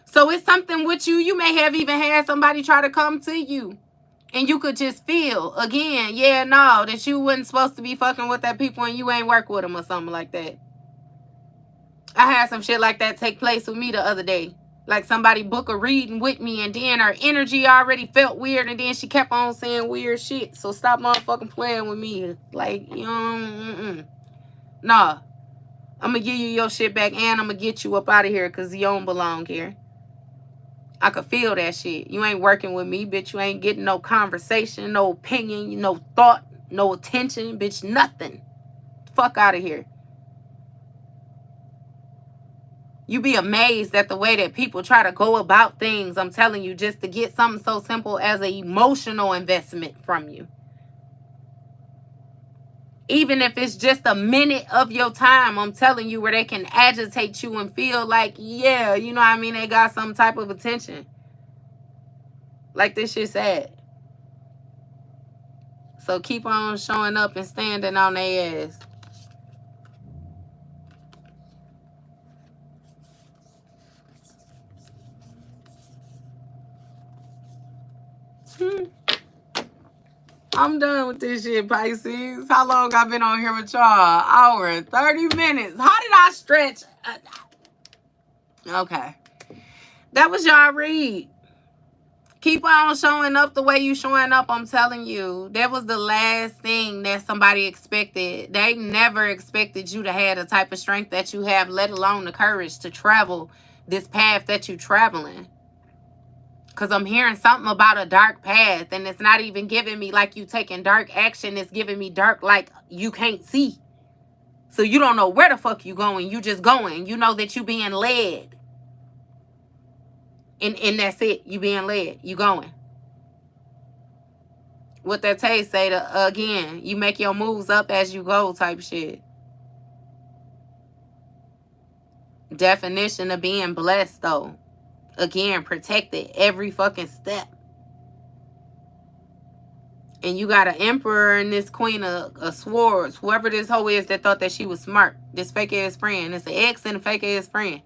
So it's something with you. You may have even had somebody try to come to you. And you could just feel, again, yeah, no, that you wasn't supposed to be fucking with that people and you ain't work with them or something like that. I had some shit like that take place with me the other day. Like somebody book a reading with me and then her energy already felt weird and then she kept on saying weird shit. So stop motherfucking playing with me. Like, you know, Nah. I'm going to give you your shit back and I'm going to get you up out of here because you don't belong here. I could feel that shit. You ain't working with me, bitch. You ain't getting no conversation, no opinion, no thought, no attention, bitch, nothing. Fuck out of here. You be amazed at the way that people try to go about things, I'm telling you, just to get something so simple as an emotional investment from you. Even if it's just a minute of your time, I'm telling you, where they can agitate you and feel like, yeah, you know what I mean? They got some type of attention. Like this shit sad. So keep on showing up and standing on their ass. I'm done with this shit, Pisces. How long I been on here with y'all? Hour and 30 minutes. How did I stretch? Okay. That was y'all read. Keep on showing up the way you showing up, I'm telling you. That was the last thing that somebody expected. They never expected you to have the type of strength that you have, let alone the courage to travel this path that you're traveling. Because I'm hearing something about a dark path, and it's not even giving me like you taking dark action. It's giving me dark like you can't see. So you don't know where the fuck you going. You just going. You know that you being led. And that's it. You being led. You going. What that taste say to, again, you make your moves up as you go type shit. Definition of being blessed, though. Again, protected every fucking step. And you got an emperor and this queen of swords. Whoever this hoe is that thought that she was smart. This fake ass friend. It's an ex and a fake ass friend.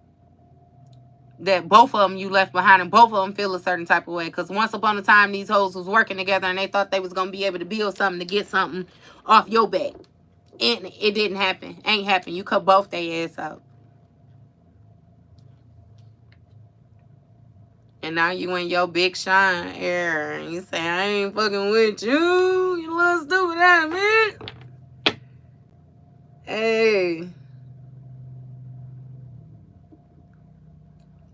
That both of them you left behind and both of them feel a certain type of way. Because once upon a time, these hoes was working together and they thought they was going to be able to build something to get something off your back. And it didn't happen. Ain't happen. You cut both their ass out. And now you in your big shine era. And you say, I ain't fucking with you. You little stupid ass man. Hey.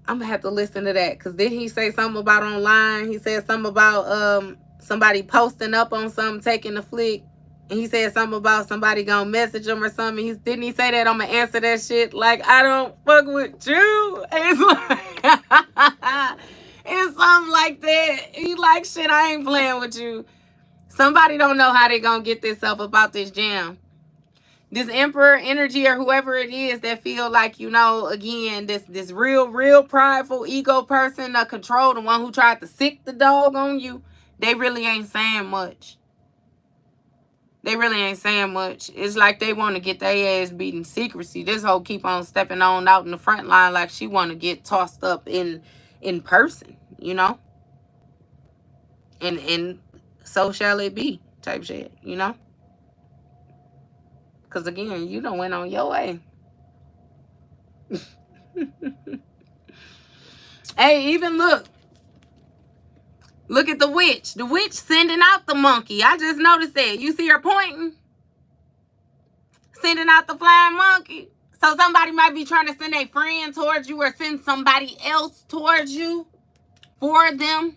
I'm going to have to listen to that. Because didn't he say something about online? He said something about somebody posting up on something, taking the flick. And he said something about somebody going to message him or something. Didn't he say that? I'm going to answer that shit like, I don't fuck with you. It's like... It's something like that. He like, shit, I ain't playing with you. Somebody don't know how they gonna get this up about this jam. This emperor energy or whoever it is that feel like, you know, again, this real prideful ego person, the control, the one who tried to sick the dog on you, they really ain't saying much. They really ain't saying much. It's like they want to get their ass beat in secrecy. This hoe keep on stepping on out in the front line like she want to get tossed up in person, you know? And so shall it be type shit, you know? Because again, you done went on your way. Hey, even look at the witch. The witch sending out the monkey. I just noticed that. You see her pointing? Sending out the flying monkey. So somebody might be trying to send a friend towards you or send somebody else towards you for them.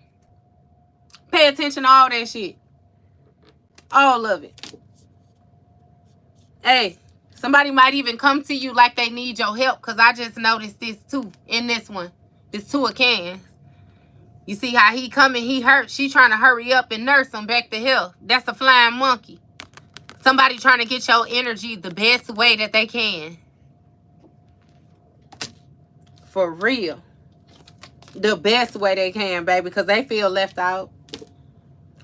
Pay attention to all that shit. All of it. Hey, somebody might even come to you like they need your help, because I just noticed this too in this one. This 2 of cans. You see how he coming, he hurt. She trying to hurry up and nurse him back to health. That's a flying monkey. Somebody trying to get your energy the best way that they can. For real. The best way they can, baby, because they feel left out.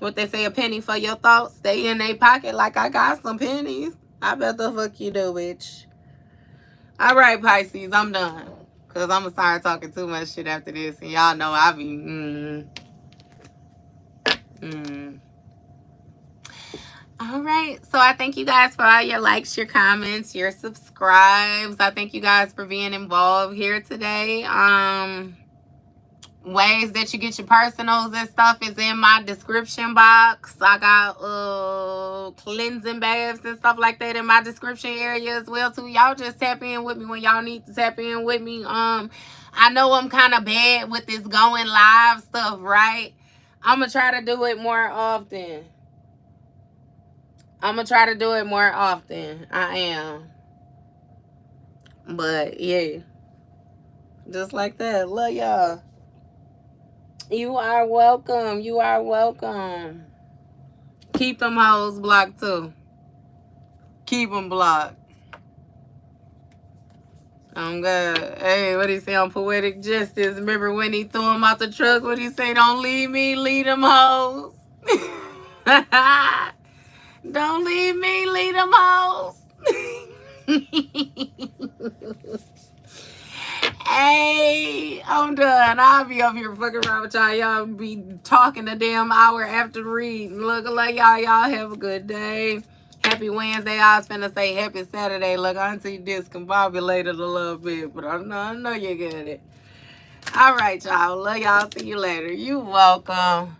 What they say, a penny for your thoughts. Stay in their pocket like I got some pennies. I bet the fuck you do, bitch. All right, Pisces, I'm done. Because I'm going to start talking too much shit after this. And y'all know I be, All right. So I thank you guys for all your likes, your comments, your subscribes. I thank you guys for being involved here today. Ways that you get your personals and stuff is in my description box. I got cleansing baths and stuff like that in my description area as well too. Y'all just tap in with me when y'all need to tap in with me. I know I'm kind of bad with this going live stuff, right? I'm gonna try to do it more often. I am. But yeah, just like that. Love y'all. You are welcome. You are welcome. Keep them hoes blocked too. Keep them blocked. I'm good. Hey, what he say on Poetic Justice? Remember when he threw him out the truck? What he say? Don't leave me, lead them hoes. Don't leave me, lead them hoes. Hey, I'm done. I'll be up here fucking around with y'all. Y'all be talking a damn hour after reading. Looking like y'all have a good day. Happy Wednesday. I was finna say happy Saturday. Look, Auntie discombobulated a little bit, but I know you get it. All right, y'all. Love y'all. See you later. You welcome.